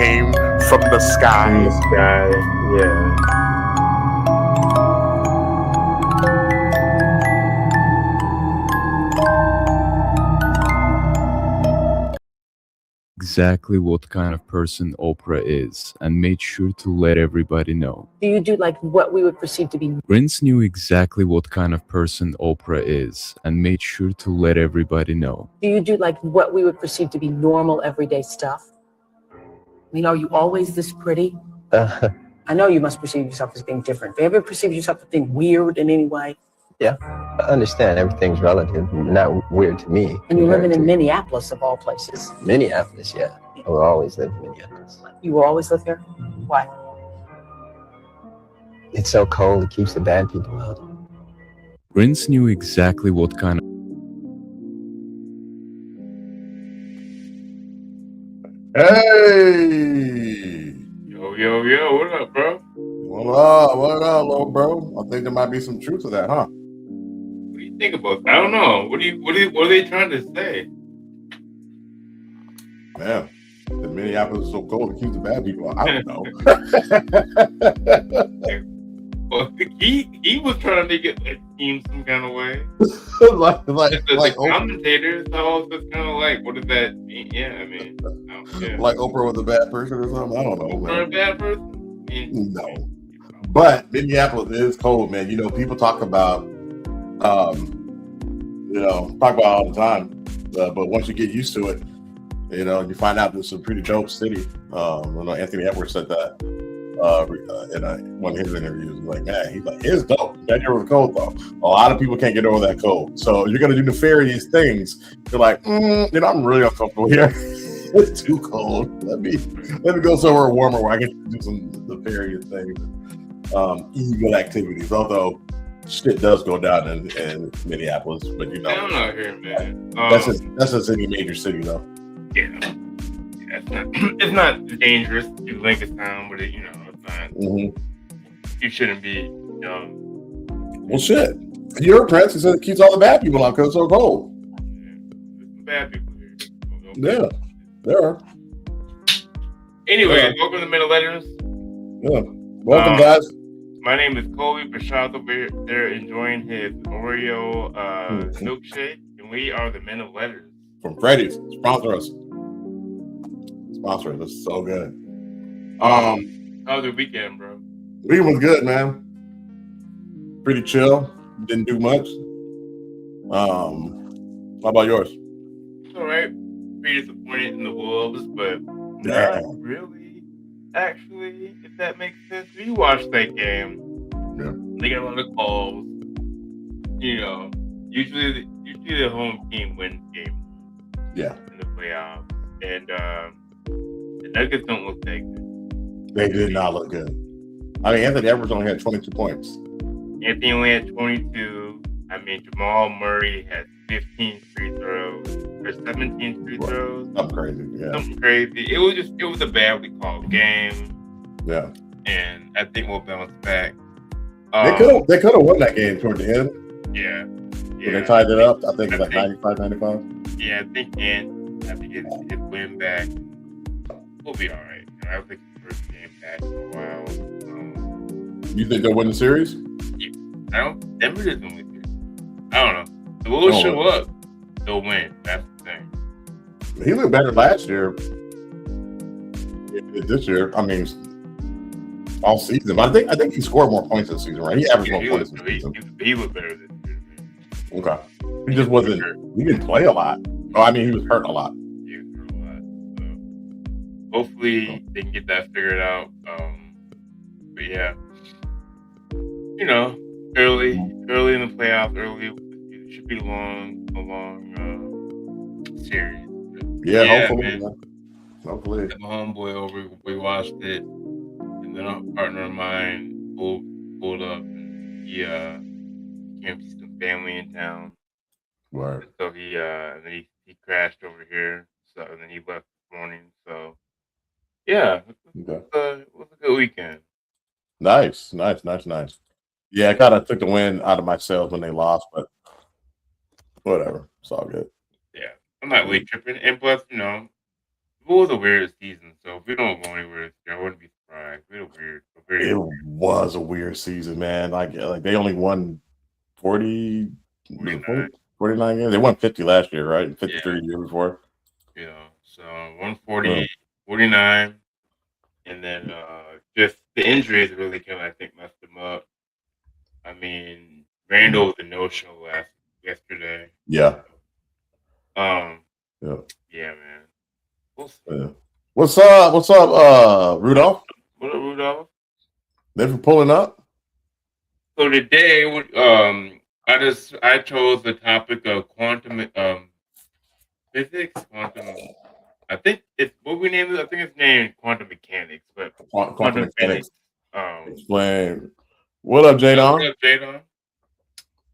came from the sky. In the sky, yeah. Exactly what kind of person Oprah is and made sure to let everybody know. Do you do like what we would perceive to be? Prince knew exactly what kind of person Oprah is and made sure to let everybody know. Do you do like what we would perceive to be normal everyday stuff? I mean, are you always this pretty? I know you must perceive yourself as being different. Have you ever perceived yourself as being weird in any way? Yeah, I understand everything's relative, not weird to me. And you're living in Minneapolis, of all places. Minneapolis, yeah. I will always live in Minneapolis. You will always live here? Why? It's so cold, it keeps the bad people out. Prince knew exactly what kind of Hey! Yo, what up, bro? What up, little bro? I think there might be some truth to that, huh? What do you think about that? I don't know. What are they trying to say? Man, the Minneapolis is so cold, it keeps the bad people out. I don't know. Well, he was trying to make it seem some kind of way. like the commentators, so it's kind of like, what does that mean? Yeah, I mean, yeah. Like Oprah was a bad person or something. I don't know. Oprah a bad person? No. But Minneapolis is cold, man. You know, people talk about, talk about it all the time. But once you get used to it, you know, you find out this is a pretty dope city. I know Anthony Edwards said that in one of his interviews. Like, man, he's like, it's dope. That year was cold though. A lot of people can't get over that cold. So you're gonna do nefarious things. You're like, I'm really uncomfortable here. It's too cold. Let me go somewhere warmer where I can do some nefarious things, illegal activities. Although shit does go down in Minneapolis, but you know, I'm not here, man. That's just any major city though. Yeah, it's not dangerous to Lincolntown, but it's not. You shouldn't be young. Well, shit. You're a prince. He said it keeps all the bad people out because it's so cold. Yeah, there's some bad people here. Yeah, there are. Anyway, welcome to Men of Letters. Yeah, welcome, guys. My name is Colby. Prashad's over there enjoying his Oreo milkshake, and we are the Men of Letters. From Freddy's. Sponsor us. This is so good. How was your weekend, bro? Weekend was good, man. Pretty chill. Didn't do much. How about yours? It's all right. Pretty disappointed in the Wolves, but Yeah. not really. Actually, if that makes sense, we watched that game. Yeah. They got a lot of calls. You know, usually the home team wins game Yeah. in the playoffs, and the Nuggets don't look that good. They did not look good. I mean, Anthony Edwards only had 22 points. Anthony only had 22. I mean, Jamal Murray had 15 free throws or 17 free throws. Something crazy. Yeah. Something crazy. It was a badly called game. Yeah. And I think we'll bounce back. They could have won that game toward the end. Yeah. When they tied it up, I think it was like 95. Yeah, I think it win back. We'll be all right. I don't think the first game back in a while. You think they'll win the series? Yeah. Denver doesn't win series. I don't know. The Wolves show up, they'll win. That's the thing. He looked better last year. This year, I mean, all season. But I think he scored more points this season, right? He averaged more points this season. He looked better this year. Okay. He just wasn't. He didn't play a lot. Oh, I mean, he was hurt a lot. He was hurt a lot. So hopefully they can get that figured out. But yeah, early in the playoffs, it should be a long series. Yeah, hopefully. Man. Hopefully. My homeboy over, we watched it, and then a partner of mine pulled up, and he came to see some family in town. Right. So he crashed over here. So and then he left this morning. So yeah, it was a good weekend. Nice. Yeah, I kind of took the wind out of my sails when they lost, but whatever. It's all good. Yeah, I'm not really tripping. And plus, It was a weird season, so if we don't go anywhere this year, I wouldn't be surprised. We had a weird, It was a weird season, man. Like they only won 40, 49. 49 games. They won 50 last year, right? And 53 Yeah. the year before. Yeah. So 140, 49, and then just the injuries really kind of I think messed them up. I mean, Randall was a no-show yesterday. Yeah. Yeah, Yeah. man. We'll see. Yeah. What's up, Rudolph? What up, Rudolph? Thanks for pulling up. So today, I chose the topic of quantum physics, quantum. I think it's what we named it. I think it's named quantum mechanics, but Quantum mechanics. physics. Explain. What up, Jadon? What up,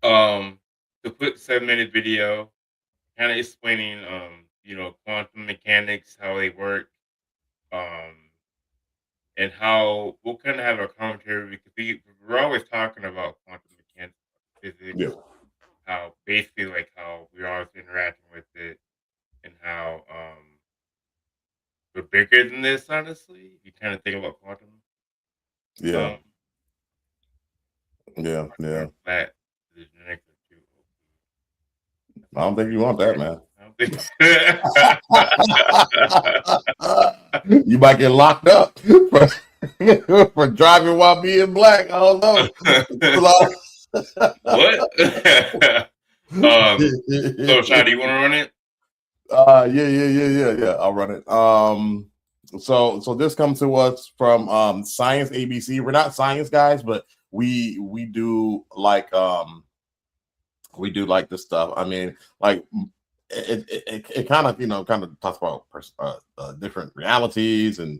Jadon? The quick 7-minute video, kind of explaining, quantum mechanics, how they work, and how we'll kind of have a commentary because we're always talking about quantum mechanics, physics, how basically like how we're always interacting with it, and how we're bigger than this. Honestly, if you kind of think about quantum. Yeah. That I don't think you want that, man. You might get locked up for driving while being black. I don't know. What? So, Shai, do you want to run it? Yeah. I'll run it. So this comes to us from Science ABC. We're not science guys, but we do like this stuff. I mean, like it kind of talks about different realities and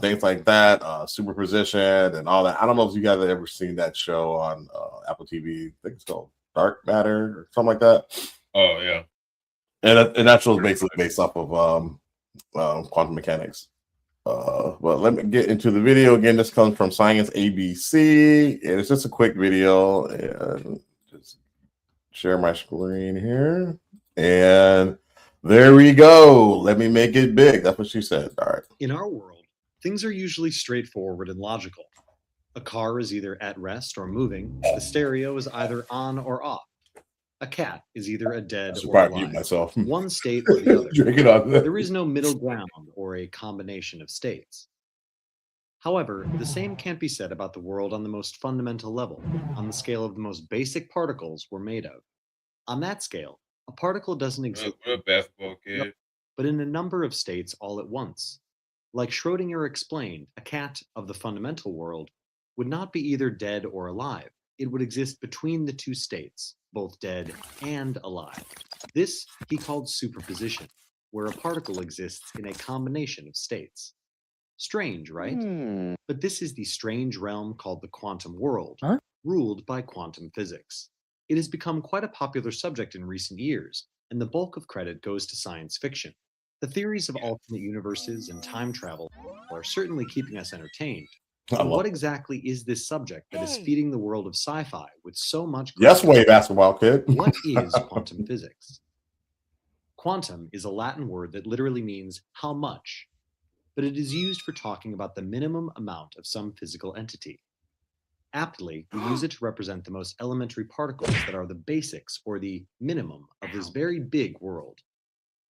things like that, superposition and all that. I don't know if you guys have ever seen that show on Apple TV. I think it's called Dark Matter or something like that. Oh yeah, and that show is basically based off of quantum mechanics. But let me get into the video again. This comes from Science ABC, and it's just a quick video. And just share my screen here, and there we go. Let me make it big. That's what she said. All right. In our world, things are usually straightforward and logical. A car is either at rest or moving. The stereo is either on or off. A cat is either a dead or alive. Myself. One state or the other. Drinking on that. There is no middle ground or a combination of states. However, the same can't be said about the world on the most fundamental level, on the scale of the most basic particles we're made of. On that scale, a particle doesn't exist, we're a basketball kid, but in a number of states all at once. Like Schrödinger explained, a cat of the fundamental world would not be either dead or alive. It would exist between the two states, both dead and alive. This he called superposition, where a particle exists in a combination of states. Strange, right? But this is the strange realm called the quantum world, ruled by quantum physics. It has become quite a popular subject in recent years, and the bulk of credit goes to science fiction. The theories of alternate universes and time travel are certainly keeping us entertained. But what exactly is this subject that is feeding the world of sci-fi with so much? Yes, way basketball kid. What is quantum physics? Quantum is a Latin word that literally means how much, but it is used for talking about the minimum amount of some physical entity. Aptly, we use it to represent the most elementary particles that are the basics or the minimum of this very big world.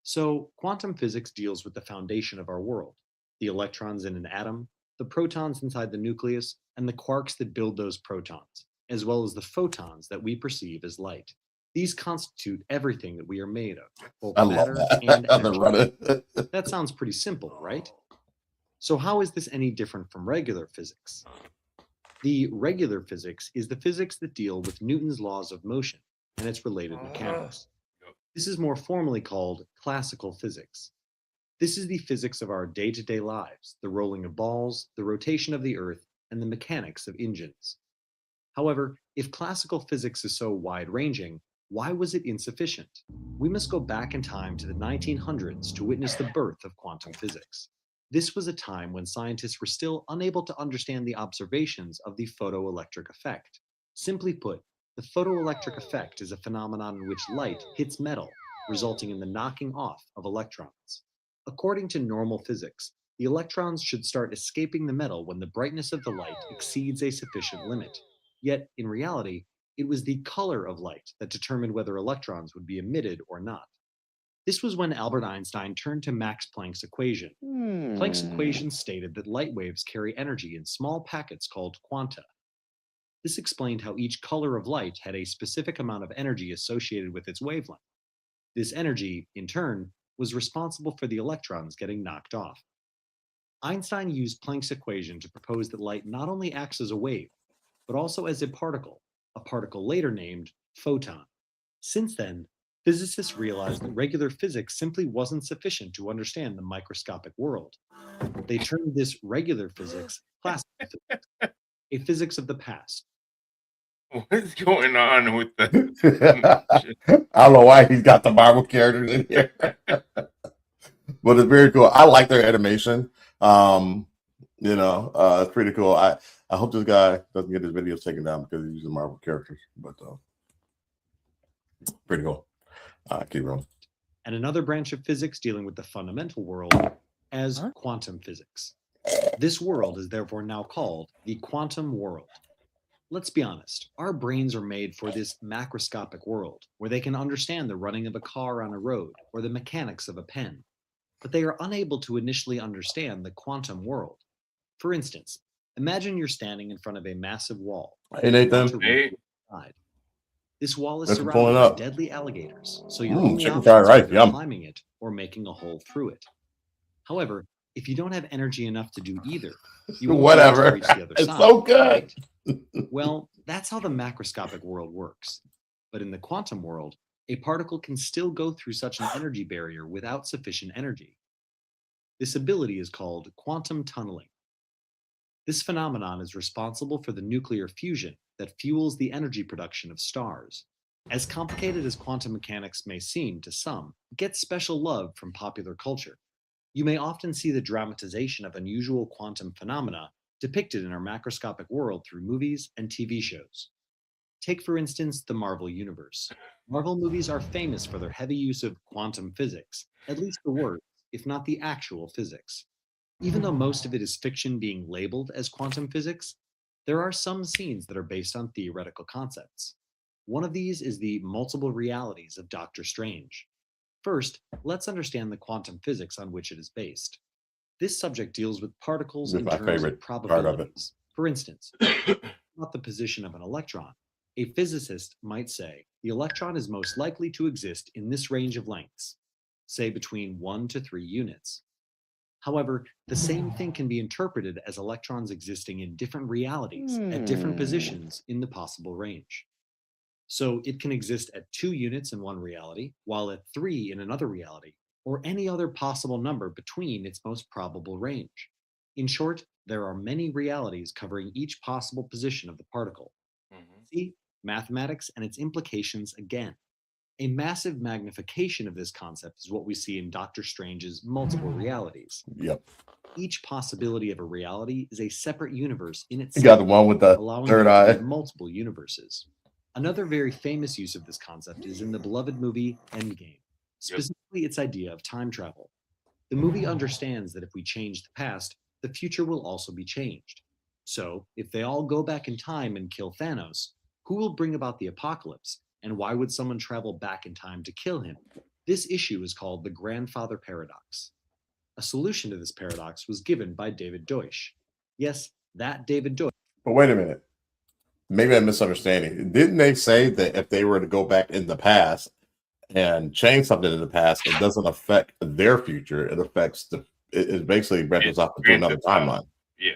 So, quantum physics deals with the foundation of our world, the electrons in an atom, the protons inside the nucleus, and the quarks that build those protons, as well as the photons that we perceive as light. These constitute everything that we are made of, both matter and energy. That sounds pretty simple, right? So how is this any different from regular physics? The regular physics is the physics that deal with Newton's laws of motion and its related mechanics. This is more formally called classical physics. This is the physics of our day-to-day lives, the rolling of balls, the rotation of the earth, and the mechanics of engines. However, if classical physics is so wide-ranging, why was it insufficient? We must go back in time to the 1900s to witness the birth of quantum physics. This was a time when scientists were still unable to understand the observations of the photoelectric effect. Simply put, the photoelectric effect is a phenomenon in which light hits metal, resulting in the knocking off of electrons. According to normal physics, the electrons should start escaping the metal when the brightness of the light exceeds a sufficient limit. Yet, in reality, it was the color of light that determined whether electrons would be emitted or not. This was when Albert Einstein turned to Max Planck's equation. Planck's equation stated that light waves carry energy in small packets called quanta. This explained how each color of light had a specific amount of energy associated with its wavelength. This energy, in turn, was responsible for the electrons getting knocked off. Einstein used Planck's equation to propose that light not only acts as a wave, but also as a particle later named photon. Since then, physicists realized that regular physics simply wasn't sufficient to understand the microscopic world. They termed this regular physics classical physics, a physics of the past. What is going on with the? I don't know why he's got the Marvel characters in here, but it's very cool. I like their animation. It's pretty cool. I hope this guy doesn't get his videos taken down because he's using Marvel characters, but pretty cool. Keep rolling. And another branch of physics dealing with the fundamental world as quantum physics. This world is therefore now called the quantum world. Let's be honest, our brains are made for this macroscopic world where they can understand the running of a car on a road or the mechanics of a pen, but they are unable to initially understand the quantum world. For instance, imagine you're standing in front of a massive wall. Hey, Nathan. Hey. This wall is Thanks for surrounded pulling by up. deadly alligators, so your only chicken options fried are rice, either yum. climbing it or making a hole through it. However, if you don't have energy enough to do either, you won't be able to Whatever. reach the other It's side. so good. Right? Well, that's how the macroscopic world works. But in the quantum world, a particle can still go through such an energy barrier without sufficient energy. This ability is called quantum tunneling. This phenomenon is responsible for the nuclear fusion that fuels the energy production of stars. As complicated as quantum mechanics may seem to some, it gets special love from popular culture. You may often see the dramatization of unusual quantum phenomena depicted in our macroscopic world through movies and TV shows. Take, for instance, the Marvel Universe. Marvel movies are famous for their heavy use of quantum physics, at least the words, if not the actual physics. Even though most of it is fiction being labeled as quantum physics, there are some scenes that are based on theoretical concepts. One of these is the multiple realities of Doctor Strange. First, let's understand the quantum physics on which it is based. This subject deals with particles in My terms favorite of part of it. probabilities. For instance, about the position of an electron, a physicist might say the electron is most likely to exist in this range of lengths, say between 1 to 3 units. However, the same thing can be interpreted as electrons existing in different realities at different positions in the possible range. So it can exist at 2 units in one reality, while at 3 in another reality, or any other possible number between its most probable range. In short, there are many realities covering each possible position of the particle. See, mathematics and its implications again. A massive magnification of this concept is what we see in Doctor Strange's multiple realities. Yep. Each possibility of a reality is a separate universe in You itself, got the one with the allowing third there to eye. be multiple universes. Another very famous use of this concept is in the beloved movie Endgame, specifically its idea of time travel. The movie understands that if we change the past, the future will also be changed. So, if they all go back in time and kill Thanos, who will bring about the apocalypse, and why would someone travel back in time to kill him? This issue is called the grandfather paradox. A solution to this paradox was given by David Deutsch. Yes, that David Deutsch. But wait a minute. Maybe I'm misunderstanding. Didn't they say that if they were to go back in the past and change something in the past, it doesn't affect their future? It affects it basically branches off into another timeline. Yeah.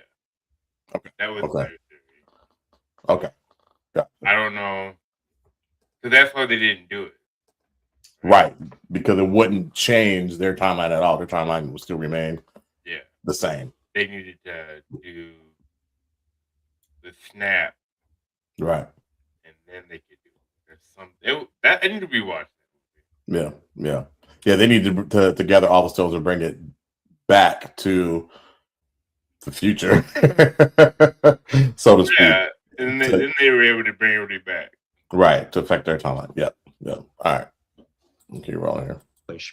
Okay. That was Okay. their theory. Okay. Yeah. I don't know. So that's why they didn't do it. Right. Because it wouldn't change their timeline at all. Their timeline would still remain the same. They needed to do the snap, Right. and then they could do it. There's something that I need to rewatch that movie. Yeah. They need to gather all the stones and bring it back to the future, so to speak. Yeah, and then they were able to bring everybody back. Right, to affect their timeline. Yep. All right. Okay, rolling here.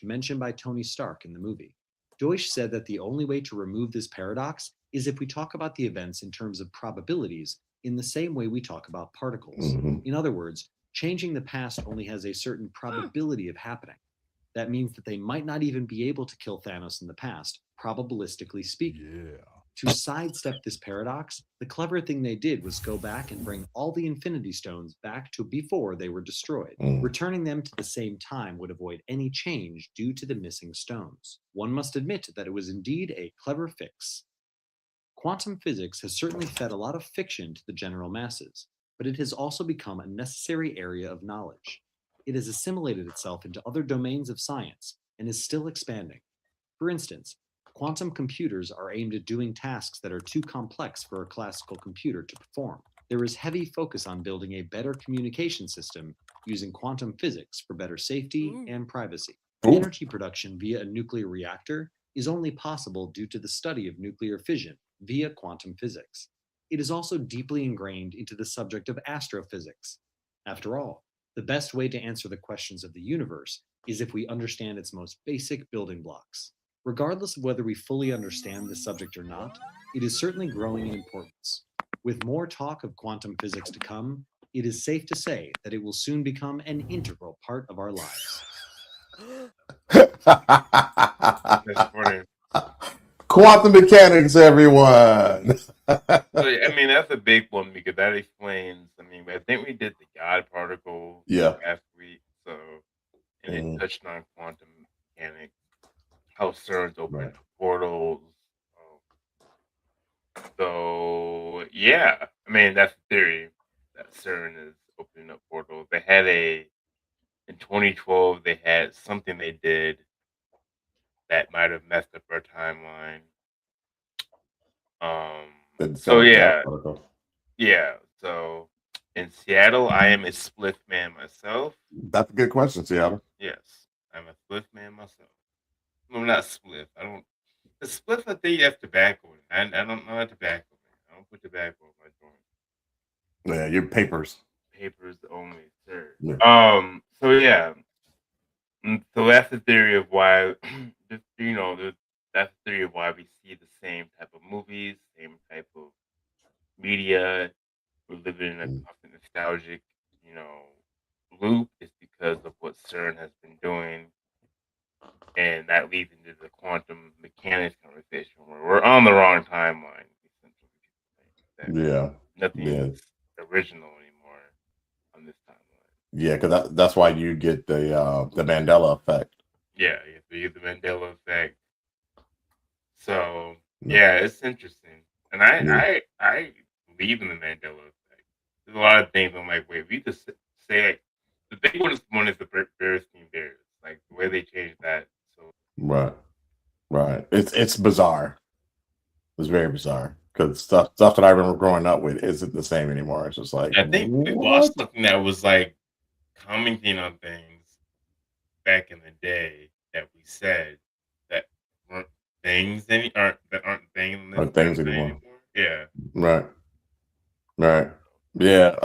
mentioned by Tony Stark in the movie. Deutsch said that the only way to remove this paradox is if we talk about the events in terms of probabilities in the same way we talk about particles. In other words, changing the past only has a certain probability of happening. That means that they might not even be able to kill Thanos in the past, probabilistically speaking. To sidestep this paradox, the clever thing they did was go back and bring all the Infinity Stones back to before they were destroyed. Returning them to the same time would avoid any change due to the missing stones. One must admit that it was indeed a clever fix. Quantum physics has certainly fed a lot of fiction to the general masses, but it has also become a necessary area of knowledge. It has assimilated itself into other domains of science and is still expanding. For instance, quantum computers are aimed at doing tasks that are too complex for a classical computer to perform. There is heavy focus on building a better communication system using quantum physics for better safety and privacy. Energy production via a nuclear reactor is only possible due to the study of nuclear fission via quantum physics. It is also deeply ingrained into the subject of astrophysics. After all, the best way to answer the questions of the universe is if we understand its most basic building blocks. Regardless of whether we fully understand the subject or not, it is certainly growing in importance. With more talk of quantum physics to come, it is safe to say that it will soon become an integral part of our lives. That's funny. Quantum mechanics, everyone. So, I mean, that's a big one because that explains. I mean, I think we did the God particle last week, so and it touched on quantum mechanics, how CERN's opened portals. So yeah, I mean that's the theory that CERN is opening up portals. They had in 2012 they had something they did that might have messed up our timeline. So yeah. So in Seattle, I am a spliff man myself. That's a good question, Seattle. Yes, I'm a spliff man myself. I'm not spliff. I don't. The spliff, I think you have tobacco in. I don't know tobacco. I don't put tobacco in my joint. Yeah, your papers. Papers only, sir. Yeah. So yeah. So that's the theory of why. That's the theory of why we see the same type of movies, same type of media. We're living in a constant nostalgic, loop. It's because of what CERN has been doing. And that leads into the quantum mechanics conversation where we're on the wrong timeline. Nothing is original anymore on this timeline. Yeah, because that's why you get the Mandela effect. Yeah, you get the Mandela effect. So yeah, it's interesting, and I believe in the Mandela effect. There's a lot of things I'm like, wait, we just say like the big one is the Berenstein Bears, like the way they changed that. So Right. It's bizarre. It's very bizarre because stuff that I remember growing up with isn't the same anymore. It's just like I think we lost something that was like commenting on things back in the day that we said that weren't things aren't things anymore. Yeah. Right. Yeah.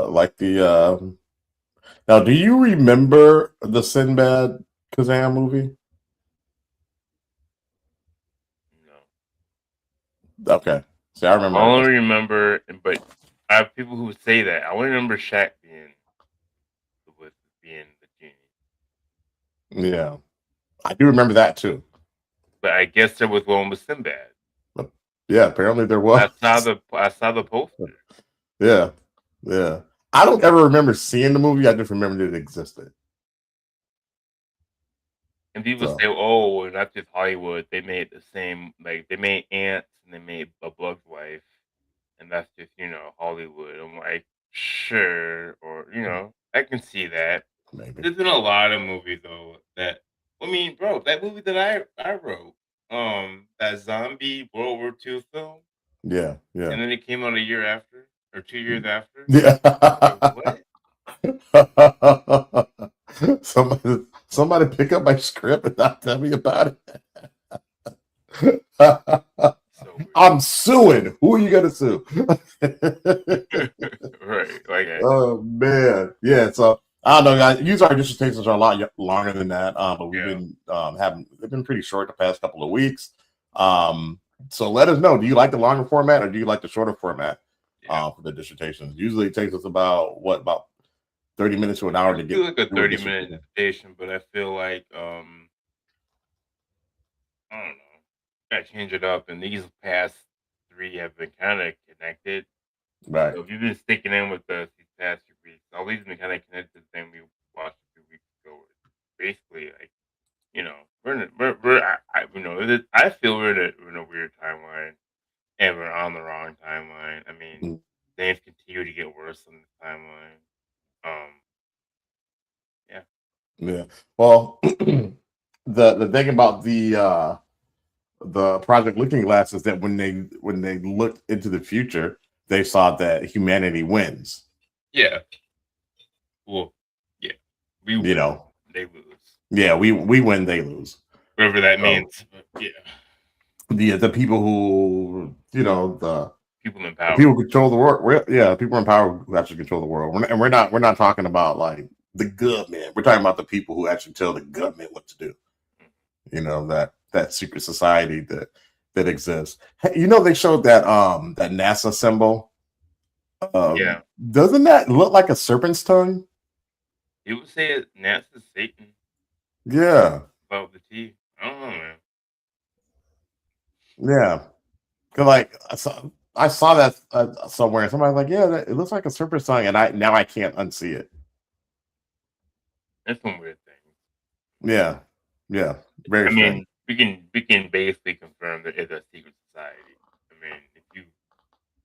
Like the now, do you remember the Sinbad Kazam movie? No. Okay. See, I remember. I only remember, but I have people who say that. I only remember Shaq being the genie. Yeah, I do remember that too. But I guess there was one with Sinbad. Yeah, apparently there was. I saw the poster. Yeah. I don't ever remember seeing the movie. I just remember that it existed. And people say, "Oh, not just Hollywood. They made the same. Like they made Ants and they made A Bug's Life, and that's just Hollywood." I'm like, sure, or I can see that. Maybe. There's been a lot of movies though that. I mean, bro, that movie that I wrote, that zombie World War II film. Yeah. And then it came out a year after or 2 years after. Yeah. What? Somebody pick up my script and not tell me about it. I'm suing. Who are you gonna sue? Right. Like. Oh man. Yeah. So I don't know, guys. Usually our dissertations are a lot longer than that, but we've been they've been pretty short the past couple of weeks. So let us know. Do you like the longer format or do you like the shorter format for the dissertations? Usually it takes us about 30 minutes to an hour to get like a 30-minute dissertation, but I feel like I don't know. Gotta change it up, and these past 3 have been kind of connected. Right. So if you've been sticking in with us these past few weeks, all these have been kind of connected to the thing we watched a few weeks ago. Basically, like, I feel we're in a weird timeline, and we're on the wrong timeline. I mean, things continue to get worse on this timeline. Yeah. Well, the thing about the Project Looking Glass is that when they looked into the future, they saw that humanity wins. Yeah. Well, yeah. We win, they lose. Yeah, we win, they lose. Whatever that means. Yeah. The people who the people in power. People control the world. Yeah, people in power who actually control the world. We're not talking about like the government. We're talking about the people who actually tell the government what to do. That secret society that exists. Hey, they showed that that NASA symbol. Yeah. Doesn't that look like a serpent's tongue? You would say it NASA's Satan. Yeah. About the T. I don't know, man. Yeah. Cause like I saw that somewhere. Somebody's like, yeah, it looks like a serpent's tongue, and I can't unsee it. That's some weird thing. Yeah. Yeah. Very strange. We can basically confirm that it's a secret society. I mean, if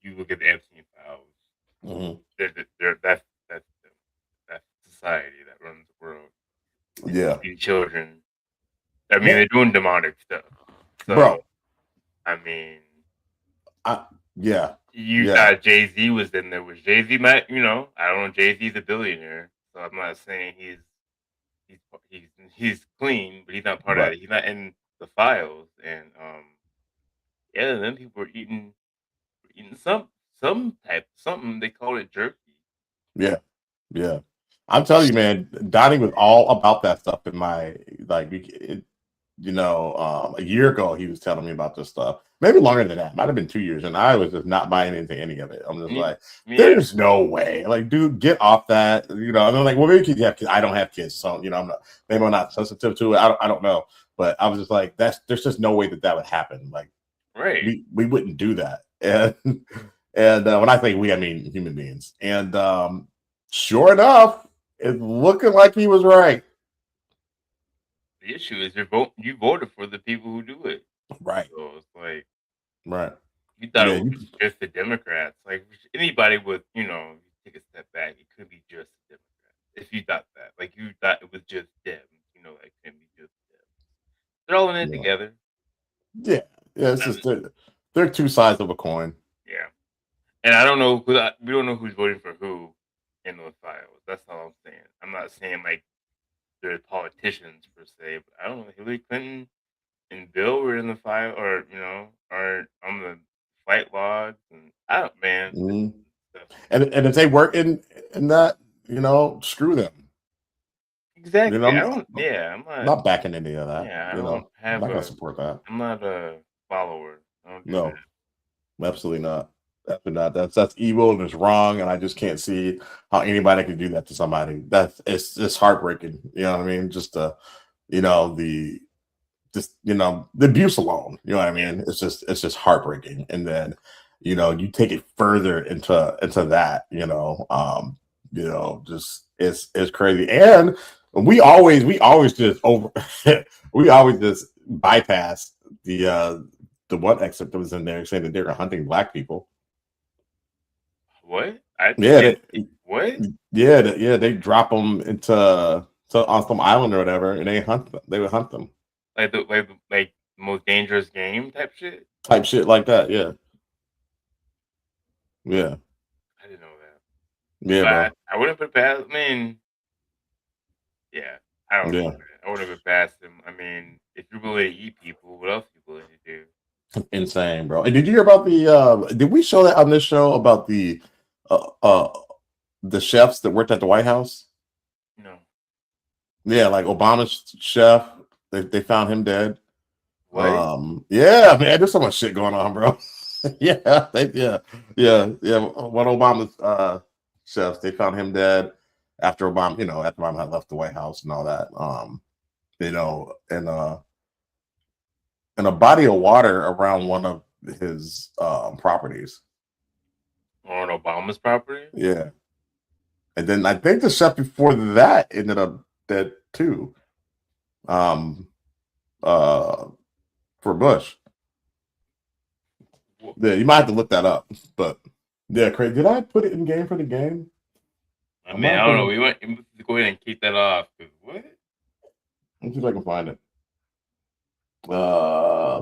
you look at the Epstein files, that's society that runs the world. Yeah. These children. I mean, they're doing demonic stuff. So, bro. I mean, yeah. You thought Jay-Z was in there. Was Jay-Z I don't know. Jay-Z's a billionaire, so I'm not saying he's clean, but he's not part of it. He's not in the files, and then people were eating something they call it jerky. Yeah. I'm telling you, man, Donnie was all about that stuff in my a year ago he was telling me about this stuff. Maybe longer than that. Might have been 2 years, and I was just not buying into any of it. I'm just like, there's no way. Like, dude, get off that. I'm like, well, maybe you have kids. I don't have kids, so I'm not sensitive to it. I don't know. But I was just like, there's just no way that would happen. Like, right. We wouldn't do that. And when I say we, I mean human beings. And sure enough, it's looking like he was right. The issue is you voted for the people who do it. Right. So it's like, right. You thought it was just the Democrats. Like anybody with, take a step back, it could be just the Democrats. If you thought that, like you thought it was just them, it couldn't be just them. They're all in it together. Yeah. Yeah. It's just they're two sides of a coin. Yeah. And I don't know we don't know who's voting for who in those files. That's all I'm saying. I'm not saying like they're politicians per se, but I don't know. Hillary Clinton and Bill were in the file, or are on the flight logs, and I don't, man. And if they weren't in that, screw them. Exactly. I'm not backing any of that. Yeah, I'm not gonna support that. I'm not a follower. No, absolutely not. That's evil and it's wrong, and I just can't see how anybody can do that to somebody. It's heartbreaking. You know what I mean? Just the abuse alone. You know what I mean? It's just heartbreaking. And then you take it further into that. Just it's crazy. And we always just we always just bypass the one excerpt that was in there saying that they were hunting black people. What? What? Yeah, they drop them on some island or whatever, and they hunt them. They would hunt them. Like the most dangerous game type shit? Type shit like that, yeah. Yeah. I didn't know that. Yeah, bro. I wouldn't put past, I don't know. I wouldn't put past them. I mean, if you're willing to eat people, what else are you willing to do? Insane, bro. And did you hear about did we show that on this show about the chefs that worked at the White House? Yeah, like Obama's chef. They found him dead. What? Yeah, man, there's so much shit going on, bro. Yeah. One of Obama's chefs, they found him dead after Obama, after Obama had left the White House and all that. In a body of water around one of his properties. On Obama's property? Yeah. And then I think the chef before that ended up dead too. For Bush. Yeah, you might have to look that up. But yeah, Craig, did I put it in game for the game? I mean, I don't know. We went to go ahead and keep that off. What? Let's see if I can find it.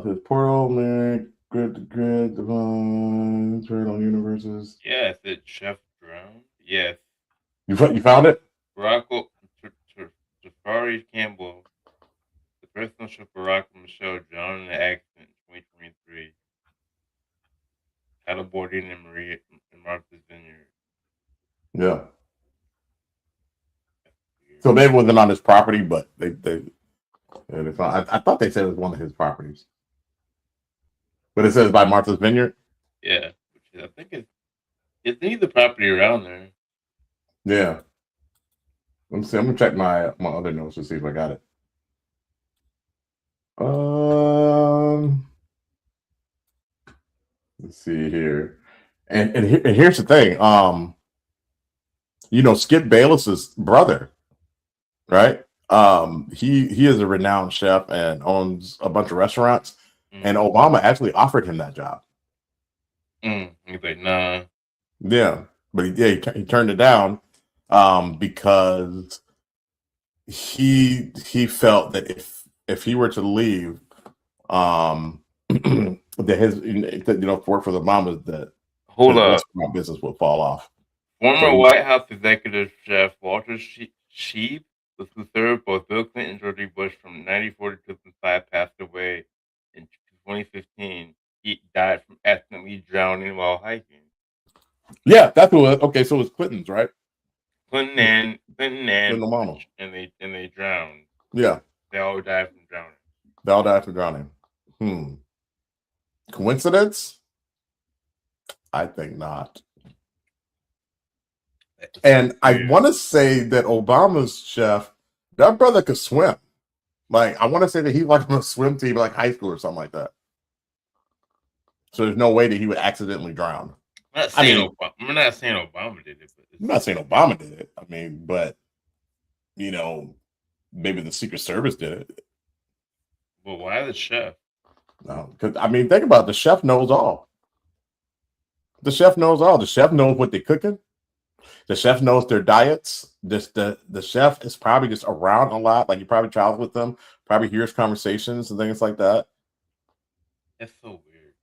His portal, man, grid, divine, turn on universes. Yeah, is it Chef Drown? Yes. You found it? Barack Jafari Campbell, the personal chef Barack and Michelle drowned in an accident in 2023. Paddleboarding in Martha's Vineyard. Yeah. So maybe it wasn't on his property, but they found, I thought they said it was one of his properties. But it says by Martha's Vineyard? Yeah. Which I think it's either property around there. Yeah. Let me see. I'm gonna check my other notes to see if I got it. Let's see here. And here's the thing. Skip Bayless's brother, right? He is a renowned chef and owns a bunch of restaurants. And Obama actually offered him that job. He's like, nah. Yeah, but he turned it down because he felt that if he were to leave, that his work for the Obama, that hold up, restaurant business would fall off. Former White House executive chef Walter Sheep, who served both Bill Clinton and George W. Bush from 1994 to 2005, passed away in 2015. He died from accidentally drowning while hiking. Yeah, that's who. Okay, so it was Clinton's, right? Clinton and Obama, and they drowned. Yeah, they all died from drowning. They all died from drowning. Coincidence? I think not. And I want to say that Obama's chef, that brother could swim. Like, I want to say that he like on a swim team, like high school or something like that. So there's no way that he would accidentally drown. I'm not saying Obama did it. I'm not saying Obama did it. I mean, but maybe the Secret Service did it. Well, why the chef? No, because think about it. The chef knows all. The chef knows all. The chef knows what they're cooking. The chef knows their diets. The chef is probably just around a lot. Like, you probably travel with them, probably hears conversations and things like that. That's so weird.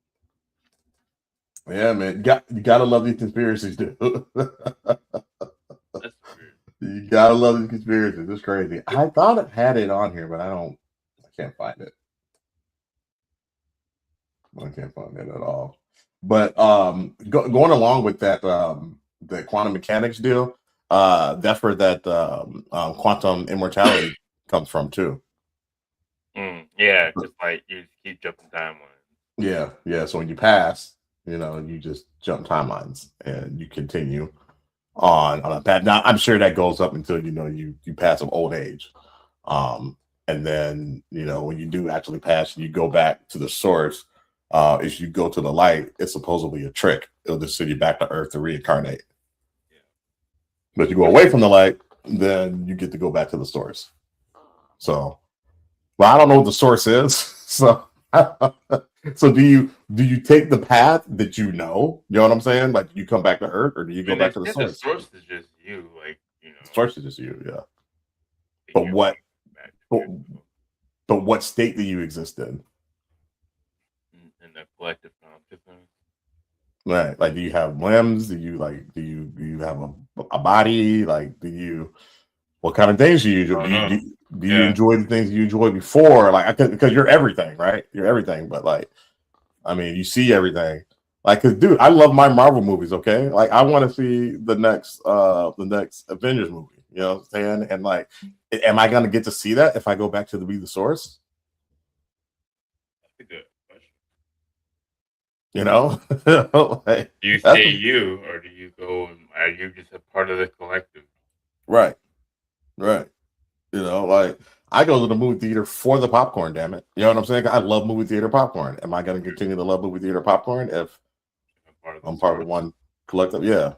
Yeah, man. You gotta love these conspiracies, dude. That's weird. You gotta love these conspiracies. It's crazy. I thought it had it on here, but I can't find it. I can't find it at all. But going along with that, the quantum mechanics deal, that's where that quantum immortality comes from too. Yeah, just like you just keep jumping timelines. Yeah. So when you pass, you just jump timelines and you continue on a path. Now I'm sure that goes up until you pass of old age, and then when you do actually pass, you go back to the source. If you go to the light, it's supposedly a trick. It'll just send you back to Earth to reincarnate. Yeah. But if you go away from the light, then you get to go back to the source. So, I don't know what the source is. So, so do you take the path that you know? You know what I'm saying? Like, you come back to Earth, or do you go back to the source? The source is just you, The source is just you, yeah. But what state do you exist in? In the collective consciousness. Right. Like, do you have limbs? Do you have a body? Like, what kind of things do you enjoy? Do you enjoy the things you enjoyed before? Like, because you're everything, right? You're everything. But you see everything. Like, cause dude, I love my Marvel movies. Okay. Like, I want to see the next Avengers movie. You know what I'm saying? And like, am I going to get to see that if I go back to be the source? That's a good question. You know, like, Do you stay you, or do you go and are you just a part of the collective? right. You know, like I go to the movie theater for the popcorn. Damn it, you know what I'm saying? I love movie theater popcorn. Am I going to continue to love movie theater popcorn if I'm part of one collective? Yeah.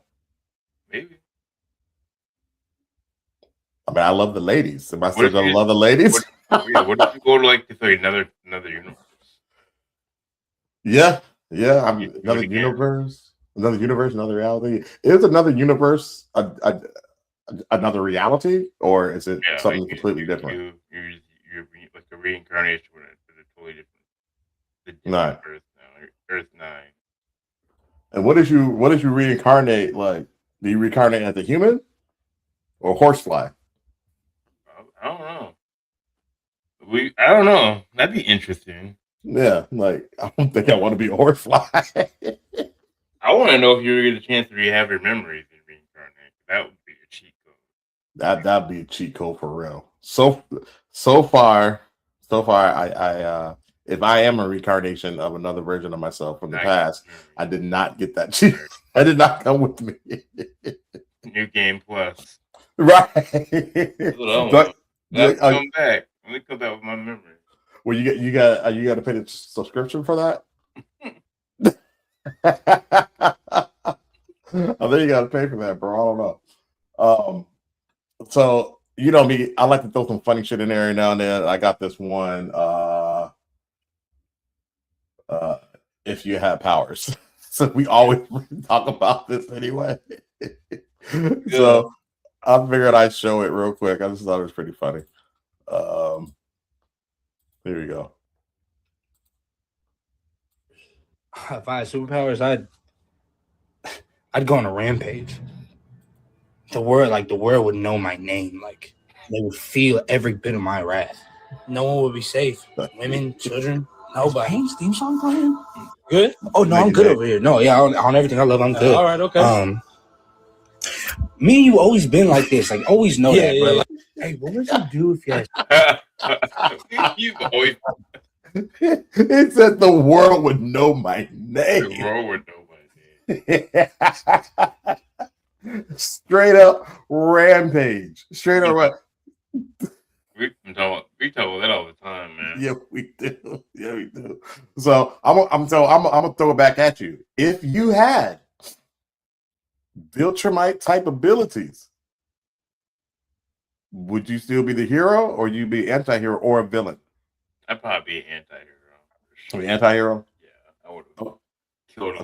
Maybe. I mean, I love the ladies. Am I still going to love the ladies? What if you go to like another universe? Yeah. Another universe, another reality. Is another universe another reality, or is it something like completely different? You're like a reincarnation with a totally different. Right. Earth 9. And what did you reincarnate? Like, do you reincarnate as a human or horsefly? I don't know. I don't know. That'd be interesting. Yeah, like I don't think I want to be a horsefly. I want to know if you get a chance to have your memories and reincarnate. That would be a cheat code. That'd be a cheat code for real. So far, I if I am a reincarnation of another version of myself from the past, I did not get that cheat. I did not come with me. New game plus. Right. Come back. Let me come back with my memory. Well, you got to pay the subscription for that. I think you got to pay for that, bro. I don't know. So you know me, I like to throw some funny shit in there every now and then. I got this one. If you have powers, so we always talk about this anyway. So I figured I'd show it real quick. I just thought it was pretty funny. Here we go. If I had superpowers, I'd go on a rampage. The world would know my name. Like they would feel every bit of my wrath. No one would be safe. Women, children, nobody. Theme song playing? Good? Oh no, I'm good over here. No, yeah, on everything I love, I'm good. All right, okay. Me and you always been like this. Like always know that, bro. Like, hey, what would you do if you had? You've always. It said the world would know my name. The world would know my name. Straight up rampage. Straight up. We talk about that all the time, man. Yeah, we do. So I'm gonna throw it back at you. If you had Viltrumite type abilities, would you still be the hero, or you be anti-hero or a villain? I'd probably be an anti-hero. Sure. Be anti-hero? Yeah, I would have killed a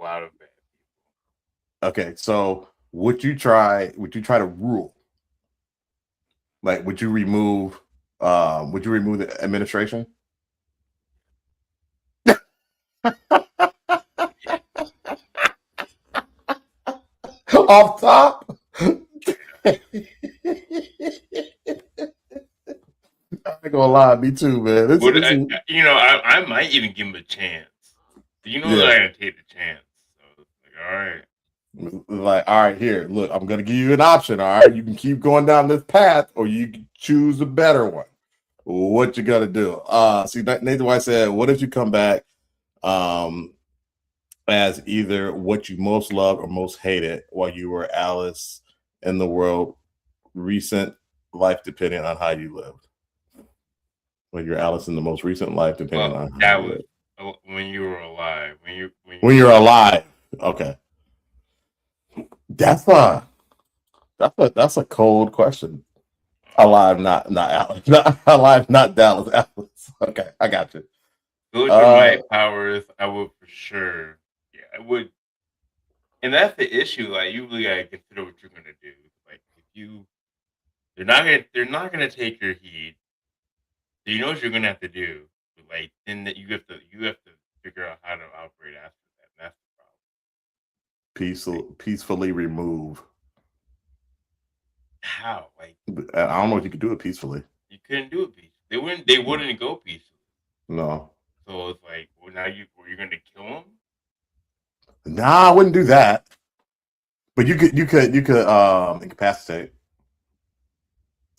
lot of bad people. Okay, so would you try to rule? Like, would you remove the administration? Off top? I ain't gonna lie, me too, man. I might even give him a chance. You know that I gotta take the chance. So like, all right. Like, all right, here, look, I'm gonna give you an option. All right, you can keep going down this path, or you can choose a better one. What you gotta do? See, Nathan White said, "What if you come back, as either what you most loved or most hated while you were Alice in the world, recent life depending on how you lived? When you're Alice in the most recent life, depending on how you lived. When you were alive. When you're alive, okay." That's a cold question. Alive, not Alice. Not alive, not Dallas Alice. Okay, I got you. Those are my powers. I would for sure. Yeah, I would. And that's the issue. Like, you really gotta consider what you're gonna do. Like, they're not gonna take your heat. So you know what you're gonna have to do. But like, then that you have to figure out how to operate after that. And that's the problem. Peacefully remove. How? Like, I don't know if you could do it peacefully. You couldn't do it peacefully. They wouldn't go peacefully. No. So it's like, well, now you're gonna kill them? Nah, I wouldn't do that. But you could incapacitate.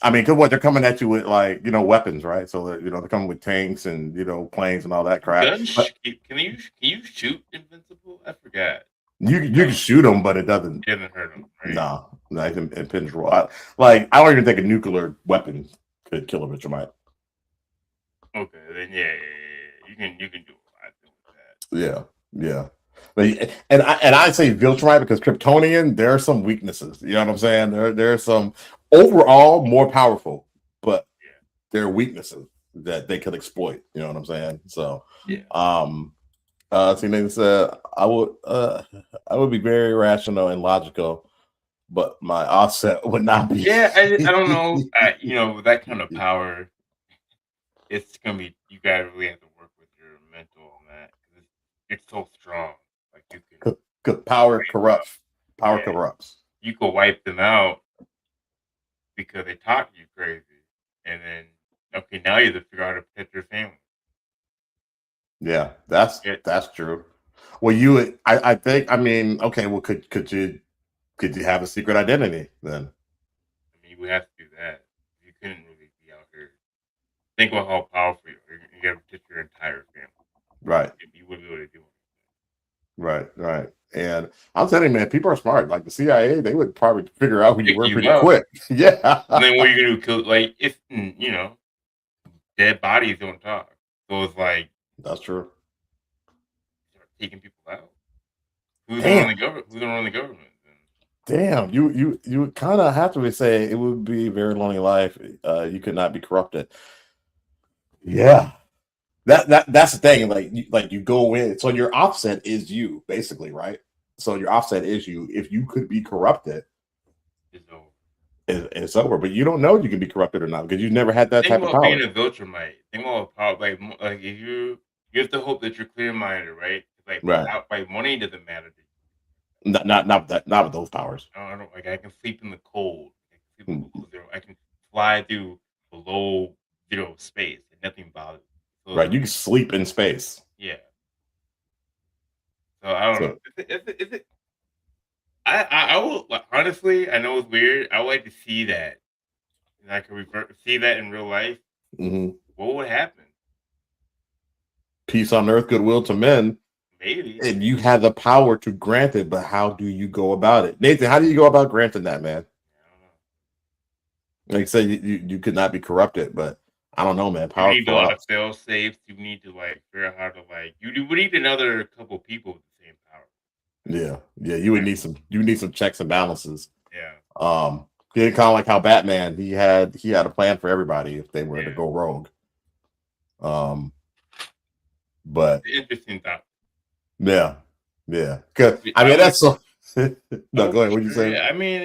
I mean, because what they're coming at you with, like, weapons, right? So they're coming with tanks and planes and all that crap. But Can you shoot invincible? I forgot. you can shoot them, but it doesn't hurt them. Right? No, it penetrate. I don't even think a nuclear weapon could kill a Viltrumite. Okay, then yeah. You can do a lot with that. Yeah. And I say Viltrumite because Kryptonian, there are some weaknesses. You know what I'm saying? There are some overall more powerful, but there are weaknesses that they could exploit. You know what I'm saying? So see, Nathan said I would be very rational and logical, but my offset would not be. Yeah, I don't know. That kind of power, it's gonna be. You gotta really have to work with your mental on that because it's so strong. Like you can. Because power corrupts. Power corrupts. You could wipe them out because they talk you crazy, and then now you have to figure out how to protect your family. Yeah, that's true. Well, I think. I mean, okay. Well, could you have a secret identity then? I mean, you would have to do that. You couldn't really be out here. Think about how powerful you are. You got to protect your entire family. Right. You wouldn't be able to do it. Right. And I'm telling you, man, people are smart. Like the CIA, they would probably figure out who you were pretty quick. Yeah. And then what are you gonna do? Kill? Like if dead bodies don't talk. So it's like that's true. Start taking people out. Who's gonna run the government? Who's gonna run the government? Damn, you kind of have to say it would be a very lonely life. You could not be corrupted. Yeah, that's the thing. Like you go in, so your offset is you, basically, right? So your offset is you. If you could be corrupted, it's over. It's over. But you don't know you can be corrupted or not because you've never had that type of power. Being a Viltrumite. Think about power. Like if you have to hope that you're clear-minded, right? Like money doesn't matter. Not with those powers. I don't like. I can sleep in the cold. I can fly through below zero space and nothing bothers me. So right, you can sleep in space. Yeah. So I don't know. Is it? I will honestly. I know it's weird. I would like to see that. And I could see that in real life. Mm-hmm. What would happen? Peace on earth, goodwill to men. Maybe. And you have the power to grant it, but how do you go about it? Nathan, how do you go about granting that, man? I don't know. Like I said, you could not be corrupted, but I don't know, man. Power. You need a lot of fail safes. You need to figure out how to you would need another couple people with the same power. Yeah. You would need some checks and balances. Yeah. Kind of like how Batman, he had a plan for everybody if they were to go rogue. But interesting thought. Yeah. Cause I mean that's so. No, go ahead. What you saying? I mean,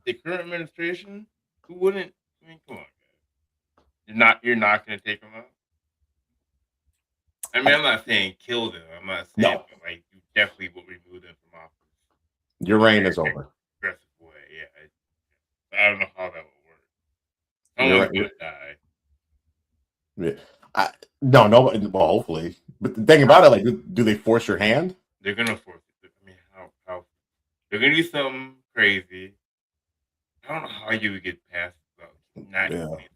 the current administration, who wouldn't? I mean, come on, you're not going to take them out. I mean, I'm not saying kill them. I'm not saying you definitely will remove them from office. Your reign is over. Aggressive way, yeah. I don't know how that would work. Someone's going to die. Yeah. No, nobody. Well, hopefully. But the thing about it, do they force your hand? They're gonna force it. I mean, how they're gonna do something crazy. I don't know how you would get past not killing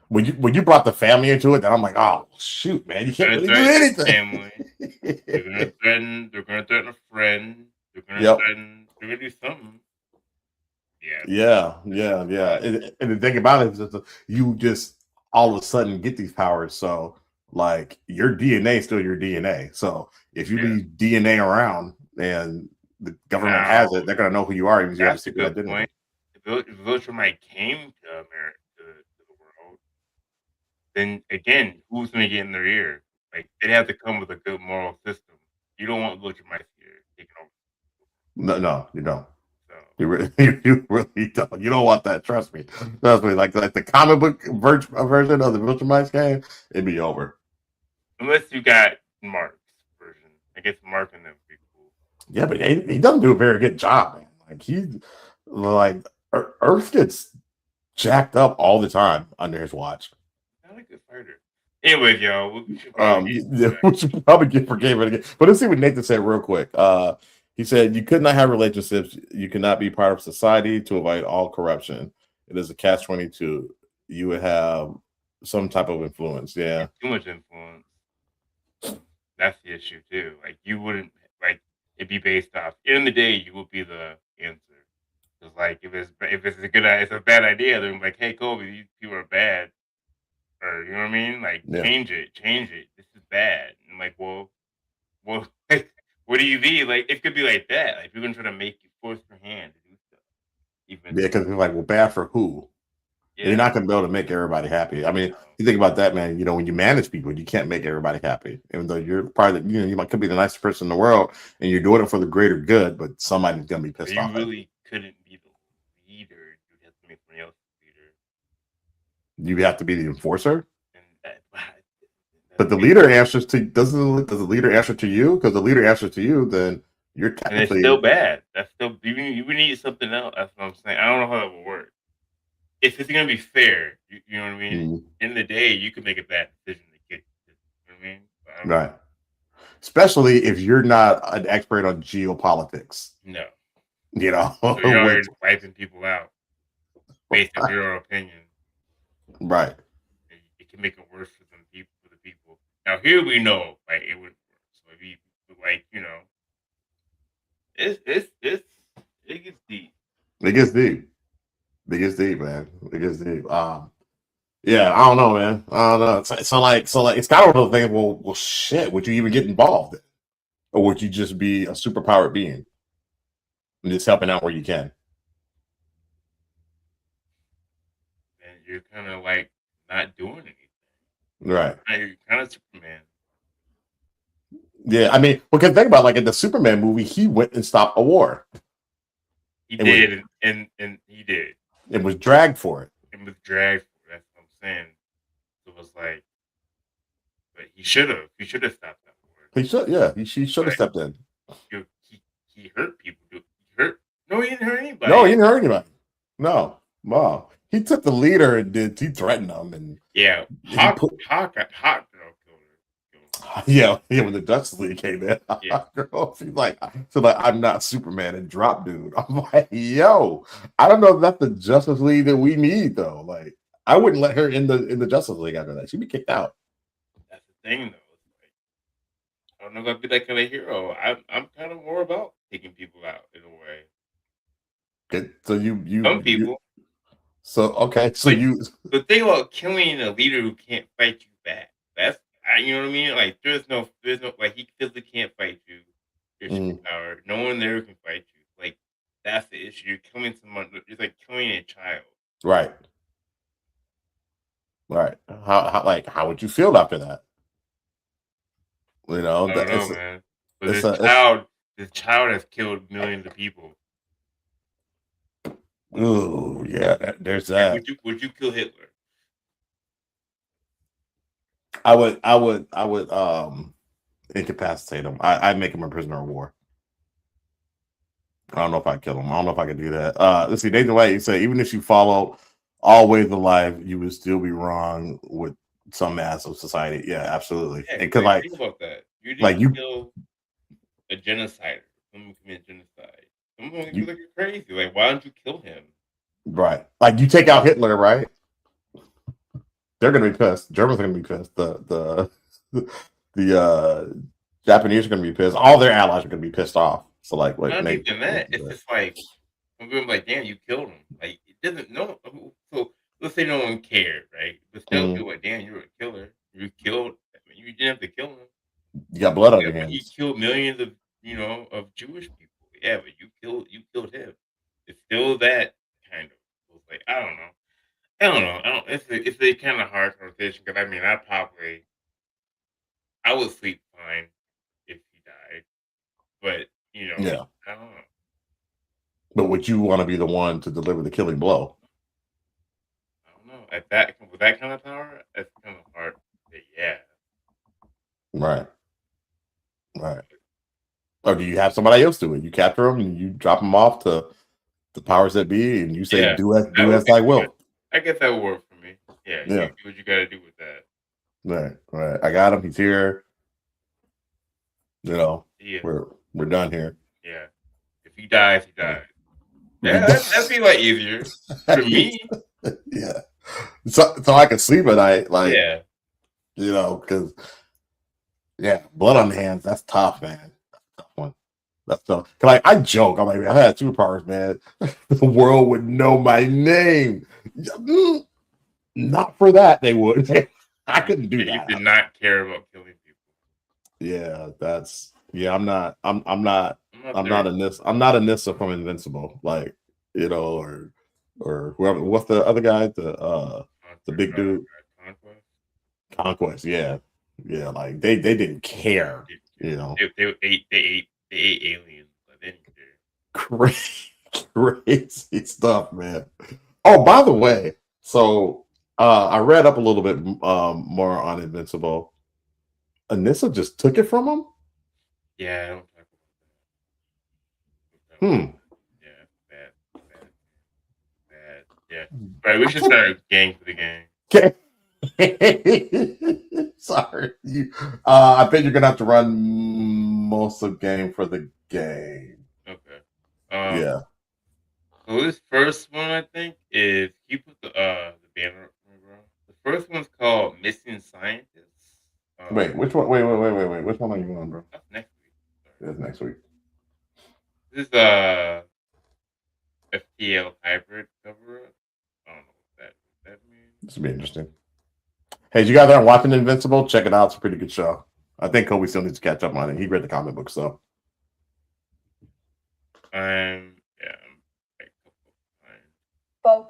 somebody. When you brought the family into it, then I'm like, oh shoot, man, you can't really do anything. Family. They're gonna threaten a friend. They're gonna do something. Yeah. And the thing about it is you just all of a sudden get these powers. So like your DNA is still your DNA. So if you leave DNA around and the government has it, they're gonna know who you are even if you have a secret identity. If Viltrumite came to America, to the world, then again, who's gonna get in their ear? Like they'd have to come with a good moral system. You don't want Viltrumite here taking over. No, you don't. You really don't. You don't want that. Trust me. Like the comic book version of the Viltrumites game, it'd be over. Unless you got Mark's version. I guess Mark and them would be cool. Yeah, but he doesn't do a very good job, man. Like Earth gets jacked up all the time under his watch. Not a good fighter. Anyways, y'all, we should probably get for game again. But let's see what Nathan said real quick. He said, "You could not have relationships. You cannot be part of society to avoid all corruption. It is a catch-22. You would have some type of influence." Yeah. Too much influence. That's the issue too. Like you wouldn't like it'd be based off. In the day, you would be the answer. Because like if it's it's a bad idea, then like, hey Kobe, these people are bad, or you know what I mean? Like Yeah. change it. This is bad. And I'm like, well, like, what do you mean? Like it could be like that. Like we're gonna try to make you force your hand to do stuff. Even Yeah, because it's like, well, bad for who? yeah. You're not going to be able to make everybody happy. I mean, you think about that, man. You know, when you manage people, you can't make everybody happy. Even though you're probably, you know, you might could be the nicest person in the world, and you're doing it for the greater good, but somebody's going to be So pissed you off. really couldn't be the leader. You'd have to make someone else the leader. You have to be the enforcer. And that, But the leader answers to does the leader answer to you? Because the leader answers to you, then you're and technically it's still bad. That's still you need something else. That's what I'm saying. I don't know how that will work. If it's gonna be fair, you know what I mean. In the day, you could make a bad decision to get. You know what I mean? Right. Especially if you're not an expert on geopolitics. No. You know, So you're already wiping people out based on your opinion. Right. It can make it worse for some people. For the people. Now here we know, like it would work. So if you like, you know, it gets deep. It gets deep. It gets deep, man. It gets deep. Yeah, I don't know, man. I don't know. So like, it's kind of one of those things. Well, shit. Would you even get involved, or would you just be a superpowered being and just helping out where you can? And you're kind of like not doing anything. Right. You're kind of Superman. Yeah, I mean, because think about like in the Superman movie, he went and stopped a war. He did, and he did. It was dragged for it. It was dragged for it. That's what I'm saying. It was like, but he should have. He should have stopped that war. He should. Yeah, he should have stepped in. He hurt people. He hurt. No, he didn't hurt anybody. No, he didn't hurt anybody. No, wow. He took the leader and he threatened them and yeah, Hawk girl killed her. Yeah, when the Justice League came in, Yeah. girl, she's like, I'm not Superman and drop dude. I'm like, yo, I don't know if that's the Justice League that we need though. Like, I wouldn't let her in the Justice League after that. She'd be kicked out. That's the thing though. Like, I don't know if I'd be that kind of hero. I'm kind of more about taking people out in a way. Okay, so you Some people. The thing about killing a leader who can't fight you back. That's you know what I mean? Like there's no like he physically can't fight you. Your superpower. No one there can fight you. Like that's the issue. You're killing someone. It's like killing a child. Right. Right. How would you feel after that? You know, I don't know, man. But this child has killed millions of people. Ooh, yeah, there's that. Would you kill Hitler? I would incapacitate him. I'd make him a prisoner of war. I don't know if I'd kill him. I don't know if I could do that. Let's see, Nathan White, he said, even if you follow all ways of life, you would still be wrong with some mass of society. Yeah, absolutely. Yeah, because think about that. You didn't kill a genocider. Someone commit genocide. Someone you like you're crazy. Like, why don't you kill him? Right. Like you take out Hitler, right? They're gonna be pissed. Germans are gonna be pissed. The Japanese are gonna be pissed. All their allies are gonna be pissed off. So like, wait, not even that. It's just like I'm going like, damn, you killed him. Like it doesn't know. So let's say no one cared, right? But still, people like, damn, you're a killer. You killed. I mean, you didn't have to kill him. You got blood on your hands. He killed millions of of Jewish people. Yeah, but you killed him. It's still that kind of. Like I don't know. It's a kind of hard conversation because I mean I would sleep fine if he died, but yeah. I don't know. But would you want to be the one to deliver the killing blow? I don't know. With that kind of power, that's kind of hard. But yeah. Right. Or do you have somebody else do it? You capture them and you drop them off to the powers that be, and you say, "Do as thy will." I guess that would work for me. Yeah. You do what you got to do with that. Right. I got him. He's here. We're done here. Yeah. If he dies, he dies. Yeah, that'd be like easier for me. Yeah. So I can sleep at night, like, Yeah. you know, because yeah, blood on the hands, that's tough, man. That's a tough one. That's tough. Like, I joke, I'm like, if I had superpowers, man, the world would know my name. Not for that, they would. I couldn't do You that. did not care about killing people. Yeah, that's I'm not there. a Nissa from Invincible, like, you know, or whoever. What's the other guy? The big dude. Conquest. Yeah, like they didn't care, you know. They ate aliens, but they didn't care. Crazy stuff, man. Oh, by the way, so I read up a little bit more on Invincible. Anissa just took it from him. Yeah, I don't talk about that. Yeah, bad. Yeah, right. We should start a gang for the gang. Okay. Sorry, I think you're gonna have to run most of the game for the game. Okay. Yeah. So this first one, I think, is he put the banner up for me, bro. The first one's called Missing Scientists. Wait, which one? Wait. Which one are you on, bro? That's next week. It's next week. This is FTL hybrid cover-up. I don't know what that means. This will be interesting. Hey, you guys aren't watching Invincible? Check it out. It's a pretty good show. I think Kobe still needs to catch up on it. He read the comic book, so.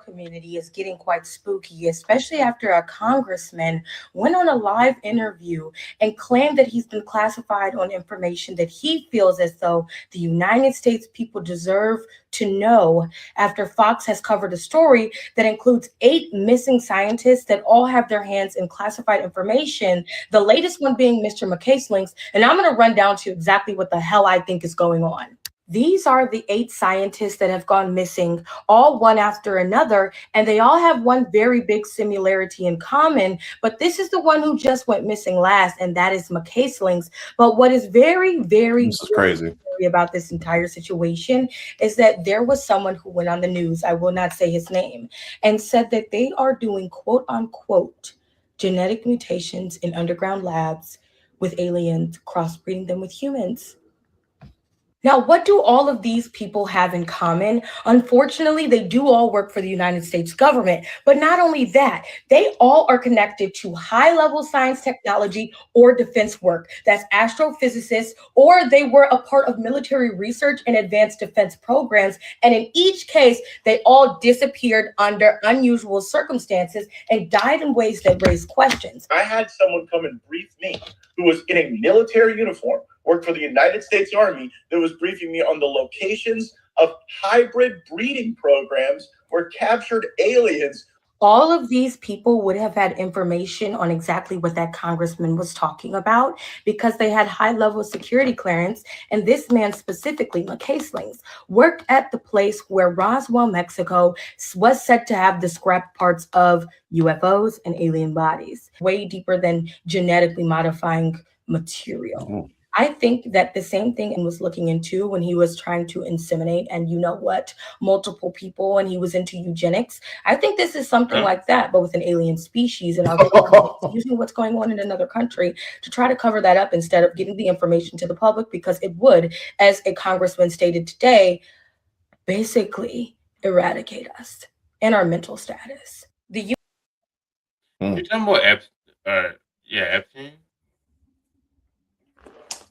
Community is getting quite spooky, especially after a congressman went on a live interview and claimed that he's been classified on information that he feels as though the United States people deserve to know, after Fox has covered a story that includes 8 missing scientists that all have their hands in classified information, the latest one being Mr. McCaseling's. And I'm going to run down to exactly what the hell I think is going on. These are the 8 scientists that have gone missing, all one after another, and they all have one very big similarity in common, but this is the one who just went missing last, and that is McCaseling's. But what is very, very crazy about this entire situation is that there was someone who went on the news, I will not say his name, and said that they are doing quote unquote genetic mutations in underground labs with aliens, crossbreeding them with humans. Now, what do all of these people have in common? Unfortunately, they do all work for the United States government. But not only that, they all are connected to high-level science, technology, or defense work. That's astrophysicists, or they were a part of military research and advanced defense programs. And in each case, they all disappeared under unusual circumstances and died in ways that raise questions. I had someone come and brief me who was in a military uniform, worked for the United States Army, that was briefing me on the locations of hybrid breeding programs where captured aliens. All of these people would have had information on exactly what that congressman was talking about because they had high-level security clearance. And this man specifically, McCaseling's, worked at the place where Roswell, Mexico was said to have the scrap parts of UFOs and alien bodies, way deeper than genetically modifying material. Mm-hmm. I think that the same thing was looking into when he was trying to inseminate and multiple people, and he was into eugenics. I think this is something like that, but with an alien species, and using what's going on in another country to try to cover that up instead of getting the information to the public, because it would, as a congressman stated today, basically eradicate us and our mental status. You're talking about Epstein?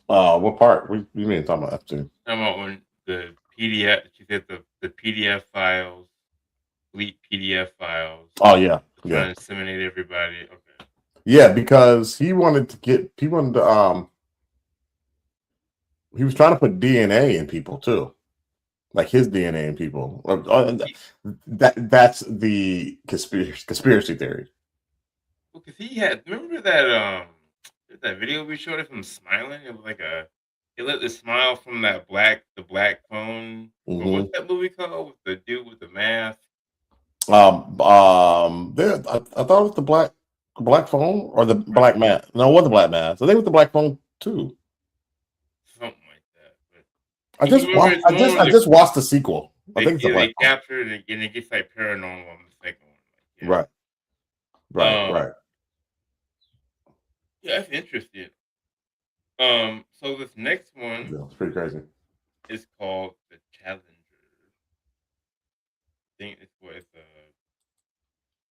What part? What do you mean talking about Epstein? Talking about when the PDF, she said the PDF files, leaked PDF files. Oh yeah, trying to inseminate everybody. Okay. Yeah, because he was trying to put DNA in people too, like his DNA in people. That's the conspiracy theory. Well, because he had, remember that video we showed of him smiling? It was like he lit the smile from the black phone. Mm-hmm. What's that movie called with the dude with the mask? I thought it was the black phone or the black mask. No, it wasn't the black mask. I think it was the black phone too. Something like that. I just watched the sequel. I think they captured it and it gets like paranormal on the second one. Yeah. Right. Yeah, that's interesting. So this next one, it's pretty crazy. Is called the Challenger. I think it's with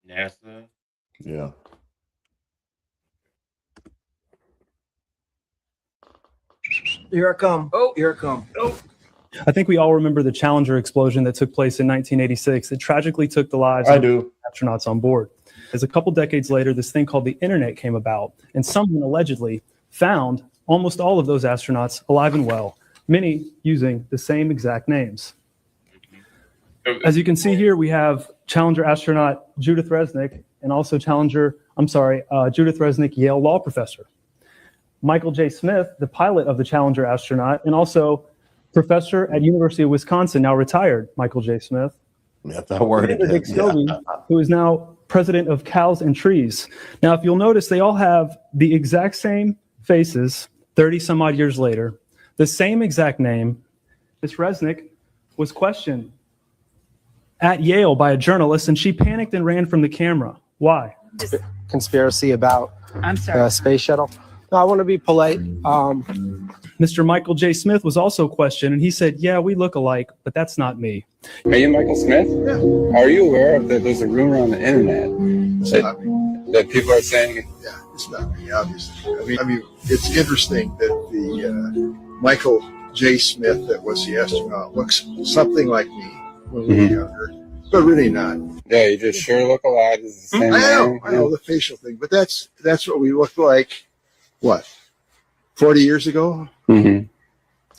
NASA. Yeah. Here I come. Here I come. I think we all remember the Challenger explosion that took place in 1986. It tragically took the lives of astronauts on board. As a couple decades later, this thing called the internet came about, and someone allegedly found almost all of those astronauts alive and well, many using the same exact names. As you can see here, we have Challenger astronaut Judith Resnick and also Judith Resnick, Yale law professor. Michael J. Smith, the pilot of the Challenger astronaut, and also professor at University of Wisconsin, now retired, Michael J. Smith. That's that word again. Who is now president of Cows and Trees. Now, if you'll notice, they all have the exact same faces 30 some odd years later, the same exact name. Miss Resnick was questioned at Yale by a journalist, and she panicked and ran from the camera. Why? Conspiracy about space shuttle. No, I want to be polite. Mr. Michael J. Smith was also questioned, and he said, yeah, we look alike, but that's not me. Are you Michael Smith? Yeah. Are you aware that there's a rumor on the internet that people are saying? Yeah, it's not me, obviously. I mean, it's interesting that the Michael J. Smith that was the astronaut looks something like me when we were younger, but really not. Yeah, you just sure look alike. It's the same I know the facial thing, but that's what we looked like. What? 40 years ago? Mm-hmm.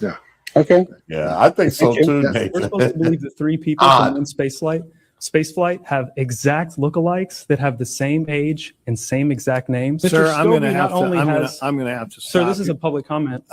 Yeah. Okay. Yeah, I think so too. We're supposed to believe that 3 people from one spaceflight have exact lookalikes that have the same age and same exact names. Sir, I'm going to have to. Sir, this is a public comment.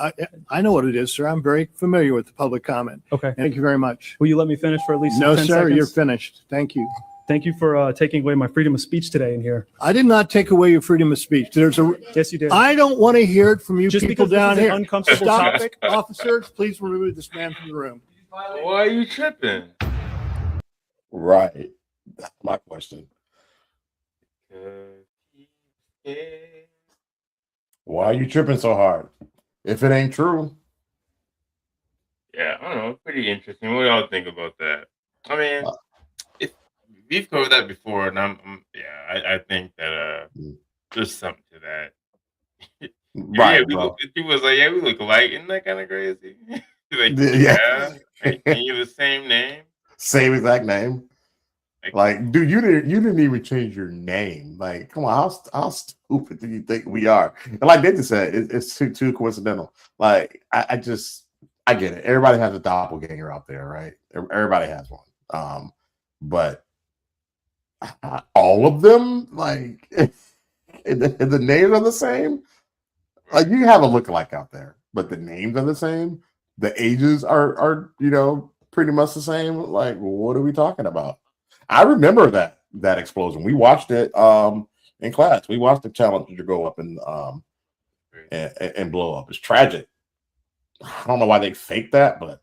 I know what it is, sir. I'm very familiar with the public comment. Okay. Thank you very much. Will you let me finish for at least 10 No, seconds? sir, you're finished. Thank you. Thank you for taking away my freedom of speech today in here. I did not take away your freedom of speech. Yes, you did. I don't want to hear it from you Just people because this down is an here. uncomfortable Stop topic. it, officers. Please remove this man from the room. Why are you tripping? Right. That's my question. Why are you tripping so hard? If it ain't true. Yeah, I don't know. Pretty interesting. What do y'all think about that? I mean, we've covered that before, and I think that there's something to that. Right. People was like, we look alike. Isn't that kind of crazy? Like, and you the same name, same exact name. Like, dude, you didn't even change your name. Like, come on, how stupid do you think we are? And like they just said, it's too coincidental. Like, I get it. Everybody has a doppelganger out there, right? Everybody has one. But all of them, like, the names are the same. Like, you have a lookalike out there, but the names are the same. The ages are pretty much the same. Like, what are we talking about? I remember that explosion. We watched it in class. We watched the Challenger go up and blow up. It's tragic. I don't know why they faked that, but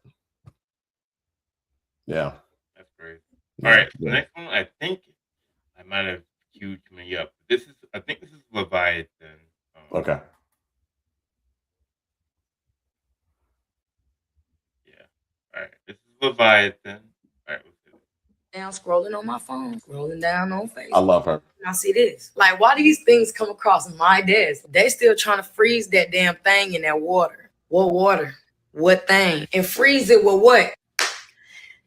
yeah. That's great. All right, the next one, I think I might have queued me up. I think this is Leviathan. Okay. Yeah. All right. This is Leviathan. All right. Down scrolling on my phone, scrolling down on Facebook. I love her. I see this. Like, why do these things come across my desk? They still trying to freeze that damn thing in that water. What water? What thing? And freeze it with what?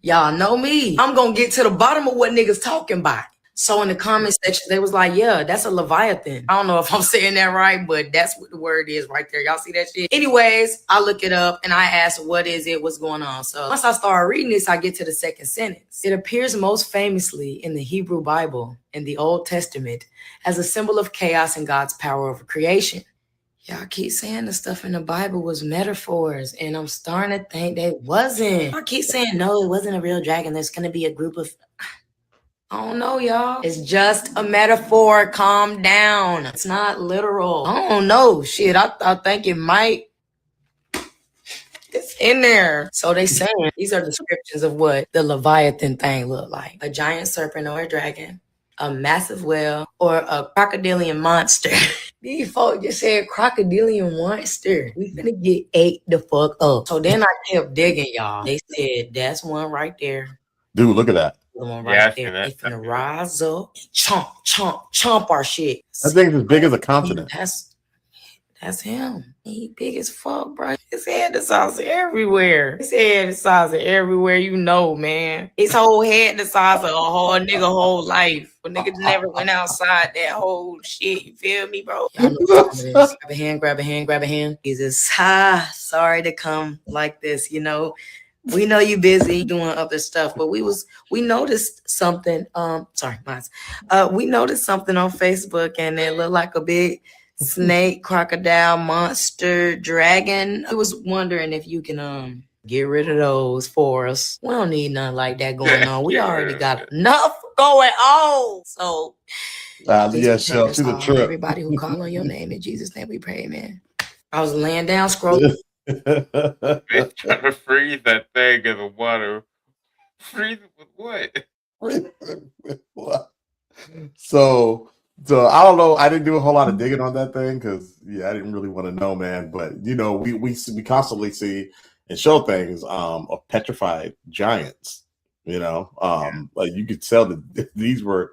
Y'all know me. I'm gonna get to the bottom of what niggas talking about. So in the comment section, they was like, yeah, that's a Leviathan. I don't know if I'm saying that right, but that's what the word is right there. Y'all see that shit? Anyways, I look it up and I ask, what is it? What's going on? So once I start reading this, I get to the second sentence. It appears most famously in the Hebrew Bible in the Old Testament as a symbol of chaos and God's power over creation. Y'all keep saying the stuff in the Bible was metaphors, and I'm starting to think they wasn't. I keep saying, no, it wasn't a real dragon. There's going to be a group of... I don't know, y'all. It's just a metaphor. Calm down. It's not literal. I don't know. Shit, I think it might. It's in there. So they saying these are descriptions of what the Leviathan thing looked like. A giant serpent or a dragon, a massive whale, or a crocodilian monster. These folks just said crocodilian monster. We finna get ate the fuck up. So then I kept digging, y'all. They said that's one right there. Dude, look at that. The one right there. They finna rise up, chomp, chomp, chomp our shit. That thing's as big as a continent. That's him. He big as fuck, bro. His head the size of everywhere. His head the size of everywhere, you know, man. His whole head the size of a whole nigga whole life. But niggas never went outside that whole shit. You feel me, bro? Y'all know what time it is. Grab a hand, grab a hand, grab a hand. He's just sorry to come like this, you know. We know you busy doing other stuff, but we noticed something. We noticed something on Facebook, and it looked like a big snake, crocodile, monster, dragon. I was wondering if you can get rid of those for us. We don't need nothing like that going on. We already got enough going on. So Shell, to the trip. Everybody who call on your name, in Jesus' name we pray, man. I was laying down scrolling. They're trying to freeze that thing in the water. Freeze it with what? So I don't know. I didn't do a whole lot of digging on that thing because I didn't really want to know, man. But you know, we constantly see and show things of petrified giants. You know, like you could tell that these were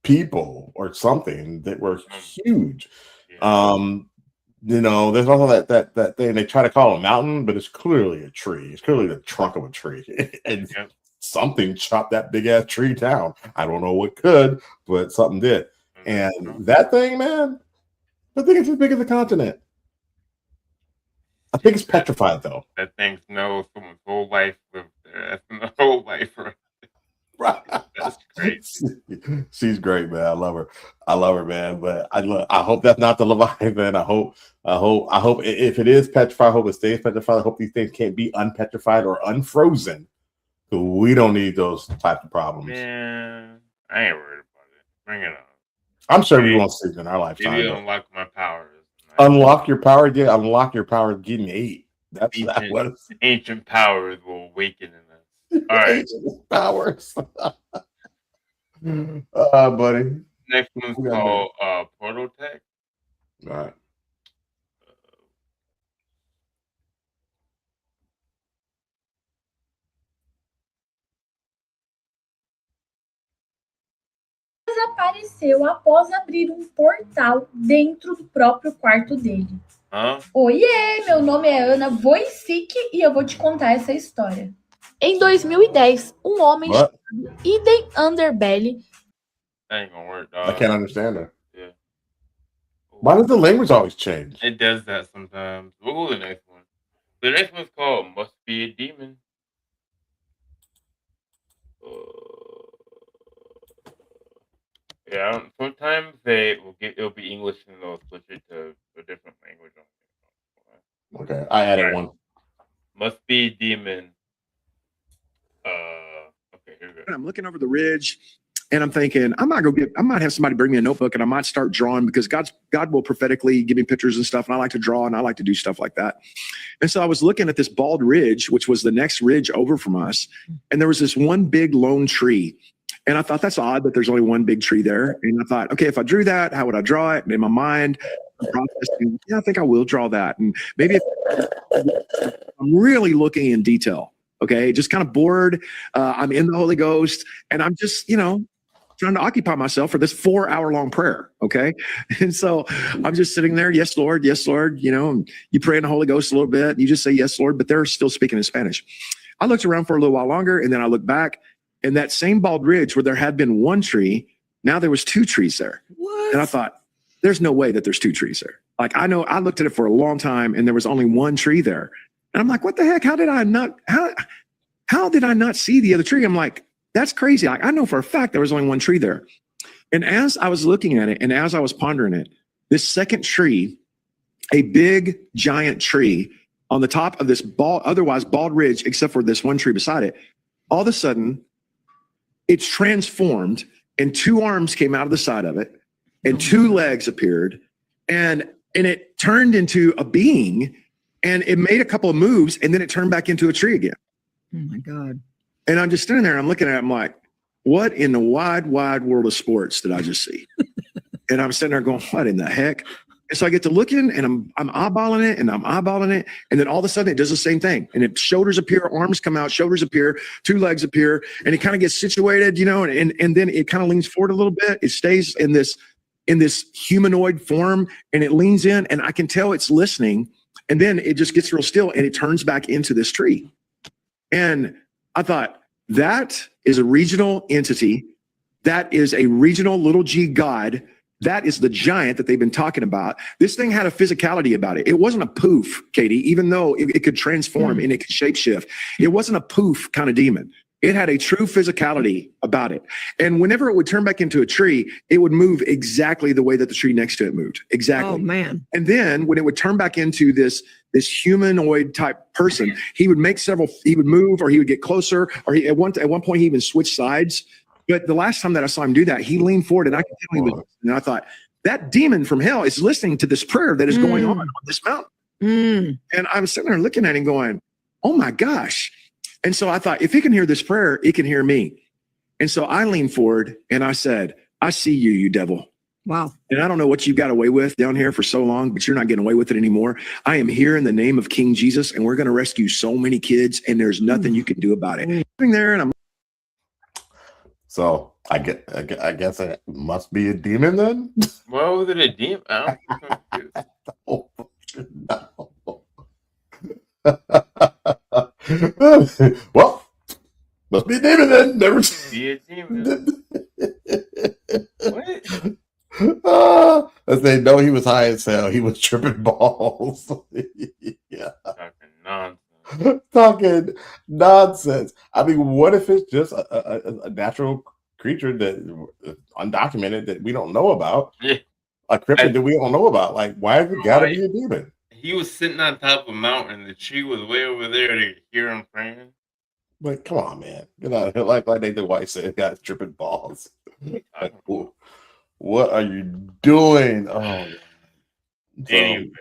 people or something that were huge. You know, there's also that thing they try to call a mountain, but it's clearly a tree. It's clearly the trunk of a tree, and something chopped that big ass tree down. I don't know what could, but something did. And that thing, man, I think it's as big as a continent. I think it's petrified though. That thing's knows someone's whole life lived there. That's the whole life. Right. That's crazy. She's great, man. I love her, man. But I hope that's not the Leviathan. I hope if it is petrified, I hope it stays petrified. I hope these things can't be unpetrified or unfrozen. So we don't need those types of problems. Yeah, I ain't worried about it. Bring it on. I'm sure we won't see it in our lifetime. Maybe unlock my powers. Unlock your power, unlock your power of getting ate. That's what ancient powers will awaken in us. All right. Ancient powers. Buddy. Next one's called Prototech. All right. Apareceu após abrir portal dentro do próprio quarto dele. Oiê, meu nome é Ana Wojcik e eu vou te contar essa história. Em 2010, homem chamado Eden Underbelly. That ain't gonna work, dog. I can't understand her. Yeah. Why does the language always change? It does that sometimes. We'll go to the next one. The next one's called Must Be a Demon. Yeah, sometimes it'll be English and they'll switch it to a different language. Okay, I added one. Must Be a Demon. Okay, here we go. I'm looking over the ridge and I'm thinking, I might have somebody bring me a notebook and I might start drawing because God will prophetically give me pictures and stuff. And I like to draw and I like to do stuff like that. And so I was looking at this bald ridge, which was the next ridge over from us. And there was this one big lone tree. And I thought, that's odd that there's only one big tree there. And I thought, okay, if I drew that, how would I draw it? And in my mind, I'm processing, I think I will draw that. And maybe I'm really looking in detail. Okay, just kind of bored. I'm in the Holy Ghost, and I'm just, trying to occupy myself for this 4-hour-long prayer. Okay, and so I'm just sitting there. Yes, Lord. Yes, Lord. And you pray in the Holy Ghost a little bit. You just say yes, Lord, but they're still speaking in Spanish. I looked around for a little while longer, and then I looked back, and that same bald ridge where there had been one tree, now there was 2 trees there. What? And I thought, there's no way that there's 2 trees there. Like I know, I looked at it for a long time, and there was only one tree there. And I'm like, what the heck? How did I not see the other tree? I'm like, that's crazy. I know for a fact there was only one tree there. And as I was looking at it and as I was pondering it, this second tree, a big giant tree on the top of this otherwise bald ridge, except for this one tree beside it, all of a sudden it's transformed and 2 arms came out of the side of it and 2 legs appeared and it turned into a being. and it made a couple of moves, and then it turned back into a tree again. Oh my God. And I'm just standing there and I'm looking at it. I'm like, what in the wide, wide world of sports did I just see? And I'm sitting there going, what in the heck? And so I get to looking and I'm eyeballing it and I'm eyeballing it. And then all of a sudden it does the same thing. And it shoulders appear, arms come out, shoulders appear, two legs appear, and it kind of gets situated, you know, and then it kind of leans forward a little bit. It stays in this humanoid form and it leans in and I can tell it's listening. And then it just gets real still and it turns back into this tree. And I thought, that is a regional entity. That is a regional little g God. That is the giant that they've been talking about. This thing had a physicality about it. It wasn't a poof, Katie, even though it could transform and it could shapeshift. It wasn't a poof kind of demon. It had a true physicality about it. And whenever it would turn back into a tree, it would move exactly the way that the tree next to it moved. Exactly. Oh, man. And then when it would turn back into this humanoid type person, he would move or he would get closer, or at one point he even switched sides. But the last time that I saw him do that, he leaned forward and I could tell he was, and I thought, that demon from hell is listening to this prayer that is going on this mountain. And I was sitting there looking at him going, oh my gosh. And so I thought, if he can hear this prayer, it can hear me. And so I leaned forward and I said, I see you, you devil. Wow. And I don't know what you got away with down here for so long, but you're not getting away with it anymore. I am here in the name of King Jesus, and we're going to rescue so many kids, and there's nothing you can do about it. Sitting there, and I'm. So I guess it must be a demon then. Well, was it a demon? No. Well, must be a demon then. Never be a demon. What? As they know, he was high as hell. He was tripping balls. Yeah. Talking nonsense. I mean, what if it's just a natural creature that undocumented that we don't know about? Yeah. A cryptid that we don't know about. Like, why has it got to be a demon? He was sitting on top of a mountain. The tree was way over there to hear him praying. Like, come on, man. You know, like Nathan White said, got tripping balls. Like, what are you doing? Oh, man. So, anyway,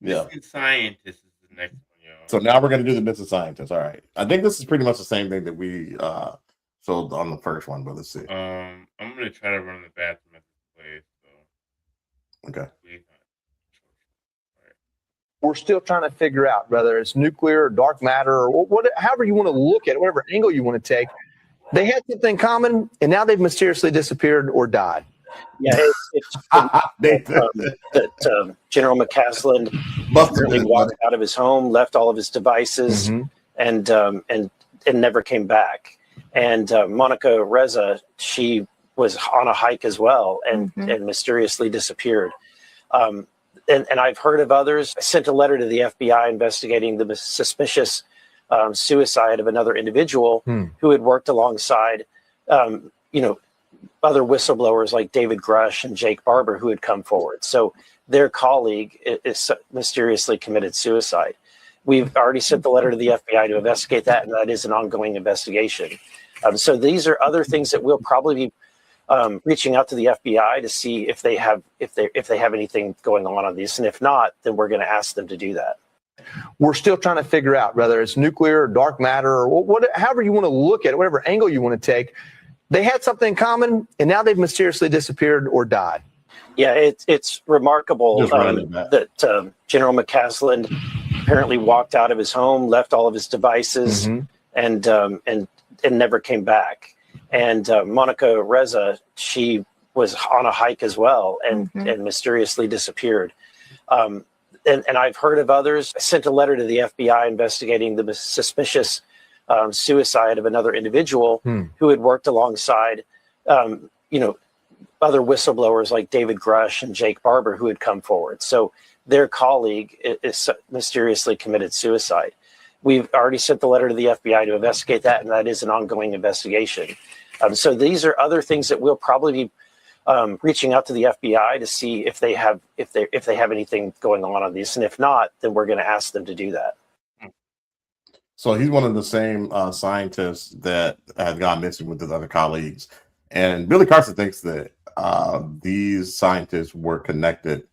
yeah. Missing Scientist is the next one, y'all. So now we're going to do the Missing Scientist. All right. I think this is pretty much the same thing that we showed on the first one, but let's see. I'm going to try to run the bathroom at this place. So. Okay. We're still trying to figure out whether it's nuclear or dark matter or however you want to look at it, whatever angle you want to take. They had something in common, and now they've mysteriously disappeared or died. Yeah, it's that General McCaslin apparently walked out of his home, left all of his devices, and never came back. And Monica Reza, she was on a hike as well and mysteriously disappeared. And I've heard of others. I sent a letter to the FBI investigating the suspicious suicide of another individual who had worked alongside, other whistleblowers like David Grush and Jake Barber who had come forward. So their colleague is mysteriously committed suicide. We've already sent the letter to the FBI to investigate that, and that is an ongoing investigation. So these are other things that we'll probably be reaching out to the FBI to see if they have anything going on these, and if not, then we're going to ask them to do that. We're still trying to figure out whether it's nuclear or dark matter or however you want to look at it, whatever angle you want to take. They had something in common, and now they've mysteriously disappeared or died. Yeah, it's remarkable that General McCaslin apparently walked out of his home, left all of his devices, and never came back. And Monica Reza, she was on a hike as well and mysteriously disappeared. And I've heard of others. I sent a letter to the FBI investigating the suspicious suicide of another individual who had worked alongside, other whistleblowers like David Grush and Jake Barber who had come forward. So their colleague is mysteriously committed suicide. We've already sent the letter to the FBI to investigate that, and that is an ongoing investigation. So these are other things that we'll probably be reaching out to the FBI to see if they have anything going on these, and if not, then we're going to ask them to do that. So he's one of the same scientists that has gone missing with his other colleagues, and Billy Carson thinks that these scientists were connected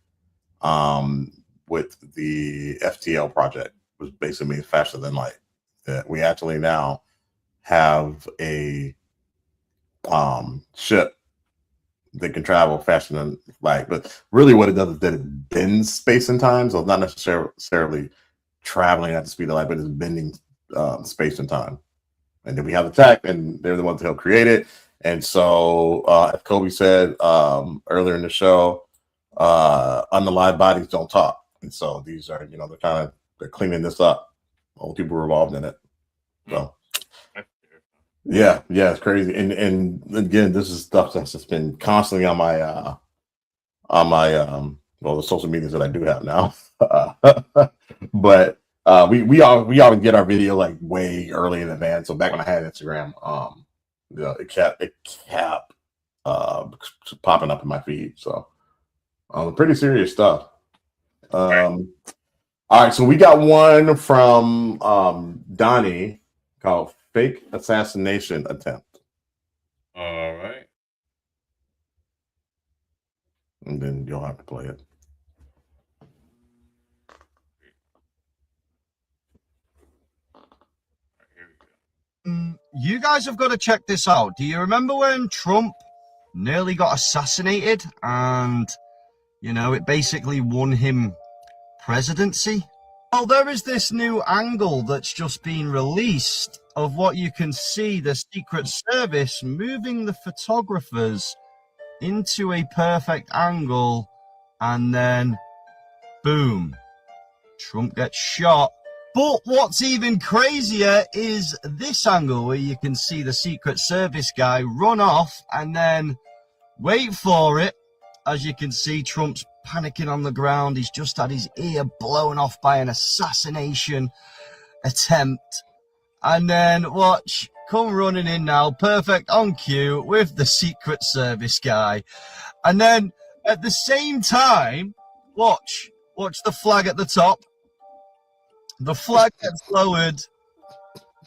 with the FTL project, was basically means faster than light. That we actually now have a ship that can travel faster than light. But really what it does is that it bends space and time. So it's not necessarily traveling at the speed of light, but it's bending space and time. And then we have the tech, and they're the ones that help create it. And so, as Kobe said earlier in the show, unalive bodies don't talk. And so these are, they're cleaning this up. All the people were involved in it. So, yeah, it's crazy. And again, this is stuff that's just been constantly on my the social medias that I do have now. But we always get our video like way early in advance. So back when I had Instagram, it kept popping up in my feed. So pretty serious stuff. All right, so we got one from Donnie called Fake Assassination Attempt. All right. And then you'll have to play it. You guys have got to check this out. Do you remember when Trump nearly got assassinated and, it basically won him presidency? Well, there is this new angle that's just been released of what you can see the Secret Service moving the photographers into a perfect angle, and then boom, Trump gets shot. But what's even crazier is this angle where you can see the Secret Service guy run off and then wait for it. As you can see, Trump's panicking on the ground. He's just had his ear blown off by an assassination attempt. And then watch, come running in now, perfect on cue with the Secret Service guy. And then at the same time, watch the flag at the top. The flag gets lowered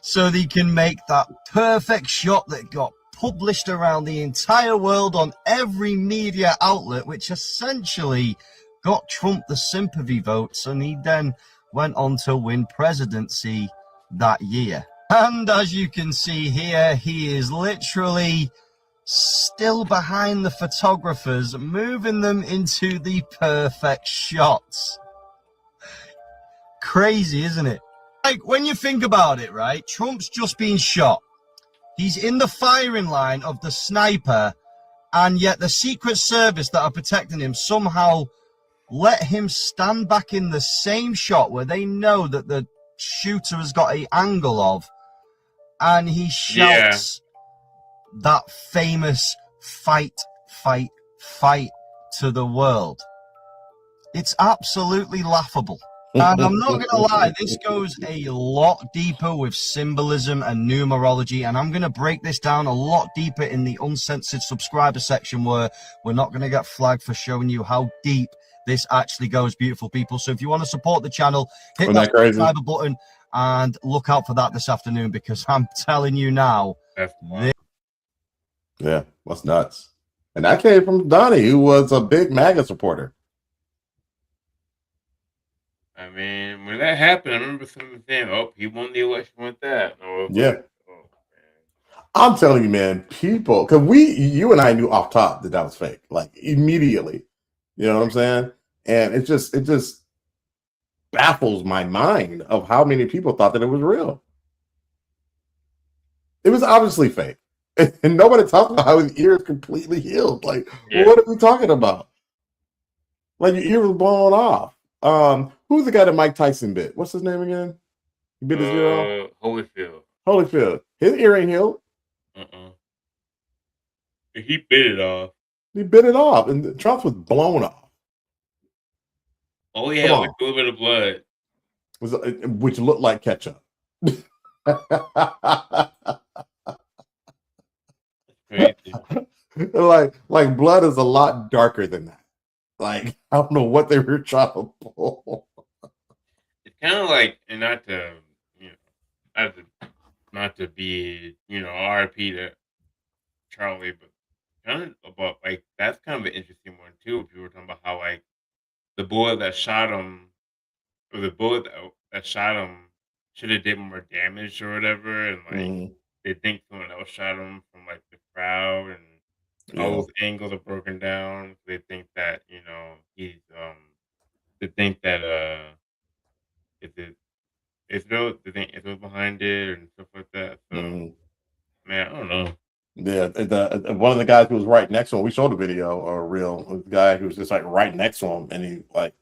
so they can make that perfect shot that got published around the entire world on every media outlet, which essentially got Trump the sympathy votes, and he then went on to win presidency that year. And as you can see here, he is literally still behind the photographers, moving them into the perfect shots. Crazy, isn't it? Like, when you think about it, right? Trump's just been shot. He's in the firing line of the sniper, and yet the Secret Service that are protecting him somehow let him stand back in the same shot where they know that the shooter has got an angle of, and he shouts that famous fight, fight, fight to the world. It's absolutely laughable. And I'm not going to lie, this goes a lot deeper with symbolism and numerology, and I'm going to break this down a lot deeper in the uncensored subscriber section, where we're not going to get flagged for showing you how deep this actually goes, beautiful people. So if you want to support the channel, hit that subscribe button and look out for that this afternoon, because I'm telling you now, yeah, what's nuts. And that came from Donnie, who was a big MAGA supporter. I mean, when that happened, I remember someone saying, "Oh, he won the election with that." Yeah. I'm telling you, man, people, because you and I knew off top that was fake, like immediately. You know what I'm saying? And it just baffles my mind of how many people thought that it was real. It was obviously fake. And nobody talked about how his ear is completely healed. Like, what are we talking about? Like, your ear was blown off. Who's the guy that Mike Tyson bit? What's his name again? He bit his ear off? Holyfield. His ear ain't healed. He bit it off. He bit it off, and Trump's was blown off. Oh, yeah, like a little bit of blood. Which looked like ketchup. like blood is a lot darker than that. Like, I don't know what they were trying to pull. It's kind of like, and not to be, RIP to Charlie, but kind of about, like, that's kind of an interesting one too. People were talking about how, like, the bullet that shot him the bullet that shot him should have did more damage or whatever, and like they think someone else shot him from like the crowd, and all those angles are broken down. They think that he's they think that it's Israel. They think Israel's behind it and stuff like that. So man, I don't know. Yeah, one of the guys who was right next to him, we showed the video or reel. The guy who was just like right next to him, and he like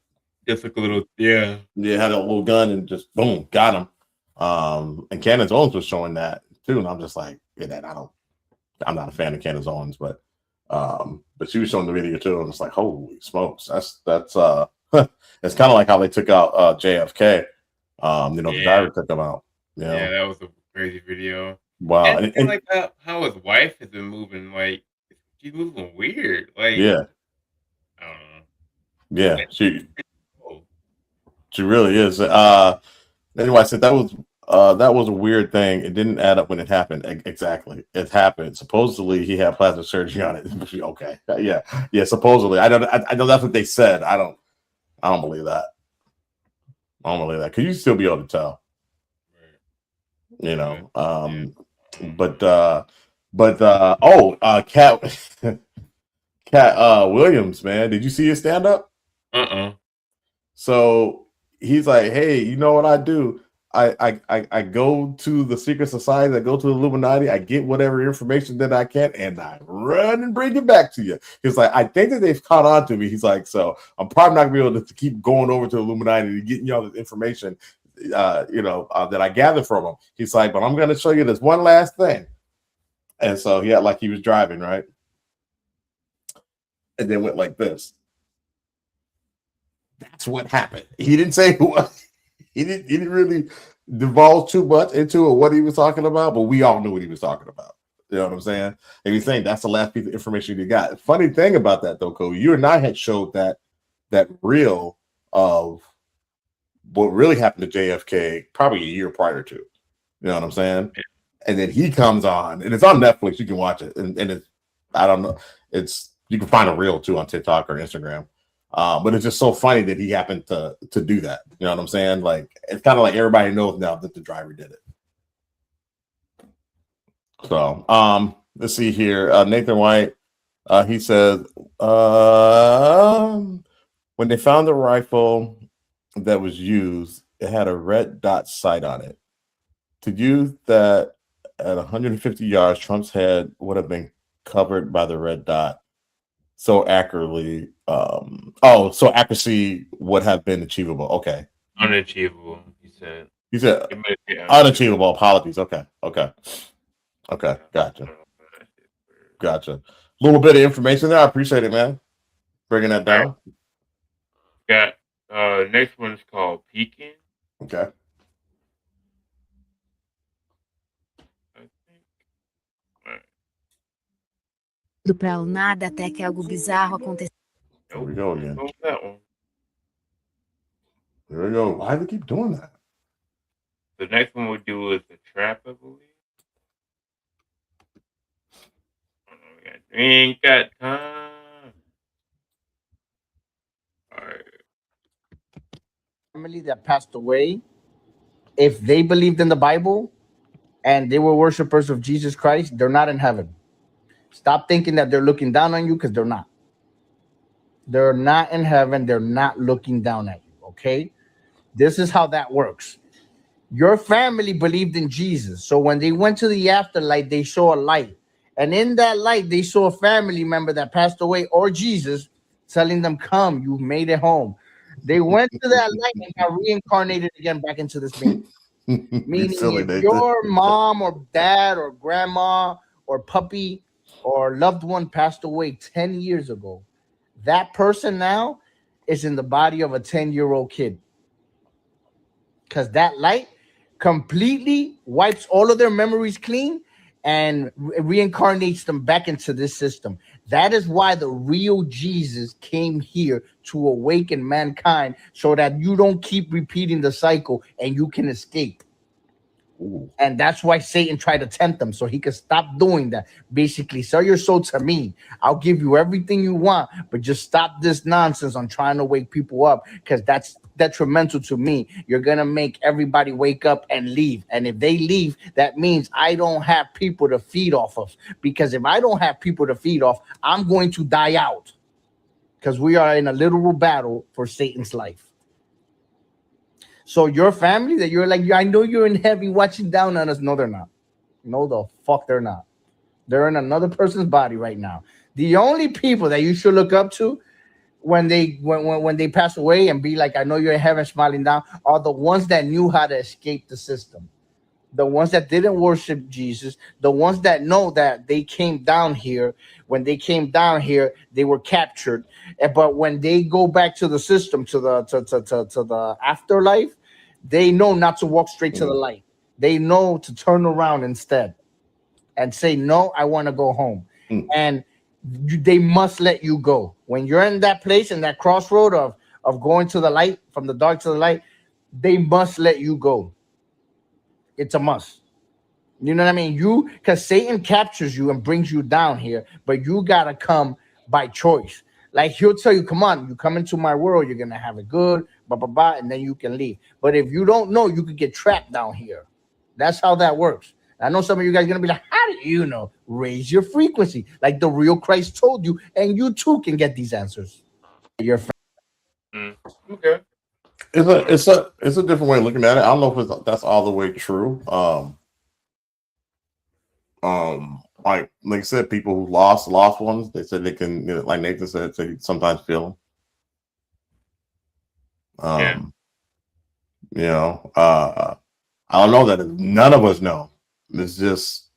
just like a little had a little gun and just boom, got him. And Candace Owens was showing that too, and I'm just like, I'm not a fan of Candace Owens, but she was showing the video too, and it's like, holy smokes, that's it's kind of like how they took out JFK. The driver took him out. Yeah, that was a crazy video. Wow, and like how his wife has been moving, like she's moving weird. Like yeah, I don't know. Yeah, she really is. Anyway, I said that was a weird thing. It didn't add up when it happened. Exactly, it happened. Supposedly he had plastic surgery on it. Okay, yeah. Supposedly, I know that's what they said. I don't believe that. I don't believe that because you still be able to tell. Cat Williams, man, did you see his stand up? So he's like, hey, you know what I do? I go to the secret society, I go to the Illuminati, I get whatever information that I can, and I run and bring it back to you. He's like, I think that they've caught on to me. He's like, so I'm probably not gonna be able to keep going over to the Illuminati and getting you all this information that I gathered from them. He's like, but I'm gonna show you this one last thing. And so he was driving, right? And then went like this. That's what happened. He didn't say what. He didn't really divulge too much into it, what he was talking about, but we all knew what he was talking about. You know what I'm saying? And he's saying that's the last piece of information you got. Funny thing about that though, Cody, you and I had showed that reel of what really happened to JFK probably a year prior to. You know what I'm saying? And then he comes on, and it's on Netflix. You can watch it, and it's, I don't know, you can find a reel too on TikTok or Instagram. But it's just so funny that he happened to do that. You know what I'm saying? Like, it's kind of like everybody knows now that the driver did it. So let's see here. Nathan White, he says, when they found the rifle that was used, it had a red dot sight on it. To use that at 150 yards, Trump's head would have been covered by the red dot so accurately. So accuracy would have been achievable. Okay. Unachievable, he said. He said unachievable. Apologies. Okay. Gotcha. A little bit of information there. I appreciate it, man. Bringing that down. Got next one is called Peking. Okay. Pra nada até que algo bizarro aconteceu. There we go again. There we go. Why do they keep doing that? The next one we'll do is the trap, I believe. We ain't got time. All right. Family that passed away, if they believed in the Bible and they were worshipers of Jesus Christ, they're not in heaven. Stop thinking that they're looking down on you, because they're not. They're not in heaven. They're not looking down at you, okay? This is how that works. Your family believed in Jesus. So when they went to the afterlife, they saw a light. And in that light, they saw a family member that passed away, or Jesus, telling them, come, you've made it home. They went to that light and got reincarnated again back into this being. Meaning if your mom or dad or grandma or puppy or loved one passed away 10 years ago, that person now is in the body of a 10-year-old kid. Because that light completely wipes all of their memories clean and reincarnates them back into this system. That is why the real Jesus came here, to awaken mankind so that you don't keep repeating the cycle and you can escape. And that's why Satan tried to tempt them, so he could stop doing that. Basically, sell your soul to me. I'll give you everything you want, but just stop this nonsense on trying to wake people up, because that's detrimental to me. You're gonna make everybody wake up and leave. And if they leave, that means I don't have people to feed off of. Because if I don't have people to feed off, I'm going to die out. Because we are in a literal battle for Satan's life. So your family that you're like, I know you're in heaven watching down on us. No, they're not. No, the fuck they're not. They're in another person's body right now. The only people that you should look up to when they pass away and be like, I know you're in heaven smiling down, are the ones that knew how to escape the system. The ones that didn't worship Jesus, the ones that know that they came down here. When they came down here, they were captured. But when they go back to the system, to the afterlife, they know not to walk straight to the light. They know to turn around instead and say, no, I want to go home. And they must let you go. When you're in that place, in that crossroad of going to the light, from the dark to the light, they must let you go. It's a must. You know what I mean? Because Satan captures you and brings you down here, but you got to come by choice. Like he'll tell you, come on, you come into my world, you're going to have it good, blah, blah, blah, and then you can leave. But if you don't know, you could get trapped down here. That's how that works. I know some of you guys are going to be like, how do you know? Raise your frequency, like the real Christ told you, and you too can get these answers. Okay. It's a different way of looking at it. I don't know if that's all the way true. Like I said, people who lost ones, they said they can, like Nathan said, they sometimes feel them. I don't know that none of us know. It's just,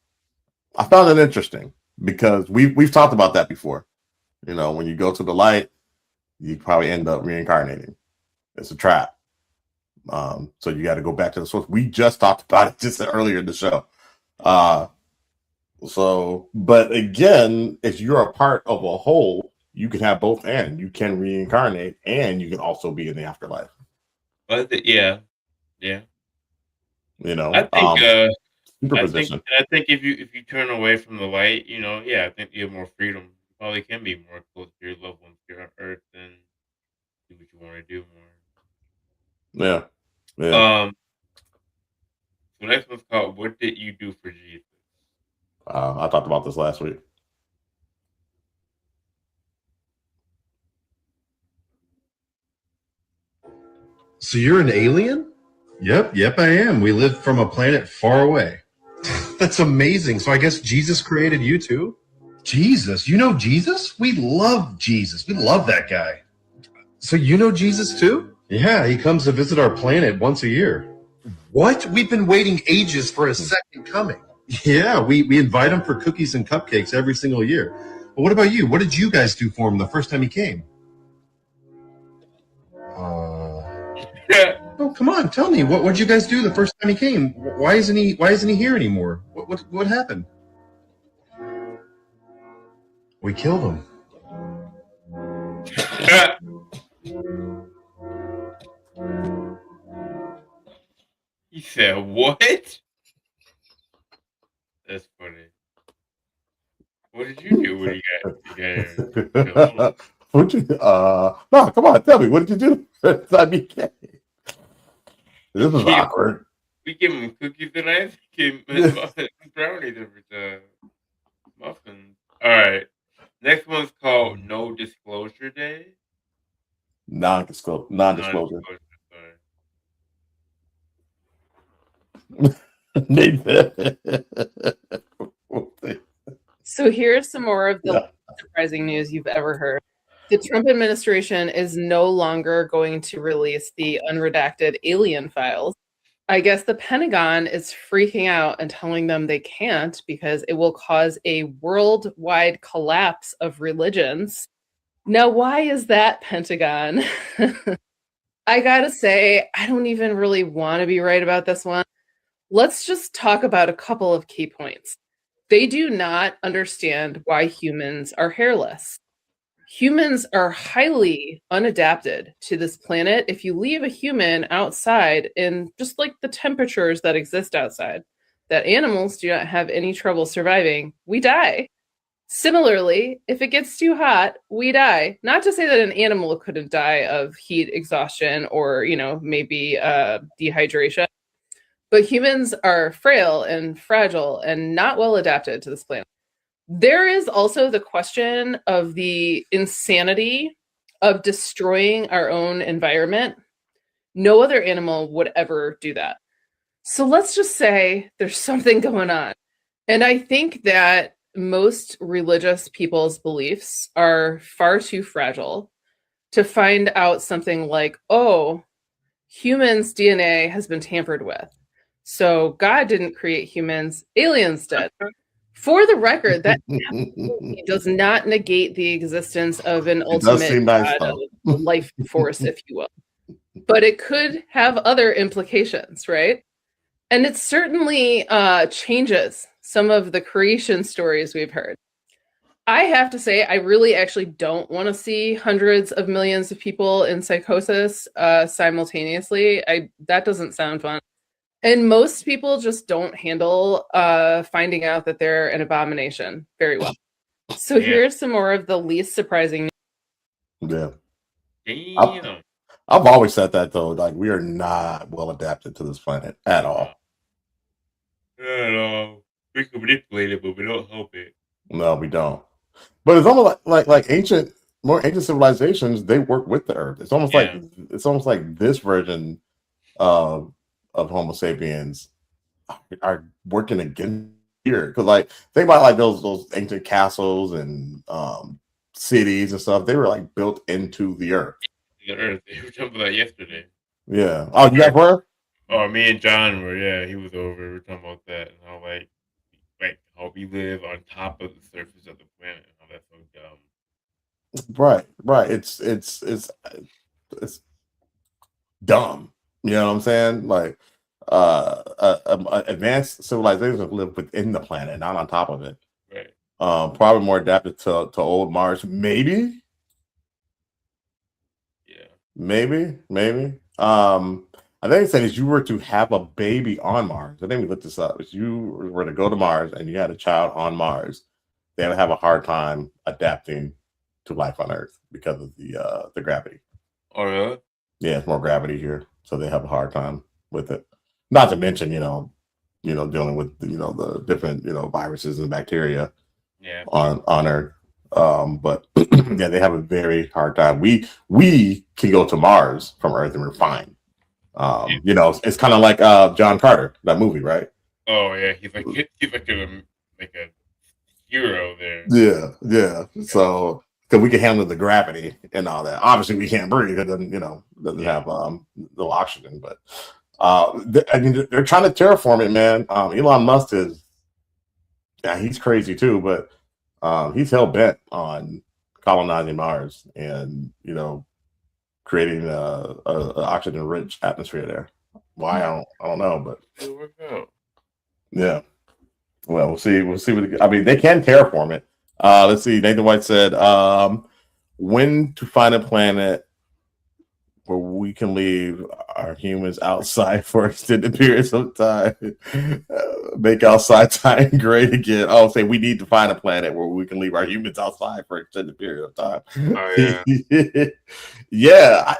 I found it interesting because we've talked about that before. When you go to the light, you probably end up reincarnating. It's a trap. So you got to go back to the source. We just talked about it just earlier in the show. But again, if you're a part of a whole, you can have both, and you can reincarnate, and you can also be in the afterlife. Yeah. I think if you turn away from the light, I think you have more freedom. You probably can be more close to your loved ones here on Earth and do what you want to do more. Yeah. The next one's called "What Did You Do for Jesus?" I talked about this last week. So you're an alien? Yep, I am. We live from a planet far away. That's amazing. So I guess Jesus created you too? Jesus? You know Jesus? We love Jesus. We love that guy. So you know Jesus too? Yeah, he comes to visit our planet once a year. What? We've been waiting ages for a second coming. Yeah, we invite him for cookies and cupcakes every single year. But what about you? What did you guys do for him the first time he came? Oh, come on, tell me. What did you guys do the first time he came? Why isn't he here anymore? What happened? We killed him. He said, "What?" That's funny. What did you do? What you got? No, come on, tell me. What did you do? I mean, this is awkward. We give him cookies and ice cream and brownies every time. Muffins. All right. Next one's called No Disclosure Day. Non-disclosure. So here's some more of the surprising news you've ever heard. The Trump administration is no longer going to release the unredacted alien files. I guess the Pentagon is freaking out and telling them they can't because it will cause a worldwide collapse of religions. Now, why is that, Pentagon? I gotta say, I don't even really want to be right about this one. Let's just talk about a couple of key points. They do not understand why humans are hairless. Humans are highly unadapted to this planet. If you leave a human outside in just like the temperatures that exist outside, that animals do not have any trouble surviving, we die. Similarly, if it gets too hot, we die. Not to say that an animal couldn't die of heat exhaustion or, maybe dehydration, but humans are frail and fragile and not well adapted to this planet. There is also the question of the insanity of destroying our own environment. No other animal would ever do that. So let's just say there's something going on. And I think that most religious people's beliefs are far too fragile to find out something like, oh, humans' DNA has been tampered with. So God didn't create humans, aliens did. For the record, that absolutely does not negate the existence of an ultimate God, a life force, if you will. But it could have other implications, right? And it certainly changes some of the creation stories we've heard. I have to say, I really actually don't want to see hundreds of millions of people in psychosis simultaneously. That doesn't sound fun. And most people just don't handle finding out that they're an abomination very well. So here's some more of the least surprising. Yeah. I've always said that, though. Like, we are not well adapted to this planet at all. At all. We can manipulate it, but we don't help it. No, we don't. But it's almost like more ancient civilizations, they work with the earth. It's almost like this version of Homo sapiens are working against here. Because like think about like those ancient castles and cities and stuff. They were like built into the earth. The earth. We were talking about that yesterday. Yeah. Oh, you guys were? Oh, me and John were. Yeah, he was over. We were talking about that and how like how we live on top of the surface of the planet. How that's so dumb. Right. It's dumb. You know what I'm saying? Like advanced civilizations live within the planet, not on top of it. Right. Probably more adapted to old Mars. Maybe. Yeah. Maybe. I think it said if you were to have a baby on Mars, I think we looked this up. If you were to go to Mars and you had a child on Mars, they would have a hard time adapting to life on Earth because of the gravity. Oh, really? Yeah, it's more gravity here, so they have a hard time with it. Not to mention, dealing with the different viruses and bacteria on Earth. But yeah, they have a very hard time. We can go to Mars from Earth and we're fine. It's kind of like John Carter, that movie, right? Oh yeah, he's like a hero there. Yeah. So because we can handle the gravity and all that. Obviously, we can't breathe. It doesn't have no oxygen. But they're trying to terraform it, man. Elon Musk he's crazy too, but he's hell bent on colonizing Mars and creating a oxygen rich atmosphere there. Why I don't know, but yeah. Well, we'll see. They can terraform it. Let's see. Nathan White said, when to find a planet where we can leave our humans outside for extended periods of time, make outside time great again. Oh, say we need to find a planet where we can leave our humans outside for extended period of time. Oh yeah. Yeah.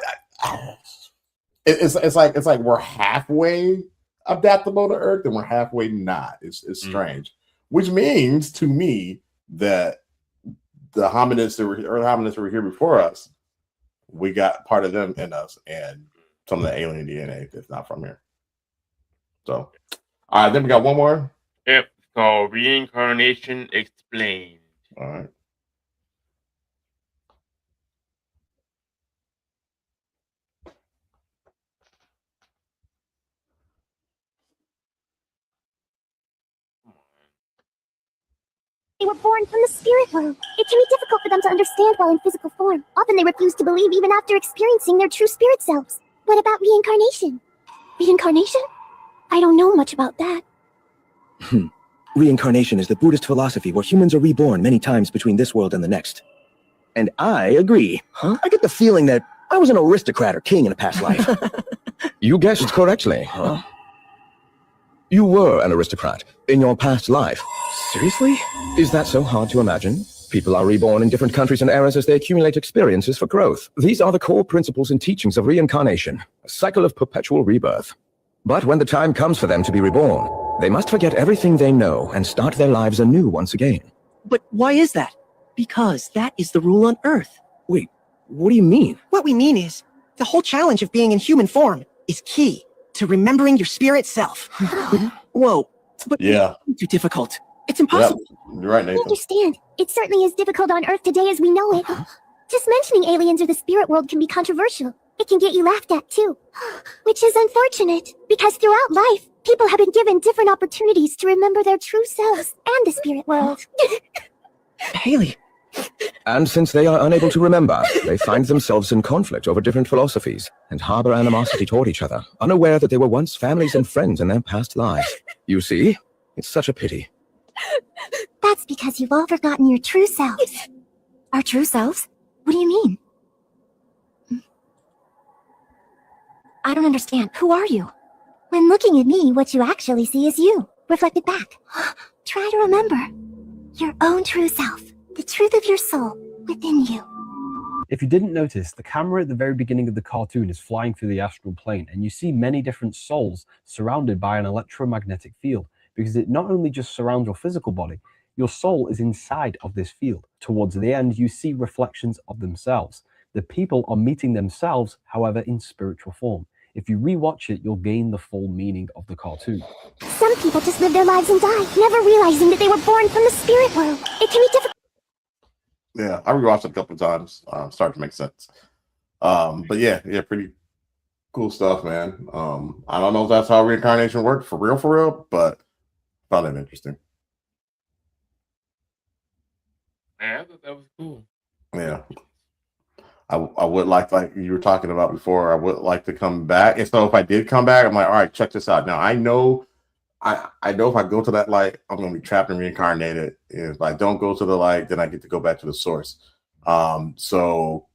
It's like we're halfway adaptable to Earth and we're halfway not. It's strange, which means to me that the hominids that were here before us, we got part of them in us and some of the alien DNA that's not from here. So, all right, then we got one more. Yep, it's called Reincarnation Explained. All right. They were born from the spirit world. It can be difficult for them to understand while in physical form. Often they refuse to believe even after experiencing their true spirit selves. What about reincarnation? Reincarnation? I don't know much about that. Reincarnation is the Buddhist philosophy where humans are reborn many times between this world and the next. And I agree. Huh? I get the feeling that I was an aristocrat or king in a past life. You guessed correctly. Huh? You were an aristocrat in your past life. Seriously? Is that so hard to imagine? People are reborn in different countries and eras as they accumulate experiences for growth. These are the core principles and teachings of reincarnation, a cycle of perpetual rebirth. But when the time comes for them to be reborn, they must forget everything they know and start their lives anew once again. But why is that? Because that is the rule on Earth. Wait, what do you mean? What we mean is, the whole challenge of being in human form is key to remembering your spirit self. Whoa, but Yeah. it's too difficult. It's impossible. Yep. You're right, I Nathan. understand. It certainly is difficult on Earth today as we know it. Just mentioning aliens or the spirit world can be controversial. It can get you laughed at too. Which is unfortunate, because throughout life, people have been given different opportunities to remember their true selves and the spirit world. Haley. And since they are unable to remember, they find themselves in conflict over different philosophies and harbor animosity toward each other, unaware that they were once families and friends in their past lives. You see, it's such a pity. That's because you've all forgotten your true selves. Our true selves? What do you mean? I don't understand. Who are you? When looking at me, what you actually see is you, reflected back. Try to remember your own true self, the truth of your soul within you. If you didn't notice, the camera at the very beginning of the cartoon is flying through the astral plane, and you see many different souls surrounded by an electromagnetic field, because it not only just surrounds your physical body, your soul is inside of this field. Towards the end, you see reflections of themselves. The people are meeting themselves, however, in spiritual form. If you rewatch it, you'll gain the full meaning of the cartoon. Some people just live their lives and die, never realizing that they were born from the spirit world. It can be difficult. Yeah, I rewatched it a couple of times. Started to make sense. But yeah, pretty cool stuff, man. I don't know if that's how reincarnation worked for real, but found it interesting. Man, I thought that was cool. Yeah. I would like you were talking about before, I would like to come back. And so if I did come back, I'm like, all right, check this out. Now I know if I go to that light, I'm gonna be trapped and reincarnated. If I don't go to the light, then I get to go back to the source. So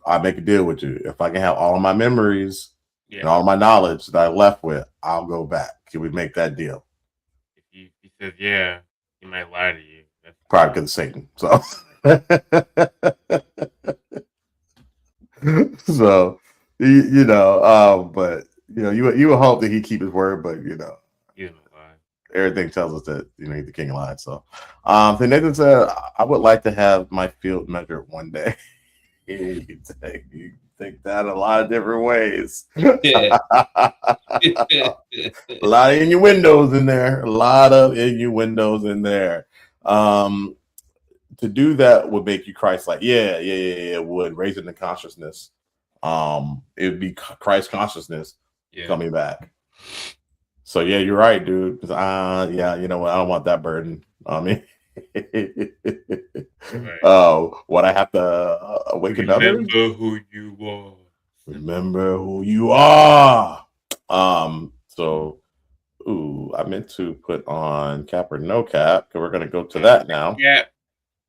I make a deal with you. If I can have all of my memories and all of my knowledge that I left with, I'll go back. Can we make that deal? If he says yeah, he might lie to you. That's Probably because of Satan. So so but you would hope that he keep his word, but everything tells us that he's the king of lies. So then Nathan said, I would like to have my field measured one day. You think that a lot of different ways. Yeah. A lot of innuendos in there. To do that would make you Christ-like. Yeah, it would. Raising the consciousness. It would be Christ consciousness coming back. So yeah, you're right, dude. You know what? I don't want that burden on me. What I have to awaken others. Remember who you are. Remember who you are. I meant to put on cap or no cap, because we're gonna go to that now. Cap.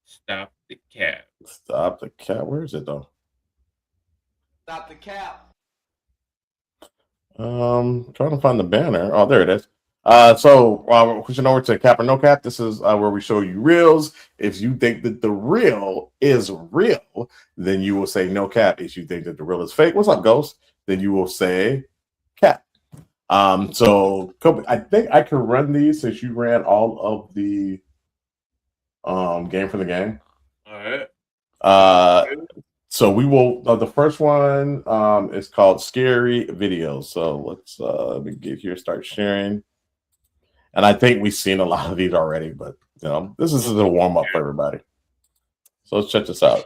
Stop the cap. Stop the cap. Where is it though? Stop the cap. Trying to find the banner. Oh, there it is. Pushing over to cap or no cap. This is where we show you reels. If you think that the real is real, then you will say no cap. If you think that the real is fake, what's up, Ghost? Then you will say cap. I think I can run these since you ran all of the game for the game. All right. So we will. The first one is called Scary Videos. So let's let me get here, start sharing. And I think we've seen a lot of these already, but this is a warm up for everybody. So let's check this out.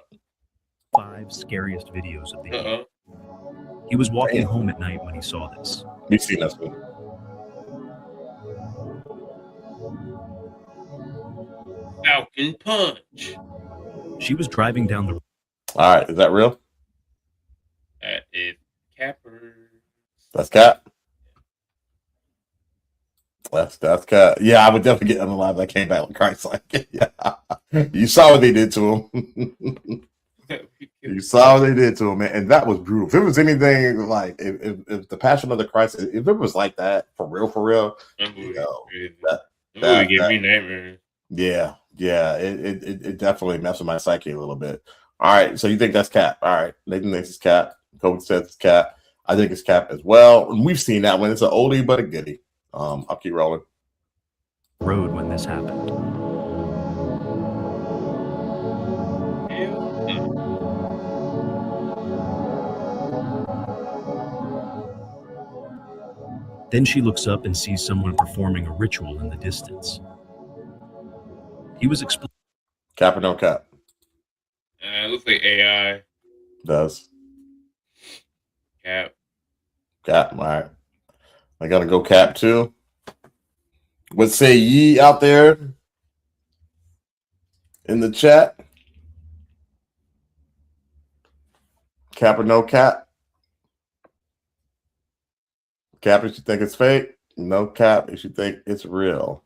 5 scariest videos of the year. He was walking home at night when he saw this. We've seen this one. Falcon Punch. She was driving down the road. All right, is that real? That is Capper. That's Cap. That's Cap. Yeah, I would definitely get unalive. I came back with Christ like, yeah. You saw what they did to him. You saw what they did to him, man, and that was brutal. If it was anything like if the Passion of the Christ, if it was like that for real, you know, that gave me nightmares. Yeah, it definitely messed with my psyche a little bit. All right, so you think that's Cap? All right, Nathan thinks it's Cap. Kobe says it's Cap. I think it's Cap as well. And we've seen that one. It's an oldie but a goodie. I'll keep rolling. Road when this happened. Then she looks up and sees someone performing a ritual in the distance. He was explaining. Cap or no Cap? It looks like AI. Does. Cap. All right. I gotta go Cap too. What say ye out there in the chat? Cap or no Cap? Cap if you think it's fake. No Cap if you think it's real.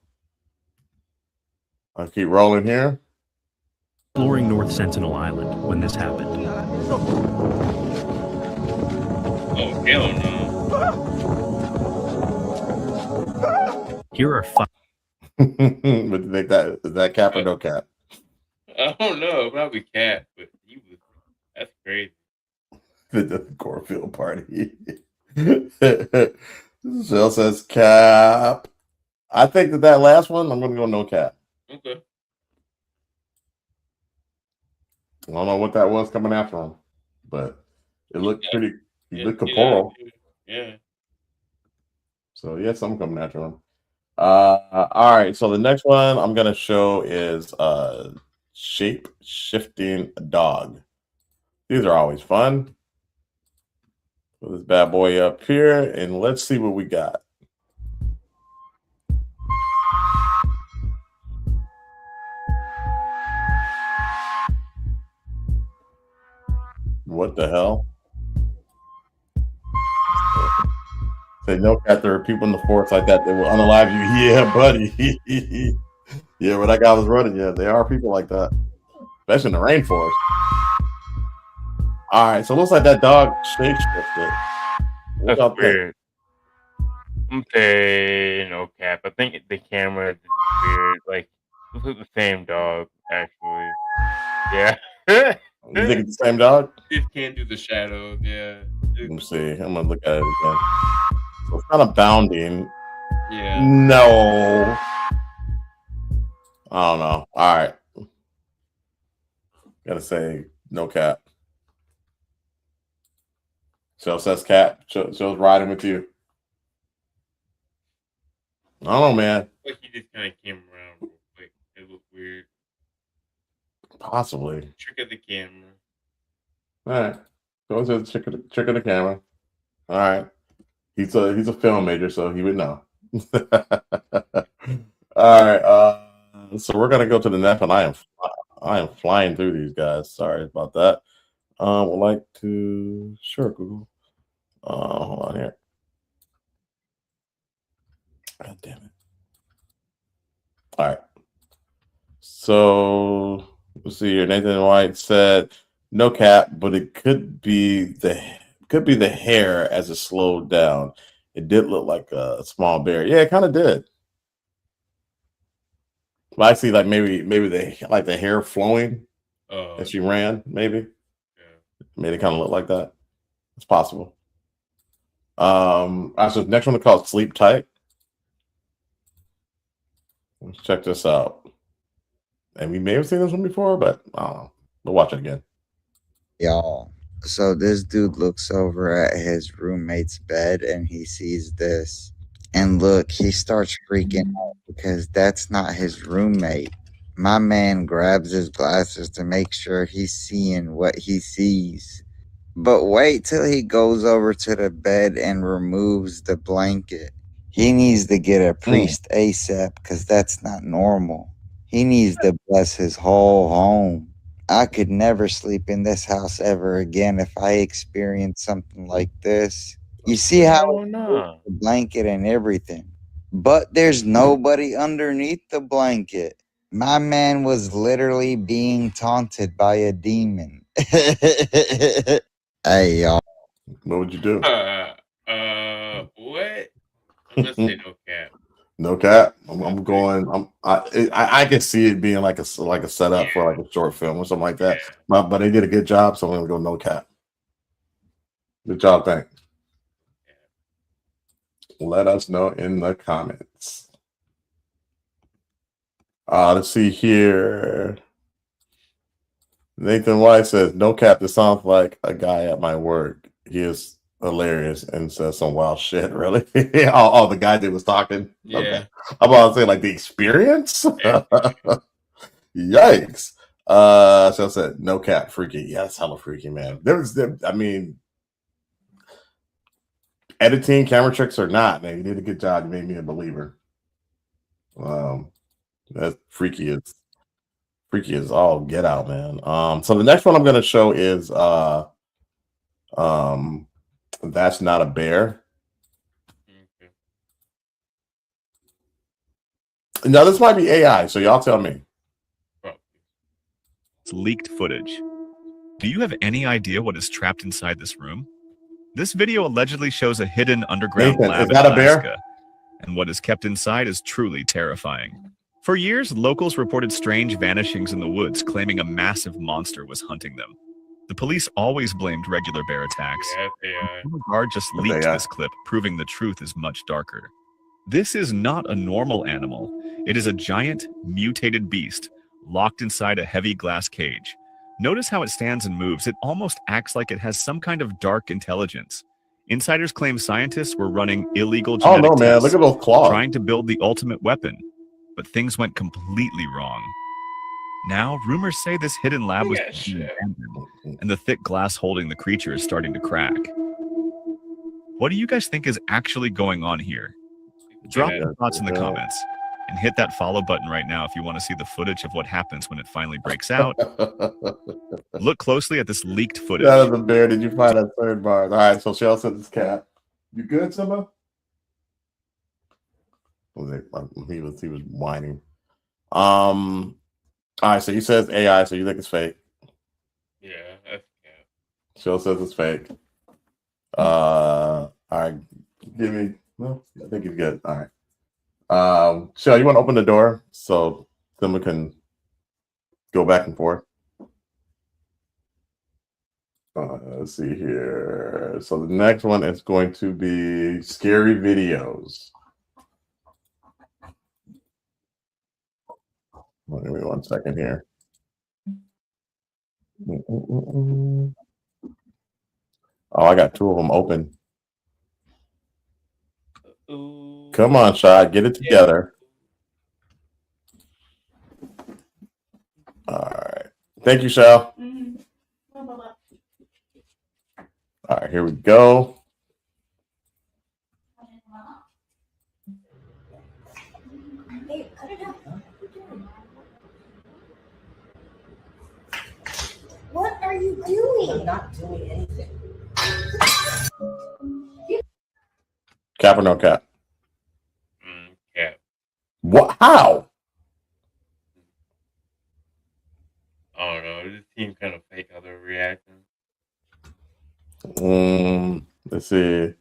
I'll keep rolling here. Exploring North Sentinel Island when this happened. Oh, hell no. Here are 5. But you think is that Cap or no Cap? I don't know. Probably Cap, but that's crazy. The Corfield party. Jill says Cap. I think that last one, I'm going to go no Cap. Okay. I don't know what that was coming after him, but it looked pretty. He looked corporal. Yeah. So yeah, something coming after him. All right. So the next one I'm gonna show is shape shifting dog. These are always fun. Put this bad boy up here, and let's see what we got. What the hell? Say no Cap, there are people in the forest like that will unalive you. Yeah, buddy. Yeah, where that guy was running. Yeah, there are people like that, especially in the rainforest. All right, so it looks like that dog shape shifted. That's weird. I'm saying no Cap. I think the camera is weird. Like, this is the same dog, actually. Yeah. You think it's the same dog? It can't do the shadows, yeah. Let me see. I'm gonna look at it again. So it's kind of bounding. Yeah. No. I don't know. All right. Gotta say no Cap. So says Cap. Show's riding with you. I don't know, man. Like he just kind of came around real quick. It looked weird. Possibly. Trick of the camera. All right. Go to the trick of the camera. All right. He's a film major, so he would know. All right. So we're gonna go to the next one. I am flying through these guys. Sorry about that. Would like to Google. Hold on here. God damn it. All right. So let's see here. Nathan White said no Cap, but it could be the hair as it slowed down. It did look like a small bear. Yeah, it kind of did. Well, I see like maybe the hair flowing as she ran, maybe. Yeah. Made it kind of look like that. It's possible. All right, so the next one is called Sleep Tight. Let's check this out. And we may have seen this one before, but I don't know. We'll watch it again. Y'all, so this dude looks over at his roommate's bed and he sees this. And look, he starts freaking out because that's not his roommate. My man grabs his glasses to make sure he's seeing what he sees. But wait till he goes over to the bed and removes the blanket. He needs to get a priest ASAP because that's not normal. He needs to bless his whole home. I could never sleep in this house ever again if I experienced something like this. You see how the blanket and everything. But there's nobody underneath the blanket. My man was literally being taunted by a demon. Hey, y'all. What would you do? What? Let's say no cap. No cap. I'm going. I can see it being like a setup for like a short film or something like that. But they did a good job, so I'm gonna go no cap. Good job, thanks. Let us know in the comments. Let's see here. Nathan White says, "No cap. This sounds like a guy at my work. He is hilarious and says some wild shit." Really? Oh, the guy that was talking. Yeah. Okay. I'm about to say like the experience. Yikes. So I said, "No cap, freaky." Yeah, that's hella freaky, man. I mean, editing, camera tricks or not, man, you did a good job. You made me a believer. That's freaky is all get out, man. So the next one I'm gonna show is That's Not a Bear. Now this might be AI, so y'all tell me. It's leaked footage. Do you have any idea what is trapped inside this room? This video allegedly shows a hidden underground Nathan, lab is that in a bear? Alaska, and what is kept inside is truly terrifying. For years, locals reported strange vanishings in the woods, claiming a massive monster was hunting them. The police always blamed regular bear attacks. The guard just leaked this clip, proving the truth is much darker. This is not a normal animal. It is a giant, mutated beast, locked inside a heavy glass cage. Notice how it stands and moves. It almost acts like it has some kind of dark intelligence. Insiders claim scientists were running illegal genetic Oh no, man! tests, Look at those claws. trying to build the ultimate weapon. But things went completely wrong. Now, rumors say this hidden lab was abandoned, and the thick glass holding the creature is starting to crack. What do you guys think is actually going on here? Drop your thoughts in the comments, and hit that follow button right now if you want to see the footage of what happens when it finally breaks out. Look closely at this leaked footage. That is a bear. Did you find that third bar? All right, so Shell said this cat. You good, Simba? He was whining. All right, so he says AI, so you think it's fake. Yeah, that's Shell says it's fake. All right, give me. No, I think he's good. All right. Shell, you want to open the door so Simba can go back and forth? Let's see here. So the next one is going to be scary videos. Give me 1 second here. Oh, I got 2 of them open. Come on, Shad, get it together. All right. Thank you, Shell. All right, here we go. What are you doing? I'm not doing anything. Cap or no cap? Cap. What? How? I don't know. It just seemed kind of fake how they're reacting. Let's see.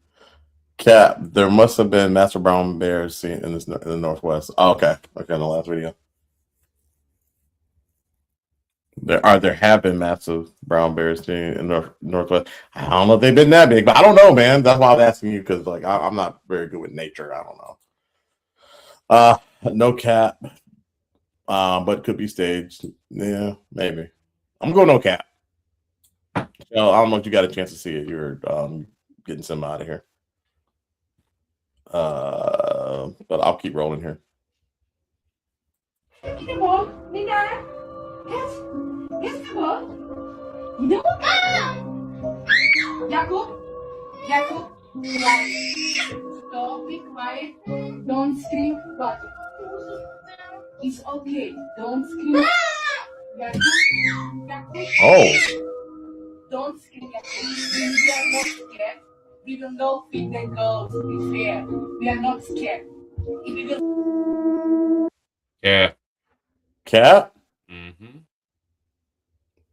Cap. There must have been massive brown bears seen in the Northwest. Oh, okay. Okay, in the last video. There have been massive brown bears seen in the Northwest. I don't know if they've been that big, but I don't know, man. That's why I'm asking you, because like I'm not very good with nature. I don't know. No cap. But could be staged. Yeah, maybe. I'm going no cap. So I don't know if you got a chance to see it. You're getting some out of here. But I'll keep rolling here. Jakub, stop, be quiet, don't scream, but it's okay, don't scream. Jakub, Oh. don't scream, Jakub. We are not scared. We don't know if the girls is there. We are not scared. If you don't... Yeah. Cap? Mm-hmm.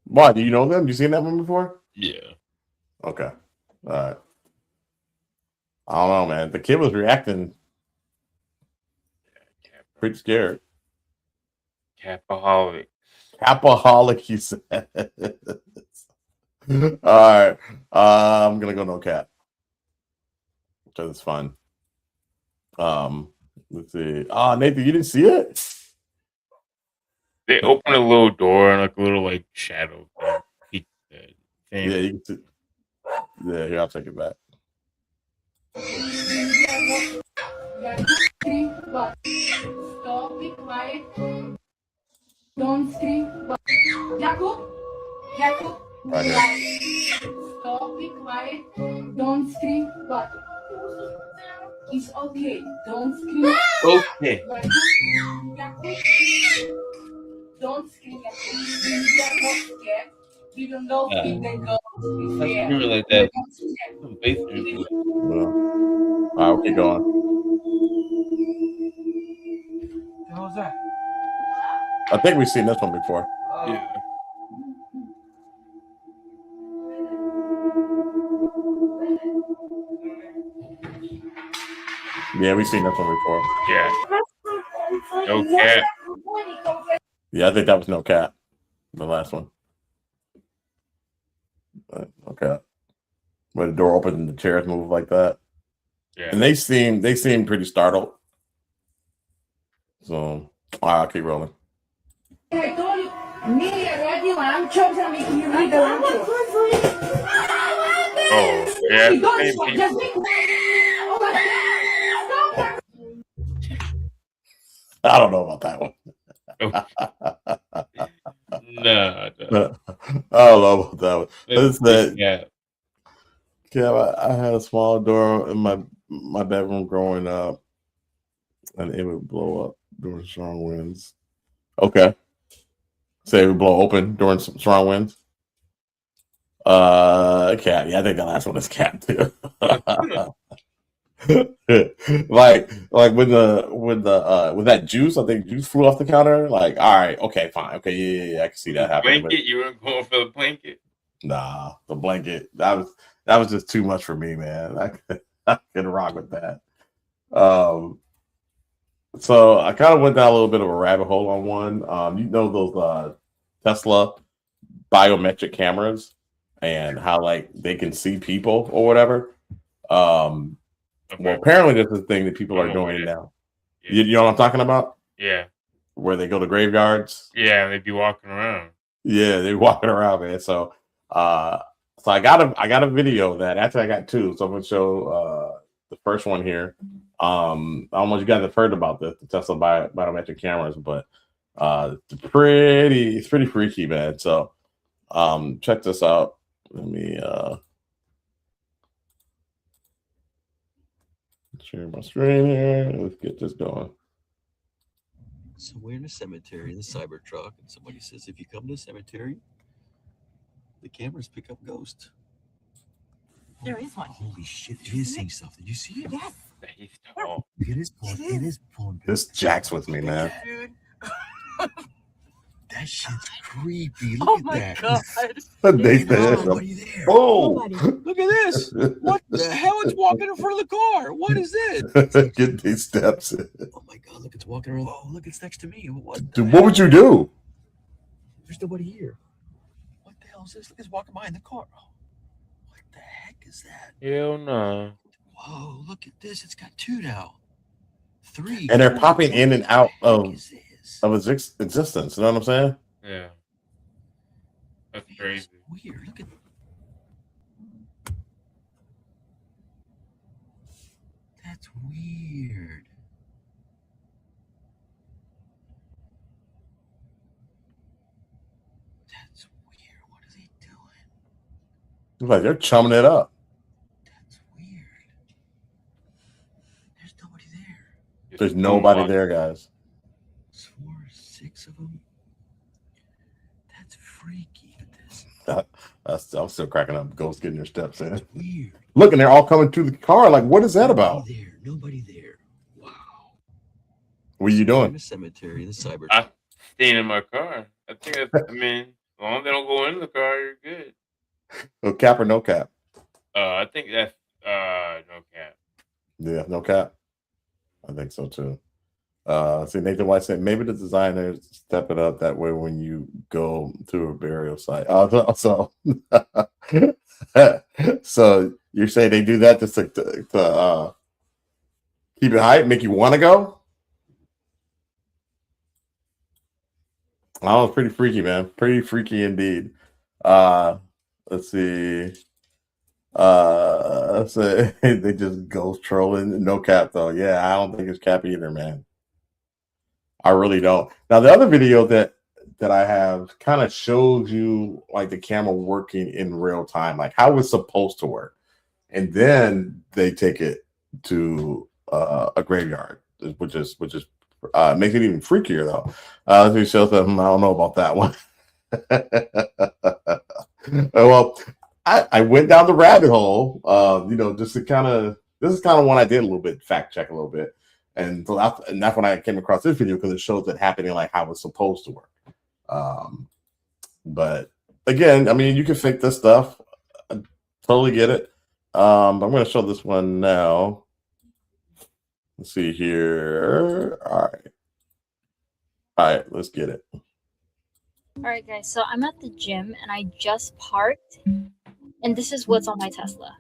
Why? Do you know them? You seen that one before? Yeah. Okay. All right. I don't know, man. The kid was reacting pretty scared. Capaholic. Capaholic, he said. All right. I'm gonna go no cap. Because it's fun. Let's see. Nathan, you didn't see it? They open a little door and like a little like shadow thing. Yeah, you can see. Yeah, here, I'll take it back. Stop, be quiet. Don't scream. Jakub? Jakub? Right here. Stop, be quiet. Don't scream. But it's okay. Don't scream. Okay. Jakub? Don't scream. Jakub, scared. Even though if they go, Let's do it like that. Some basement. All right, we'll keep going. What was that? I think we've seen this one before. Yeah. Yeah, we've seen this one before. Yeah. No cap. Yeah, I think that was no cap. The last one. Okay. Where the door opens and the chairs move like that. Yeah. And they seem pretty startled. So, all right, I'll keep rolling. I told you, Oh, yeah. Just be quiet. I don't know about that one. No. I don't know about that one. It's that, Yeah. yeah, I had a small door in my bedroom growing up, and it would blow up during strong winds. Okay. Say it would blow open during some strong winds. Cat. Yeah, I think the last one is cat too. like with that juice, I think juice flew off the counter. Like, all right, okay, fine, okay, yeah, I can see that happening. Blanket? You weren't going for the blanket? Nah, the blanket. That was just too much for me, man. I couldn't rock with that. So I kind of went down a little bit of a rabbit hole on one. You know those Tesla biometric cameras and how like they can see people or whatever. Well, apparently this is a thing that people are doing now. You know what I'm talking about? Yeah. Where they go to graveyards. Yeah, they'd be walking around. Yeah, they're walking around, man. So I got a video of that. Actually, I got two. So I'm gonna show the first one here. I don't know if you guys have heard about this, the Tesla biometric cameras, but it's pretty freaky, man. So check this out. Let me share my screen here. Let's get this going. So we're in a cemetery in the Cybertruck, and somebody says, if you come to the cemetery, the cameras pick up ghosts. There is one. Holy shit, it is saying something. Did you see it? Yes. He's tall. It is pulling. It is pulling. This jacks with me, man. Dude. That shit's creepy. Look Oh at my that. god. They There's said, nobody there. oh, Look at this. What the hell? It's walking in front of the car. What is it? get these steps in. Oh my god, look, it's walking around. Oh, look, it's next to me. What? Dude, what would you do? There's nobody here. What the hell is this? Look, it's walking behind the car. Oh, what the heck is that? Hell no. Whoa, look at this. It's got two now. Three. And they're four. popping in and out What the heck of is this? its existence. You know what I'm saying? Yeah. That's crazy. Weird. Look at. That's weird. That's weird. What are they doing? It's like they're chumming it up. That's weird. There's nobody there. There's nobody there, guys. 4, 6 of them. That's freaky. I'm still cracking up. Ghosts getting their steps in. Weird. Look, and they're all coming to the car. Like, what is that about? Nobody there. Wow. What are you In doing? a cemetery, the cyber. I staying in my car. I think I mean, As long as they don't go in the car, you're good. No cap or no cap? I think that's no cap. Yeah, no cap. I think so too. See, Nathan White said maybe the designers step it up that way when you go to a burial site. So so you're saying they do that just to keep it hype, make you want to go? Oh, it's pretty freaky, man. Pretty freaky indeed. Let's see. So they just ghost trolling. No cap though. Yeah, I don't think it's cap either, man. I really don't. Now the other video that I have kind of shows you like the camera working in real time, like how it's supposed to work, and then they take it to a graveyard, which is makes it even freakier though. Let me show them. I don't know about that one. Well, I went down the rabbit hole, just to this is kind of one I did a little bit fact check a little bit. And that's when I came across this video because it shows it happening like how it's supposed to work. But again, I mean, you can fake this stuff. I totally get it. I'm going to show this one now. Let's see here. All right, let's get it. All right, guys. So I'm at the gym and I just parked, and this is what's on my Tesla.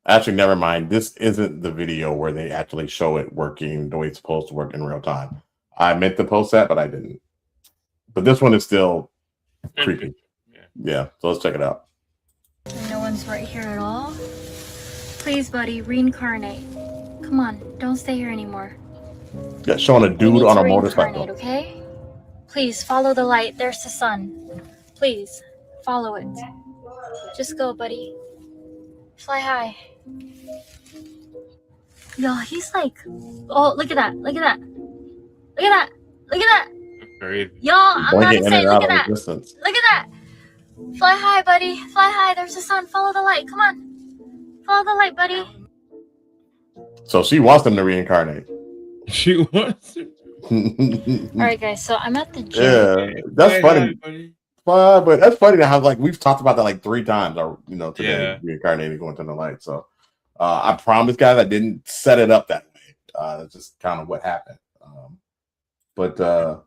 Actually, never mind. This isn't the video where they actually show it working the way it's supposed to work in real time. I meant to post that, but I didn't. But this one is still creepy. Yeah, so let's check it out. No one's right here at all. Please, buddy, reincarnate. Come on, don't stay here anymore. Yeah, showing a dude on a motorcycle. Okay? Please follow the light. There's the sun. Please follow it. Just go, buddy. Fly high. Yo, he's like, oh, look at that. Look at that. Look at that. Look at that. Crazy. Yo, I'm not insane. Look at that. Distance. Look at that. Fly high, buddy. Fly high. There's the sun. Follow the light. Come on. Follow the light, buddy. So she wants them to reincarnate. She wants to. All right, guys. So I'm at the gym. Yeah, that's funny. But that's funny to have, like, we've talked about that like 3 times, or today, reincarnating, going to the light. So I promise, guys, I didn't set it up that way. That's just kind of what happened. But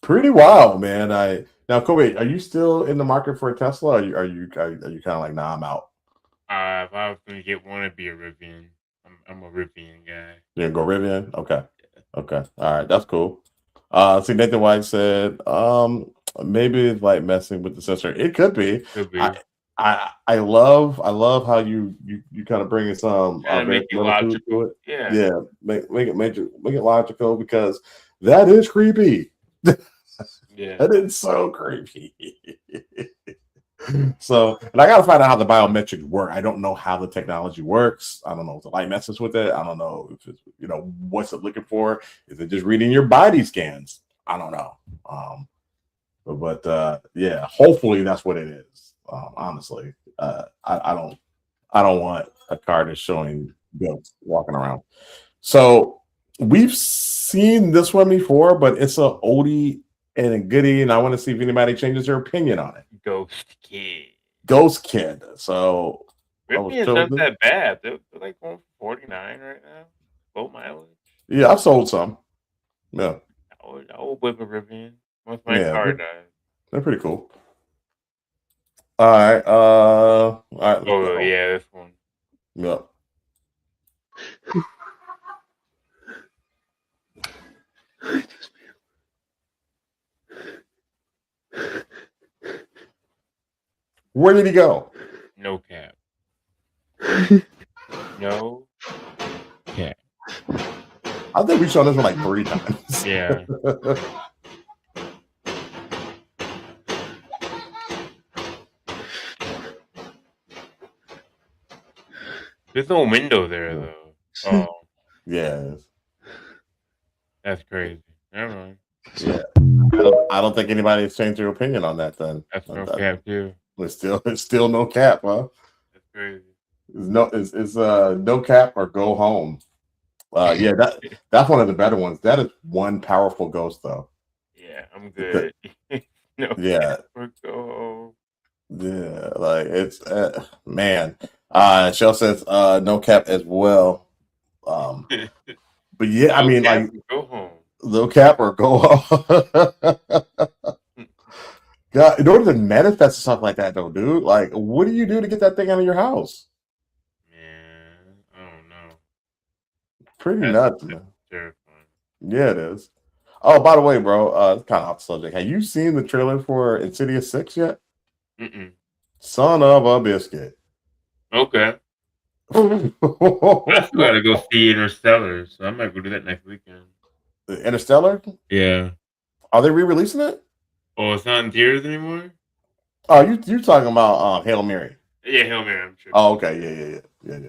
pretty wild, man. Now, Kobe, are you still in the market for a Tesla? Or are you kind of like, nah, I'm out? If I was gonna get one, it'd be a Rivian. I'm a Rivian guy. You're gonna go Rivian? Okay. Okay. All right, that's cool. See, Nathan White said, maybe it's like messing with the sensor. It could be. I love how you kind of bring in some make it logical. To it. Yeah. Make it logical, because that is creepy. Yeah, that is so creepy. So, and I gotta find out how the biometrics work. I don't know how the technology works. I don't know if the light messes with it. I don't know if it's, what's it looking for? Is it just reading your body scans? I don't know. But yeah, hopefully that's what it is. Honestly, I don't want a car that's showing ghosts walking around. So we've seen this one before, but it's a oldie and a goodie, and I want to see if anybody changes their opinion on it. Ghost Kid. So Rivian's not that bad. They're like 149 right now. Low mileage. Yeah, I've sold some. Yeah. I would whip a Rivian once my car dies. They're pretty cool. All right. All right. Oh yeah, this one. Yep. Where did he go? No cap. No cap. I think we've shown this one like 3 times. Yeah. There's no window there though. Oh. Yeah. That's crazy. Never mind. Yeah. I don't think anybody's changed their opinion on that then. That's no cap too. It's still no cap, huh? That's crazy. It's no cap or go home. Yeah, that's one of the better ones. That is one powerful ghost though. Yeah, I'm good. No Yeah. Go. Yeah, like it's man. Shell says no cap as well. But yeah, I No mean, cap, like go home. no cap or go home. God, in order to manifest stuff like that, though, dude, like, what do you do to get that thing out of your house? Man, I don't know. Pretty That's nuts, man. terrifying. Yeah, it is. Oh, by the way, bro, it's kind of off subject. Have you seen the trailer for Insidious 6 yet? Mm-mm. Son of a biscuit. Okay. I still gotta go see Interstellar, so I might go do that next weekend. Interstellar? Yeah. Are they re-releasing it? Oh, it's not in theaters anymore? Oh, you talking about Hail Mary? Yeah, Hail Mary, I'm sure. Oh, okay, yeah.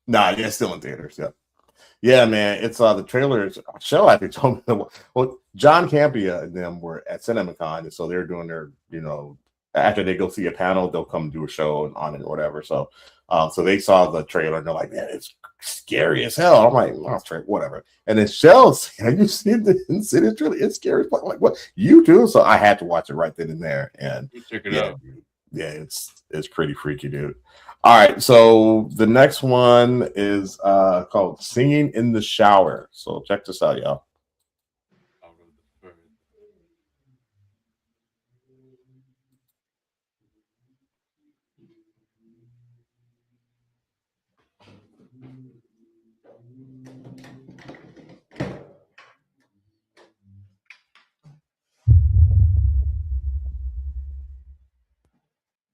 Nah, yeah, it's still in theaters. Yeah, man. It's the trailers. Shell actually told me. Well, John Campia and them were at CinemaCon, and so they're doing their, after they go see a panel, they'll come do a show on it or whatever. So, so they saw the trailer and they're like, man, it's scary as hell. I'm like, oh, whatever. And then Shell's, have you seen the Insidious trailer? It's scary. I'm like, what? You too? So I had to watch it right then and there. And check it out. Dude, yeah, it's pretty freaky, dude. All right, so the next one is called Singing in the Shower. So check this out, y'all.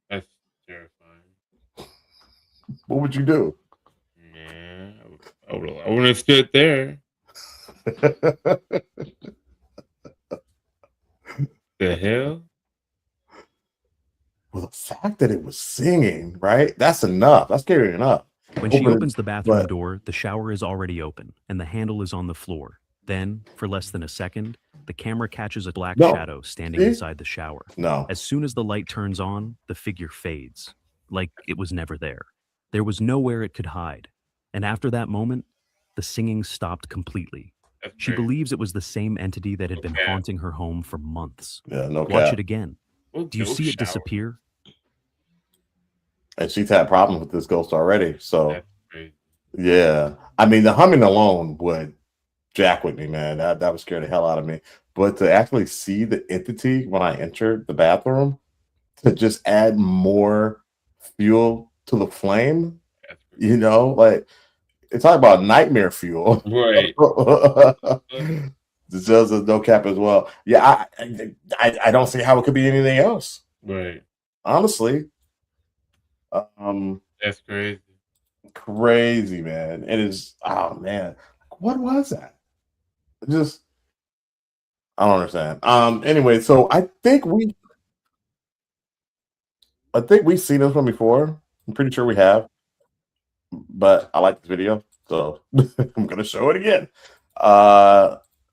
That's terrifying. What would you do? Yeah, I wouldn't have stood there. The hell? Well, the fact that it was singing, right? That's enough. That's scary enough. When she opens the bathroom door, the shower is already open and the handle is on the floor. Then, for less than a second, the camera catches a black shadow standing inside the shower. As soon as the light turns on, the figure fades, like it was never there. There was nowhere it could hide. And after that moment, the singing stopped completely. She believes it was the same entity that had been haunting her home for months. Yeah, no Watch cap. it again. Do you see it disappear? And she's had problems with this ghost already. So, yeah. I mean, the humming alone would jack with me, man. That would scare the hell out of me. But to actually see the entity when I entered the bathroom, to just add more fuel to the flame, like it's talking about nightmare fuel. Right. This does a no cap as well. Yeah, I don't see how it could be anything else. Right. Honestly. That's crazy. Crazy, man. It is. Oh man, what was that? I don't understand. Anyway, so I think we've seen this one before. I'm pretty sure we have, but I like this video, so I'm gonna show it again.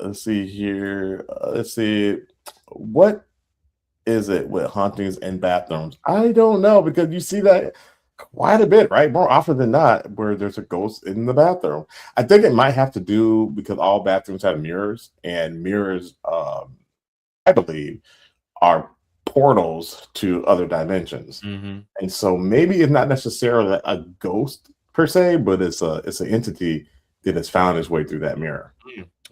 Let's see here. Let's see. What is it with hauntings in bathrooms? I don't know, because you see that quite a bit, right? More often than not, where there's a ghost in the bathroom. I think it might have to do because all bathrooms have mirrors, and mirrors, I believe, are portals to other dimensions. Mm-hmm. And so maybe it's not necessarily a ghost per se, but it's an entity that has found its way through that mirror.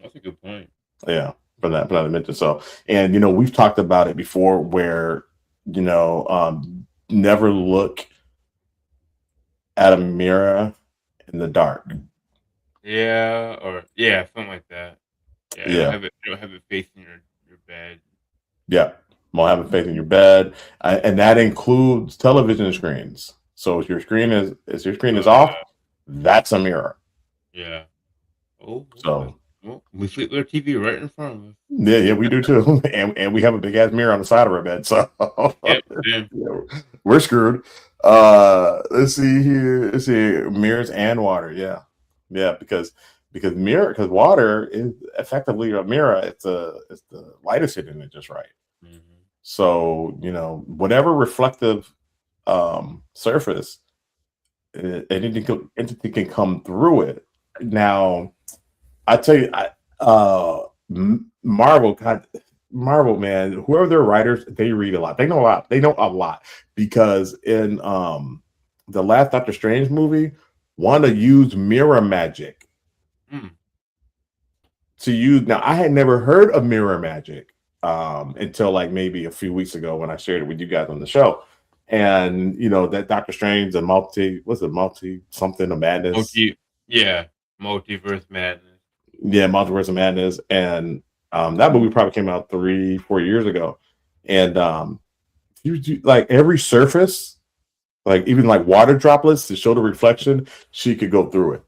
That's a good point. Yeah, from that dimension. So, and we've talked about it before, where never look at a mirror in the dark. Yeah, or something like that. Yeah. You don't have it facing your bed. Yeah, don't have it facing your bed, and that includes television screens. So if your screen is off, that's a mirror. Yeah. Oh. So. Well, we flip our TV right in front of us. Yeah, we do too, and we have a big ass mirror on the side of our bed, so yeah, we're screwed. Let's see here. Let's see, mirrors and water. Yeah, because water is effectively a mirror. It's the light is hitting it just right. Mm-hmm. So whatever reflective surface, entity can come through it. Now, I tell you, Marvel, God, Marvel, man, whoever their writers, they read a lot. They know a lot. They know a lot because in the last Doctor Strange movie, Wanda used mirror magic to use. Now, I had never heard of mirror magic until like maybe a few weeks ago when I shared it with you guys on the show. And you know that Doctor Strange, the multi something of madness. Multiverse madness. Yeah, Multiverse of Madness, and that movie probably came out 3-4 years ago, and you like every surface, like even like water droplets to show the reflection, she could go through it.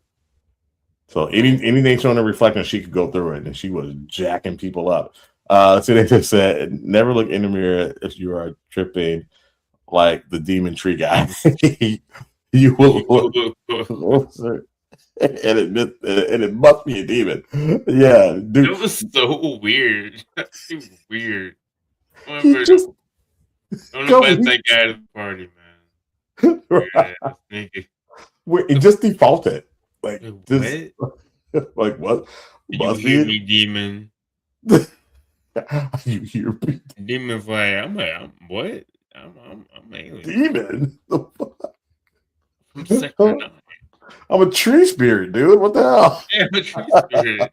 So anything showing a reflection, she could go through it, and she was jacking people up. So they just said, never look in the mirror if you are tripping like the demon tree guy. You will look. And it must be a demon. Yeah, dude. It was so weird. That's weird. I'm that guy at the party, man. Right. Wait, it just defaulted. Like just like what? You hear me, demon? You hear me? Demon's like, I'm what? I'm alien. Demon? The fuck? I'm Sector 9. I'm a tree spirit, dude. What the hell? Yeah, I'm a tree spirit.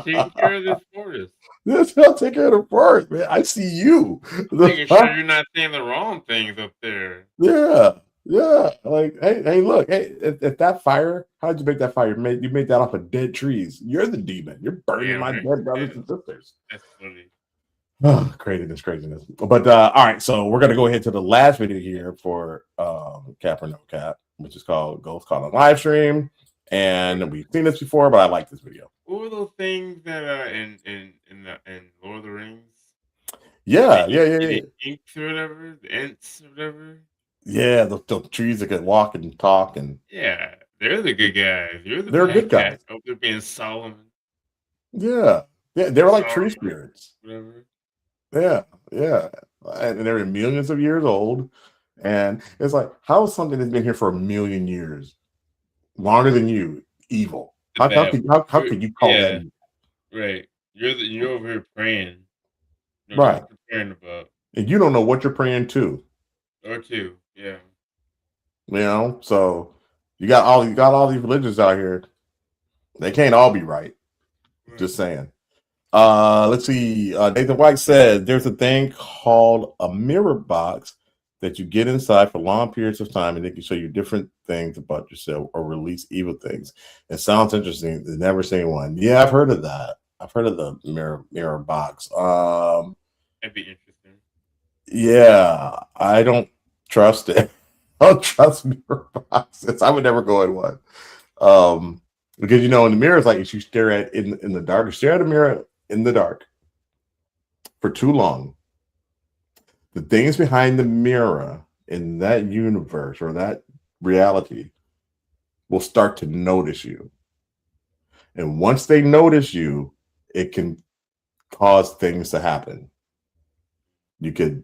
Take care of this forest. I'll take care of the forest, man. I see you. Making sure you're not saying the wrong things up there. Yeah. Like, hey, look, if that fire, how'd you make that fire? You made that off of dead trees. You're the demon. You're burning my dead brothers and sisters. That's funny. Oh, craziness. But all right, so we're gonna go ahead to the last video here for Cap or No Cap, which is called Ghost Caught on Live Stream. And we've seen this before, but I like this video. What were those things that in Lord of the Rings? Yeah. The inks or whatever, the ents or whatever. Yeah, the trees that can walk and talk and yeah, they're the good guys. They're good guys. Oh, they're being Solomon. Yeah, they were like tree spirits. Whatever. Yeah, and they're millions of years old. And it's like, how is something that's been here for 1 million years, longer than you, evil? How could you call that evil? Right. You're over here praying. Right. What you're praying about. And you don't know what you're praying to. Or to, yeah. You know, so you got all these religions out here. They can't all be right. Just saying. Let's see. Nathan White said there's a thing called a mirror box that you get inside for long periods of time, and it can show you different things about yourself or release evil things. It sounds interesting. I've never seen one. Yeah, I've heard of that. I've heard of the mirror box. That'd be interesting. Yeah, I don't trust it. I don't trust mirror boxes. I would never go in one. Because in the mirror, it's like if you stare at in the dark, stare at a mirror in the dark for too long, the things behind the mirror in that universe or that reality will start to notice you. And once they notice you, it can cause things to happen. You could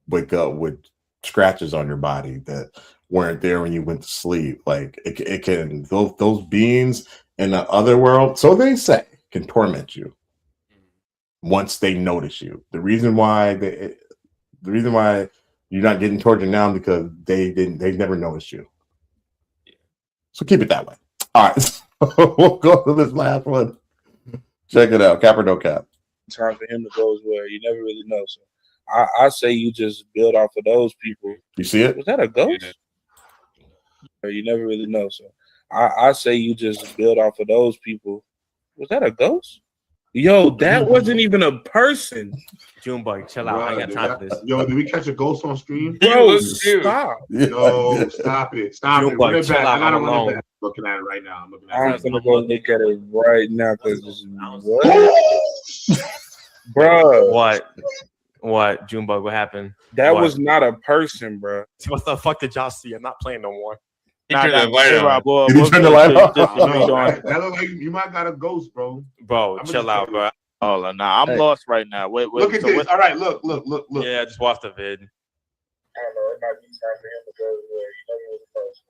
wake up with scratches on your body that weren't there when you went to sleep. Like it can those beings in the other world, so they say, can torment you once they notice you. The reason why you're not getting tortured now because they never noticed you. So keep it that way. All right, we'll go to this last one. Check it out. Cap or no cap? Time for him to go as well. You never really know. So I say you just build off of those people. You see it? Was that a ghost? Yeah. You never really know. So I say you just build off of those people. Was that a ghost? Yo, that wasn't even a person. Junebug, chill out. I ain't got time for this. Yo, did we catch a ghost on stream? Bro, stop. Yo, stop it. Stop it. Junebug, chill out. I don't I'm want to looking at it right now. I'm looking at I'm it. gonna go look at it right now because this is what? Bro. What? Junebug, what happened? That was not a person, bro. What the fuck did y'all see? I'm not playing no more. Did you turn the light off? That look like you might got a ghost, bro. Bro, chill out, bro. Oh, nah, I'm lost right now. Wait, look at this. All right, look. Yeah, just watch the vid. I don't know. It might be time for him to go where you know he was a person.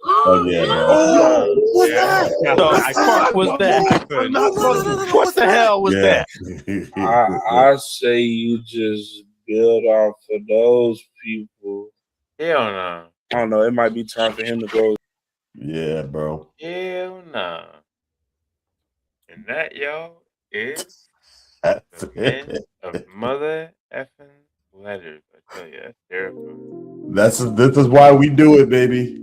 Oh yeah, bro. What's that? The fuck was that? What the hell was that? I say you just build off of those people. Hell no. I don't know. It might be time for him to go. Yeah, bro. Hell no. And that, y'all, is That's the end of mother effing letters. I tell you, that's terrifying. This is why we do it, baby.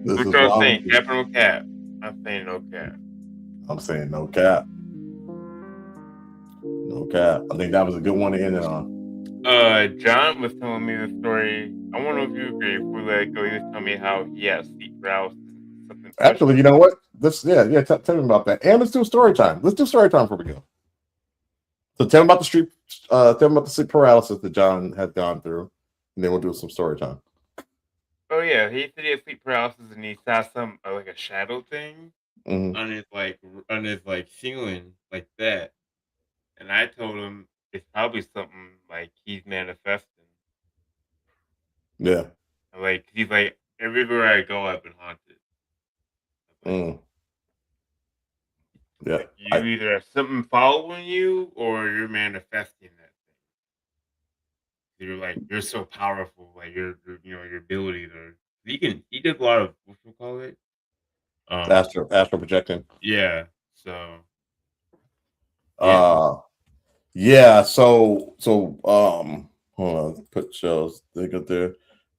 This What is y'all why saying? Cap or no cap? I'm saying no cap. I'm saying no cap. No cap. I think that was a good one to end it on. John was telling me the story. I wonder if you agree. Before we let it go, he was telling me how he has sleep paralysis. Actually, you know what? Tell me about that. And let's do story time. Let's do story time before we go. So tell me about the sleep paralysis that John has gone through, and then we'll do some story time. Oh yeah, he said he had sleep paralysis and he saw some like a shadow thing on his ceiling like that, and I told him it's probably something like he's manifesting. Yeah. Like he's like everywhere I go, I've been haunted. Yeah. Like, you either have something following you or you're manifesting that thing. You're like you're so powerful, like your ability to he did a lot of what you call it. Astral projecting. Yeah. So yeah, so hold on, put shows think up there.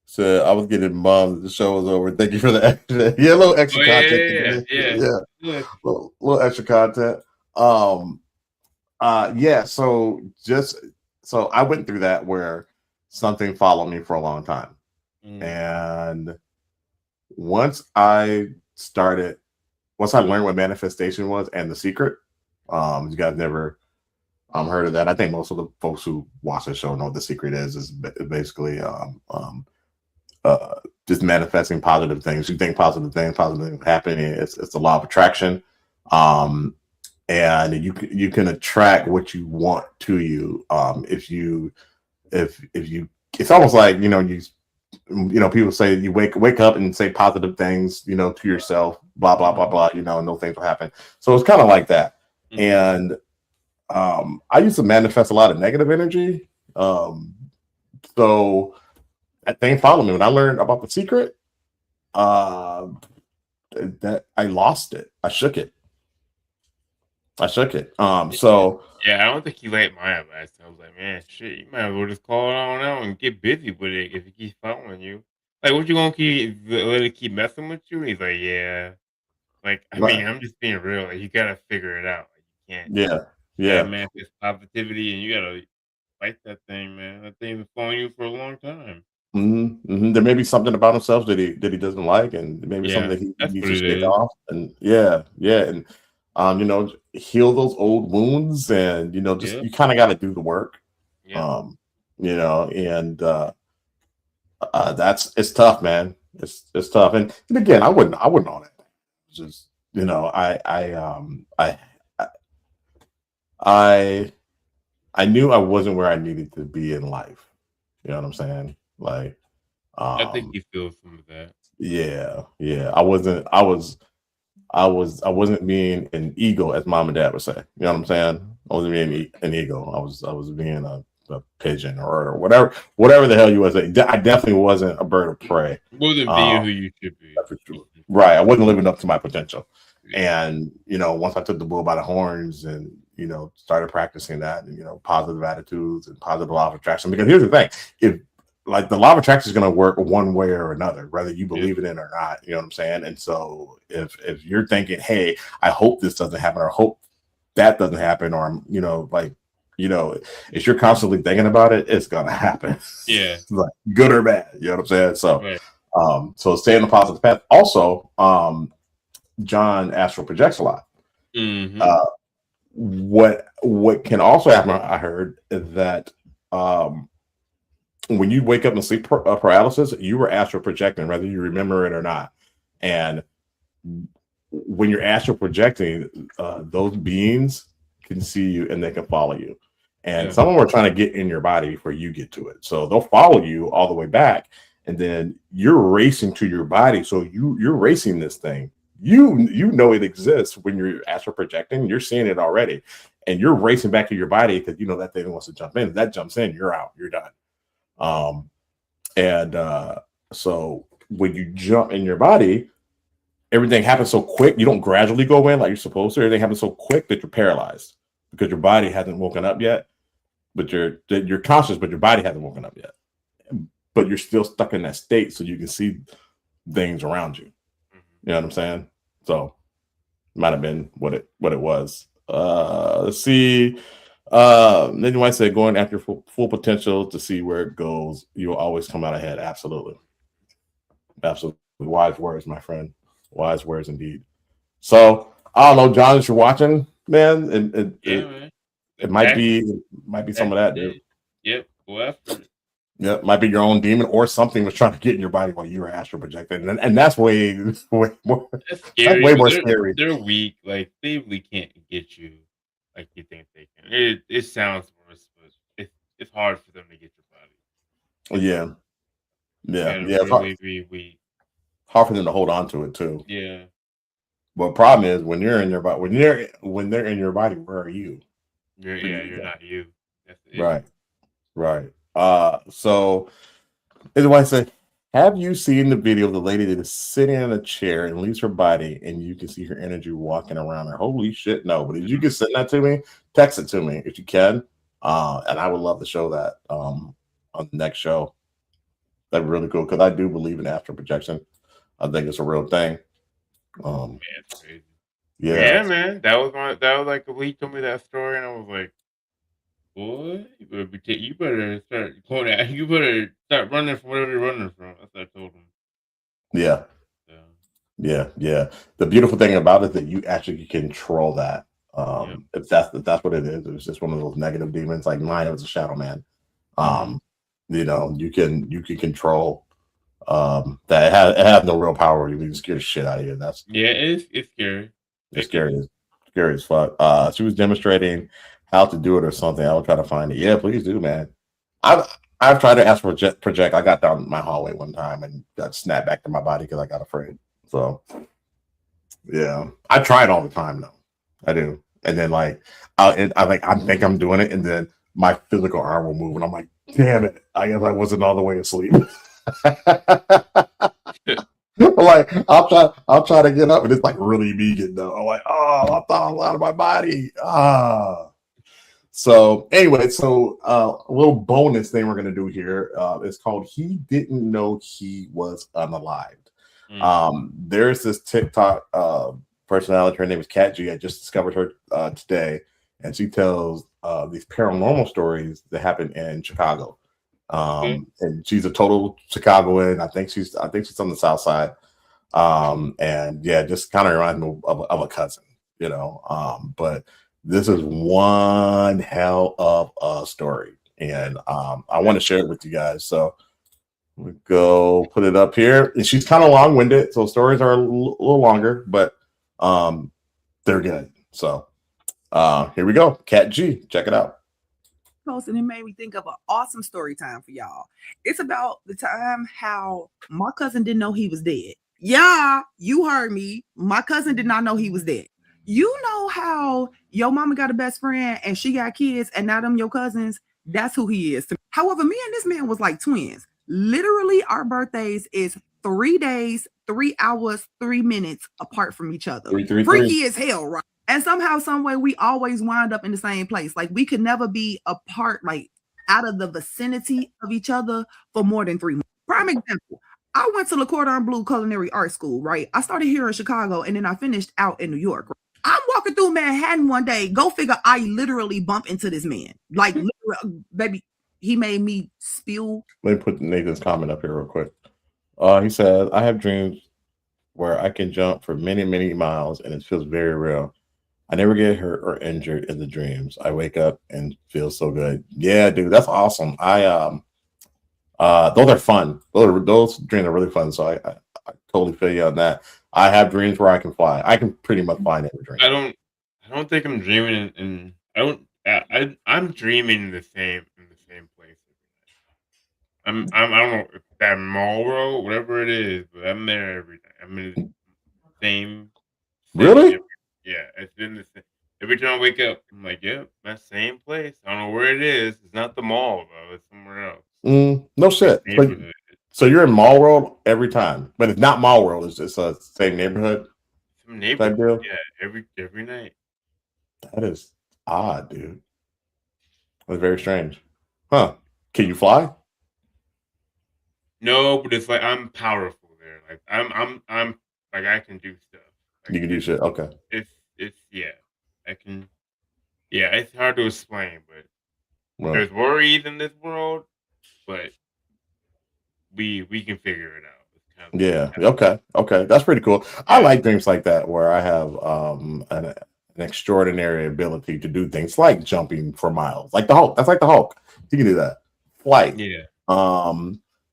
So I was getting bummed the show was over. Thank you for the extra a little extra content. Yeah. Little extra content. So I went through that where something followed me for a long time. And once I learned what manifestation was and The Secret, you guys never heard of that. I think most of the folks who watch the show know what The Secret is basically just manifesting positive things. You think positive things happen. It's the law of attraction. And you can attract what you want to you. If you it's almost like, people say you wake up and say positive things, to yourself, blah, blah, blah, blah, and those things will happen. So it's kind of like that. And I used to manifest a lot of negative energy. So that thing followed me. When I learned about The Secret, that I lost it. I shook it. So yeah, I don't think he liked my advice. I was like, man, shit, you might as well just call it on out and get busy with it if it keeps following you. Like, what you gonna let it keep messing with you? And he's like, yeah. Like, I mean, I'm just being real. Like, you gotta figure it out. Like, you can't. Yeah. Man, it's positivity, and you gotta fight that thing, man. That thing's been following you for a long time. There may be something about himself that he doesn't like, and maybe something that he needs to shake off. And and heal those old wounds, and you kind of got to do the work. And it's tough, man. It's tough, and again, I wouldn't know that. It's just I knew I wasn't where I needed to be in life. You know what I'm saying? Like, I think he feels some of that. Yeah. I wasn't being an ego, as mom and dad would say. You know what I'm saying? I wasn't being an ego. I was being a pigeon or whatever the hell you was. I definitely wasn't a bird of prey. Wasn't being who you should be. Right. I wasn't living up to my potential. And once I took the bull by the horns and started practicing that, and positive attitudes and positive law of attraction. Because here's the thing: if like the law of attraction is going to work one way or another, whether you believe it in or not. You know what I'm saying? And so if you're thinking, hey, I hope this doesn't happen, or hope that doesn't happen, or if you're constantly thinking about it, it's gonna happen. Yeah. Like good or bad. You know what I'm saying? So so stay in the positive path. Also, John astral projects a lot. What can also happen, I heard, is that when you wake up in sleep paralysis, you were astral projecting, whether you remember it or not. And when you're astral projecting, those beings can see you and they can follow you. And some of them are trying to get in your body before you get to it. So they'll follow you all the way back. and then you're racing to your body. So you're racing this thing. You know it exists when you're astral projecting. You're seeing it already, and you're racing back to your body because you know that thing wants to jump in. If that jumps in, you're out. You're done. So when you jump in your body, everything happens so quick. You don't gradually go in like you're supposed to. Everything happens so quick that you're paralyzed because your body hasn't woken up yet. But you're conscious, but your body hasn't woken up yet. But you're still stuck in that state, so you can see things around you. You know what I'm saying? So might have been what it was. Let's see. Then you might say going after full potential to see where it goes. You'll always come out ahead. Absolutely. Wise words, my friend. Wise words indeed. So I don't know, John, if you're watching, man, man. It might be some of that, dude. Yep. Well, yeah, might be your own demon or something was trying to get in your body while you were astral projecting, and that's way more. That's scary. Way more scary. They're weak. Like they really can't get you like you think they can. It sounds worse, but it's hard for them to get your body. Yeah. It's really be weak. Hard for them to hold on to it too. Yeah. But the problem is when you're in your body, when they're in your body, where are you? You're not you. That's it. Right. So anyway, I said, have you seen the video of the lady that is sitting in a chair and leaves her body and you can see her energy walking around her? Holy shit, no. But if you can send that to me, text it to me if you can. And I would love to show that on the next show. That'd be really cool because I do believe in astral projection. I think it's a real thing. Man, it's crazy. Yeah, man. That was like he told me that story, and I was like, "Boy, you better start going out. You better start running from whatever you're running from." That's what I told him. Yeah. The beautiful thing about it is that you actually control that. If that's what it is, it's just one of those negative demons. Like mine, it was a shadow man. You know, you can control that. It has no real power. You can scare the shit out of you. It's scary. It's scary as fuck. She was demonstrating how to do it or something. I will try to find it. Yeah, please do, man. I've tried to astral project. I got down my hallway one time and got snapped back to my body because I got afraid. So yeah, I try it all the time though. I do, and then I think I'm doing it, and then my physical arm will move, and I'm like, damn it! I guess I wasn't all the way asleep. Like I'll try to get up, and it's like really me getting up. I'm like, oh, I thought I was out of my body. So anyway, a little bonus thing we're gonna do here is called "He Didn't Know He Was Unalived." There's this TikTok personality. Her name is Kat G. I just discovered her today, and she tells these paranormal stories that happen in Chicago. And she's a total Chicagoan. I think she's on the South Side. And yeah, just kind of reminds me of a cousin, you know. But this is one hell of a story, and I want to share it with you guys. So we go put it up here. And she's kind of long-winded, so stories are a little longer, but they're good. So here we go. Kat G, check it out. And it made me think of an awesome story time for y'all. It's about the time how my cousin didn't know he was dead. Yeah, you heard me. My cousin did not know he was dead. You know how your mama got a best friend and she got kids and now them your cousins? That's who he is. However, me and this man was like twins. Literally, our birthdays is 3 days, 3 hours, 3 minutes apart from each other. Freaky as hell, right? And somehow, some way, we always wind up in the same place. Like we could never be apart, like out of the vicinity of each other for more than 3 months. Prime example, I went to Le Cordon Bleu Culinary Art School, right? I started here in Chicago and then I finished out in New York. Right? I'm walking through Manhattan one day. Go figure, I literally bump into this man. Like, baby, he made me spill. Let me put Nathan's comment up here real quick. He said, I have dreams where I can jump for many, many miles and it feels very real. I never get hurt or injured in the dreams. I wake up and feel so good. Yeah, dude, that's awesome. Those are fun. Those dreams are really fun. So I totally feel you on that. I have dreams where I can fly. I can pretty much fly in every dream. I don't think I'm dreaming in I'm dreaming in the same place. I don't know if that mall road, whatever it is, but I'm there every night. I'm in the same Really? Yeah, it's been the same. Every time I wake up, I'm like, yep, that same place. I don't know where it is. It's not the mall, though. It's somewhere else. No shit. So you're in Mall World every time, but it's not Mall World. It's just a same neighborhood. Some neighborhood, yeah, every night. That is odd, dude. That's very strange. Huh? Can you fly? No, but it's like I'm powerful there. Like I'm like I can do stuff. You can do shit. Okay. It's yeah. I can. Yeah, it's hard to explain, but Right. there's worries in this world, but we can figure it out. It's kind of Yeah. Okay. That's pretty cool. I like things like that where I have an extraordinary ability to do things like jumping for miles, like the Hulk. That's like the Hulk. You can do that. Flight. Yeah.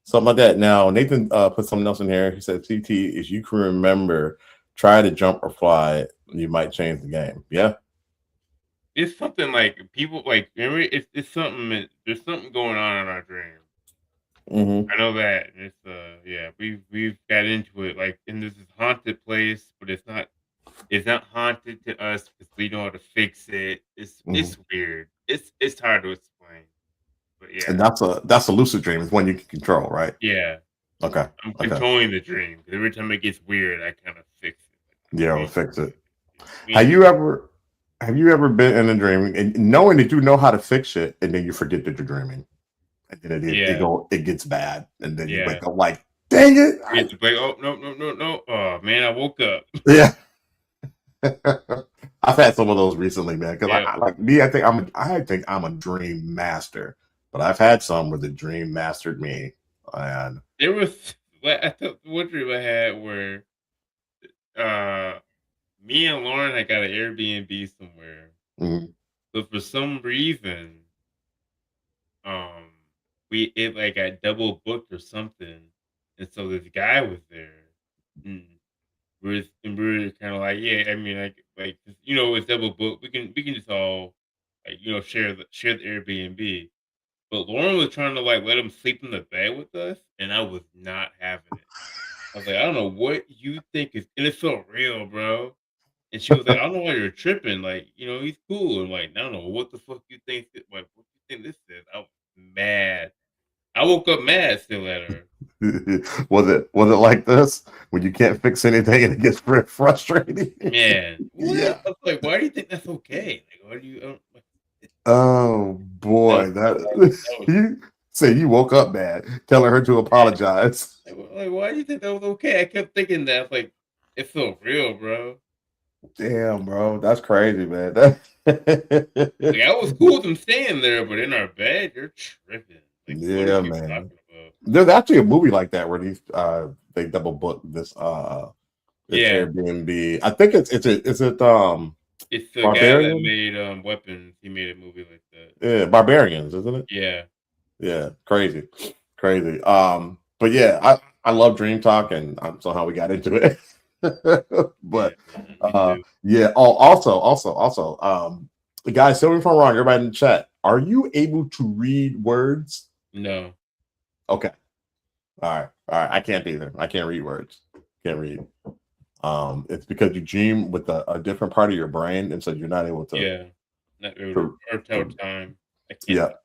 Something like that. Now Nathan put something else in here. He said, "CT, if you can remember, try to jump or fly, you might change the game." Yeah. It's something like people like it's something. There's something going on in our dream. Mm-hmm. I know that. And it's yeah, we've got into it like, and this is haunted place, but it's not haunted to us because we know how to fix it. It's weird. It's hard to explain. But yeah. And that's a lucid dream. It's one you can control, right? Yeah. Okay. I'm controlling the dream because every time it gets weird, I kind of fix it. Yeah, we'll fix it. Have you ever been in a dream and knowing that you know how to fix it, and then you forget that you're dreaming, and then it gets bad, and then you wake up like, dang it! It's like, oh no! Oh man, I woke up. Yeah. I've had some of those recently, man. Because I think I'm a dream master, but I've had some where the dream mastered me, and there was one dream I had where me and Lauren had got an Airbnb somewhere. But for some reason, it like got double booked or something, and so this guy was there. We were kind of like, yeah, I mean, like it's double booked. We can just all like share the Airbnb. But Lauren was trying to like let him sleep in the bed with us, and I was not having it. I was like, I don't know what you think is, and it felt real, bro. And she was like, I don't know why you're tripping. Like, he's cool. And like, I don't know what the fuck you think. Like, what you think this is? I was mad. I woke up mad still at her. was it like this when you can't fix anything and it gets frustrating? Man, yeah. I was like, why do you think that's okay? Like, why do you? Oh boy, you say you woke up mad, telling her to apologize. Like, why do you think that was okay? I kept thinking that. Like, it felt real, bro. Damn, bro, that's crazy, man. Like, I was cool with them staying there, but in our bed, you're tripping. Like, yeah, man. There's actually a movie like that where they double book this Airbnb. I think it's the guy that made Weapons. He made a movie like that. Yeah, Barbarians, isn't it? Yeah, crazy. But yeah, I love Dream Talk, and somehow we got into it. But yeah. Oh, also, the guys, tell me if I'm wrong. Everybody in the chat, are you able to read words? No. Okay. All right. I can't either. I can't read words. Can't read. It's because you dream with a different part of your brain, and so you're not able to. Not able to tell time. I can't tell time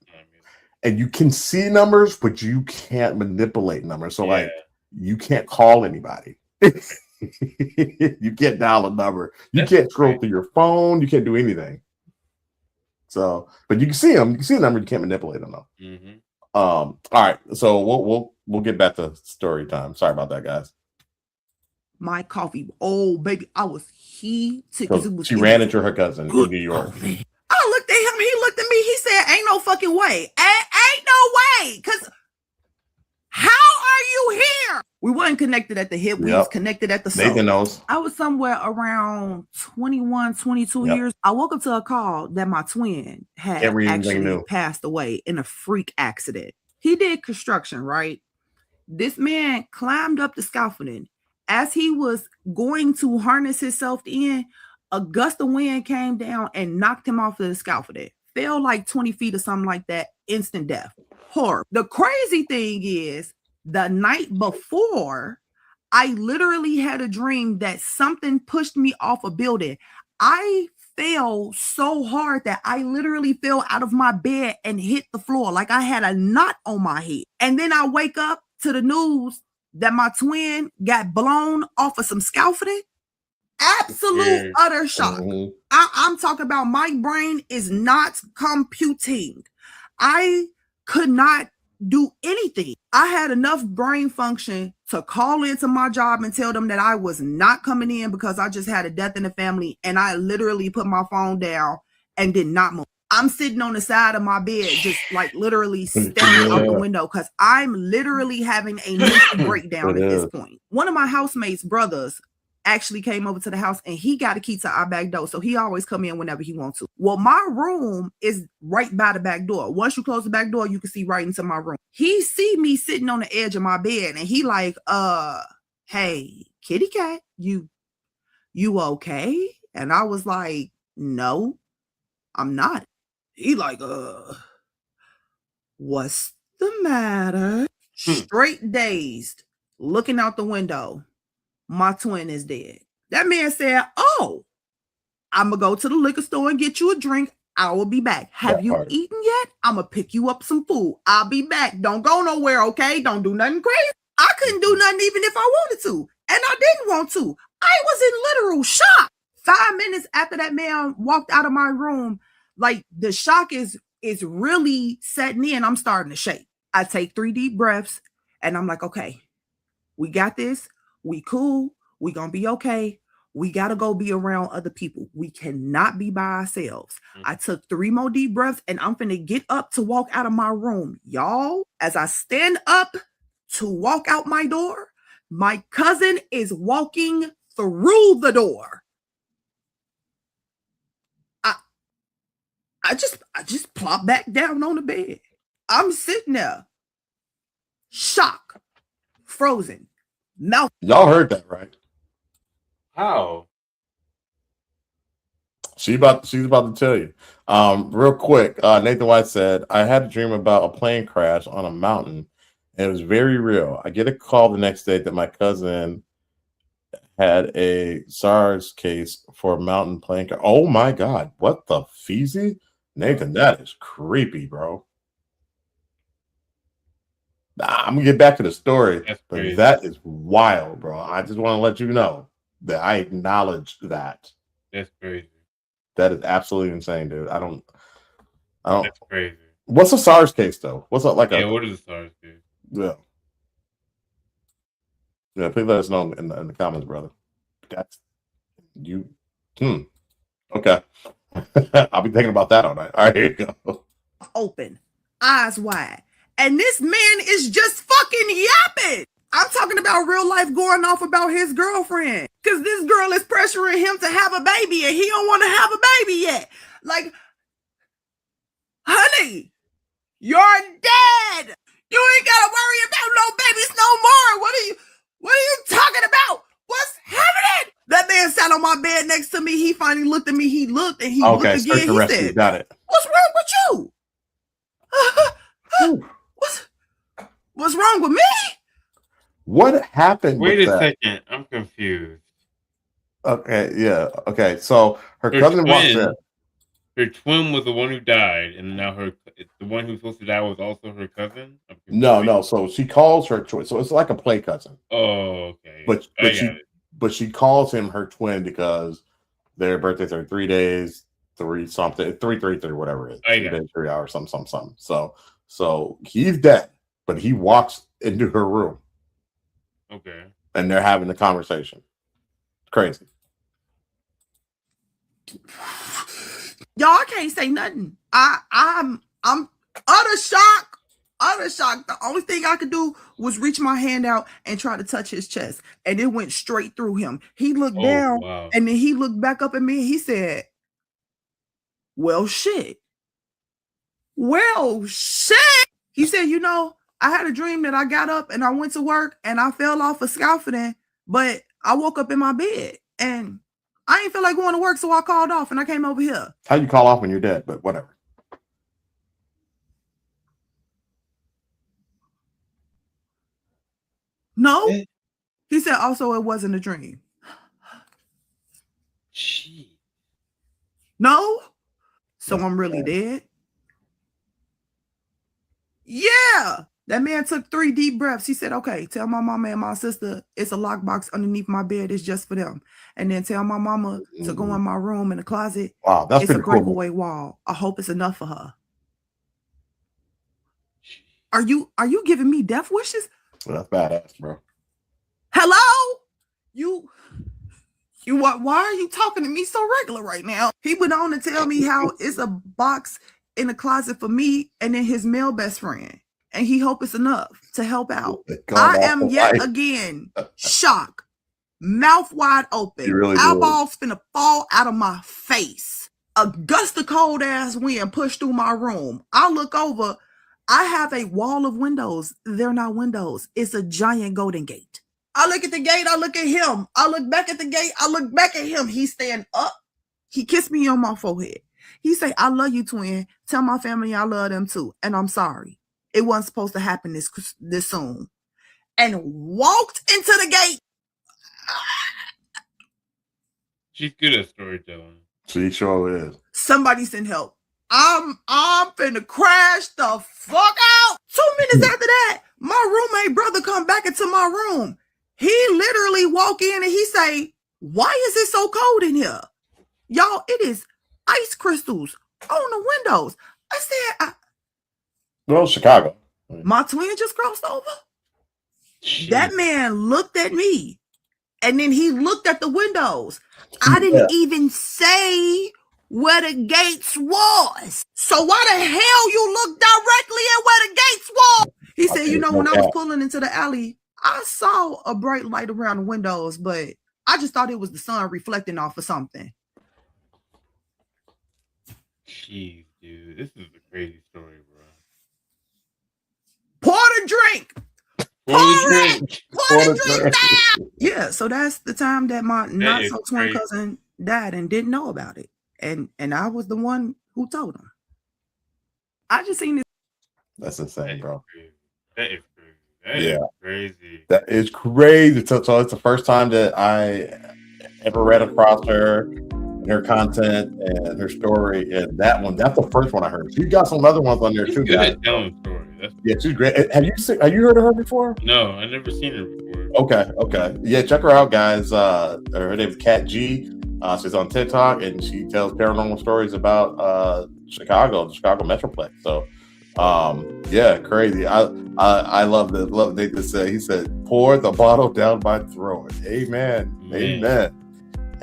and you can see numbers, but you can't manipulate numbers. So like, you can't call anybody. You can't dial a number. You can't scroll through your phone. You can't do anything. So, but you can see them. You can see the number. You can't manipulate them though. All right. So we'll get back to story time. Sorry about that, guys. My coffee. Oh, baby, I was heated. She ran into her cousin in New York. I looked at him. He looked at me. He said, "Ain't no fucking way. Ain't no way. Cause how are you here?" We weren't connected at the hip. We was connected at the soul. Nathan knows. I was somewhere around 21, 22 years. I woke up to a call that my twin had actually passed away in a freak accident. He did construction, right? This man climbed up the scaffolding. As he was going to harness himself in, a gust of wind came down and knocked him off of the scaffolding. Fell like 20 feet or something like that. Instant death. Horror. The crazy thing is, The night before, I literally had a dream that something pushed me off a building. I fell so hard that I literally fell out of my bed and hit the floor like I had a knot on my head. And then I wake up to the news that my twin got blown off of some scaffolding. Absolute utter shock. I'm talking about my brain is not computing. I could not do anything. I had enough brain function to call into my job and tell them that I was not coming in because I just had a death in the family, and I literally put my phone down and did not move. I'm sitting on the side of my bed, just like literally staring out the window because I'm literally having a mental breakdown at this point. One of my housemates' brothers actually came over to the house, and he got a key to our back door, so he always come in whenever he wants to. Well, my room is right by the back door. Once you close the back door, you can see right into my room. He see me sitting on the edge of my bed, and he like, hey, kitty cat, you okay? And I was like, no, I'm not. He like, what's the matter? Straight dazed, looking out the window. My twin is dead. That man said, oh, I'm going to go to the liquor store and get you a drink. I will be back. Have you eaten yet? I'm going to pick you up some food. I'll be back. Don't go nowhere, okay? Don't do nothing crazy. I couldn't do nothing even if I wanted to. And I didn't want to. I was in literal shock. 5 minutes after that man walked out of my room, like the shock is really setting in. I'm starting to shake. I take 3 deep breaths and I'm like, okay, we got this. We cool. We gonna be okay. We gotta go be around other people. We cannot be by ourselves. I took 3 more deep breaths and I'm finna get up to walk out of my room. Y'all, as I stand up to walk out my door, my cousin is walking through the door. I just plop back down on the bed. I'm sitting there, shock, frozen. Mouth. Y'all heard that, right? How? She's about to tell you. Real quick, Nathan White said, I had a dream about a plane crash on a mountain, and it was very real. I get a call the next day that my cousin had a SARS case for a mountain plane crash. Oh my God, what the feezy? Nathan, that is creepy, bro. I'm gonna get back to the story, but that is wild, bro. I just want to let you know that I acknowledge that. That's crazy. That is absolutely insane, dude. I don't. That's crazy. What's a SARS case though? What's up? Like what is a SARS case? Yeah. Please let us know in the comments, brother. That's you. Okay. I'll be thinking about that all night. All right, here you go. Open, eyes wide. And this man is just fucking yapping. I'm talking about real life going off about his girlfriend. Because this girl is pressuring him to have a baby and he don't want to have a baby yet. Like, honey, you're dead. You ain't got to worry about no babies no more. What are you talking about? What's happening? That man sat on my bed next to me. He finally looked at me. He looked and he looked again. He said, got it. What's wrong with you? What's wrong with me? What happened? Wait a second. I'm confused. Okay, yeah. Okay, so her cousin walks in. Her twin was the one who died, and now the one who's supposed to die was also her cousin? No. So she calls her twin. So it's like a play cousin. Oh, okay. But she calls him her twin because their birthdays are 3 days, 3 something, 3 whatever it is. 3 days, 3 hours, something. So he's dead, but he walks into her room. Okay. And they're having the conversation. Crazy. Y'all, I can't say nothing. I'm utter shock. The only thing I could do was reach my hand out and try to touch his chest, and it went straight through him. He looked down, and then he looked back up at me, and he said, well, shit. He said, I had a dream that I got up and I went to work and I fell off a scaffolding, but I woke up in my bed and I didn't feel like going to work, so I called off and I came over here. How you call off when you're dead, but whatever. No. He said also it wasn't a dream. No. So I'm really dead. Yeah. That man took 3 deep breaths. He said, okay, tell my mama and my sister it's a lockbox underneath my bed. It's just for them. And then tell my mama to go in my room in the closet. Wow, that's it's a pretty cool. breakaway wall. I hope it's enough for her. Are you giving me death wishes? Well, that's badass, bro. Hello? Why are you talking to me so regular right now? He went on to tell me how it's a box in the closet for me and then his male best friend. And he hope it's enough to help out. I am yet again shocked. Mouth wide open. Really eyeballs finna fall out of my face. A gust of cold ass wind pushed through my room. I look over. I have a wall of windows. They're not windows. It's a giant golden gate. I look at the gate. I look at him. I look back at the gate. I look back at him. He stand up. He kissed me on my forehead. He say, I love you, twin. Tell my family I love them too. And I'm sorry. It wasn't supposed to happen this soon. And walked into the gate. She's good at storytelling. She sure is. Somebody send help. I'm finna crash the fuck out. 2 minutes after that, my roommate brother come back into my room. He literally walk in and he say, why is it so cold in here? Y'all, it is ice crystals on the windows. I said, Well, Chicago. My twin just crossed over. That man looked at me and then he looked at the windows. I didn't even say where the gates was. So why the hell you look directly at where the gates was? He said, when I was pulling into the alley, I saw a bright light around the windows, but I just thought it was the sun reflecting off of something. Jeez, dude, this is a crazy story, bro. Pour the drink. Pour the drink down. Yeah, so that's the time that my not so twin cousin died and didn't know about it. And I was the one who told him. I just seen this. That's insane, bro. That is crazy. That is crazy. That is crazy. So it's the first time that I ever read across her content and her story. And that's the first one I heard. She's got some other ones on there too, guys. Yeah, she's great. Have you heard of her before? No, I've never seen her before. Okay. Yeah, check her out, guys. Her name is Kat G. She's on TikTok and she tells paranormal stories about Chicago, the Chicago Metroplex. So yeah, crazy. I love that. Love Nathan said. He said, "Pour the bottle down my throat." Amen. Amen.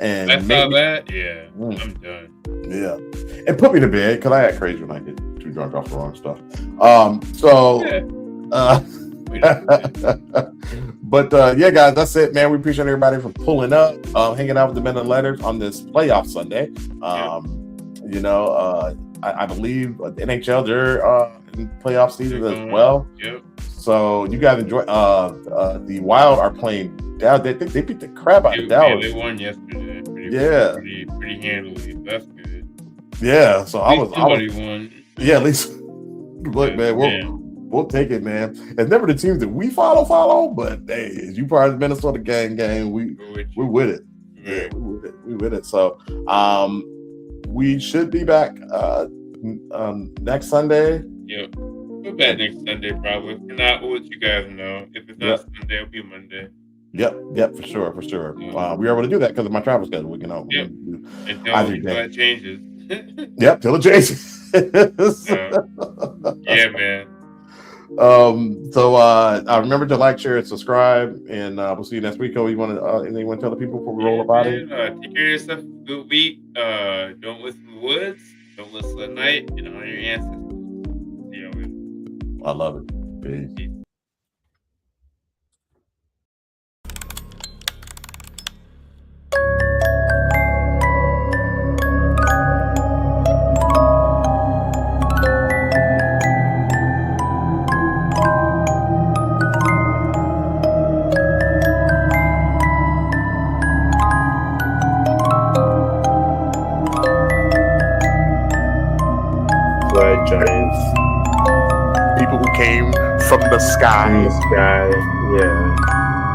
And I saw that. Yeah, I'm done. Yeah, and put me to bed because I act crazy when I get too drunk off the wrong stuff. But yeah, guys, that's it, man. We appreciate everybody for pulling up, hanging out with the Men and Letters on this playoff Sunday. I believe the NHL, they're in playoff season as well. Yep. So you guys enjoy. The Wild are playing down. They beat the crap out of Dallas. They won yesterday. Pretty handily. That's good. Yeah. So I was. Won. Yeah. At least. Look, man. We'll take it, man. It's never the teams that we follow, but hey, as you part of the Minnesota gang, we're with it. Yeah, we with it. So we should be back next Sunday. Yep. We'll be back next Sunday probably. If not, we'll let you guys know. If it's not Sunday, it'll be Monday. Yep, for sure. We are able to do that because of my travel schedule. We can until that changes. Yep, till it changes. Yeah, man. So remember to like, share, and subscribe, and we'll see you next week. You want to anyone tell the people before we roll up out of here? Take care of yourself. Good week. Don't listen to the woods. Don't listen at night. And honor your ancestors. See you later. I love it. Peace. Giants. people who came from the sky. Yeah.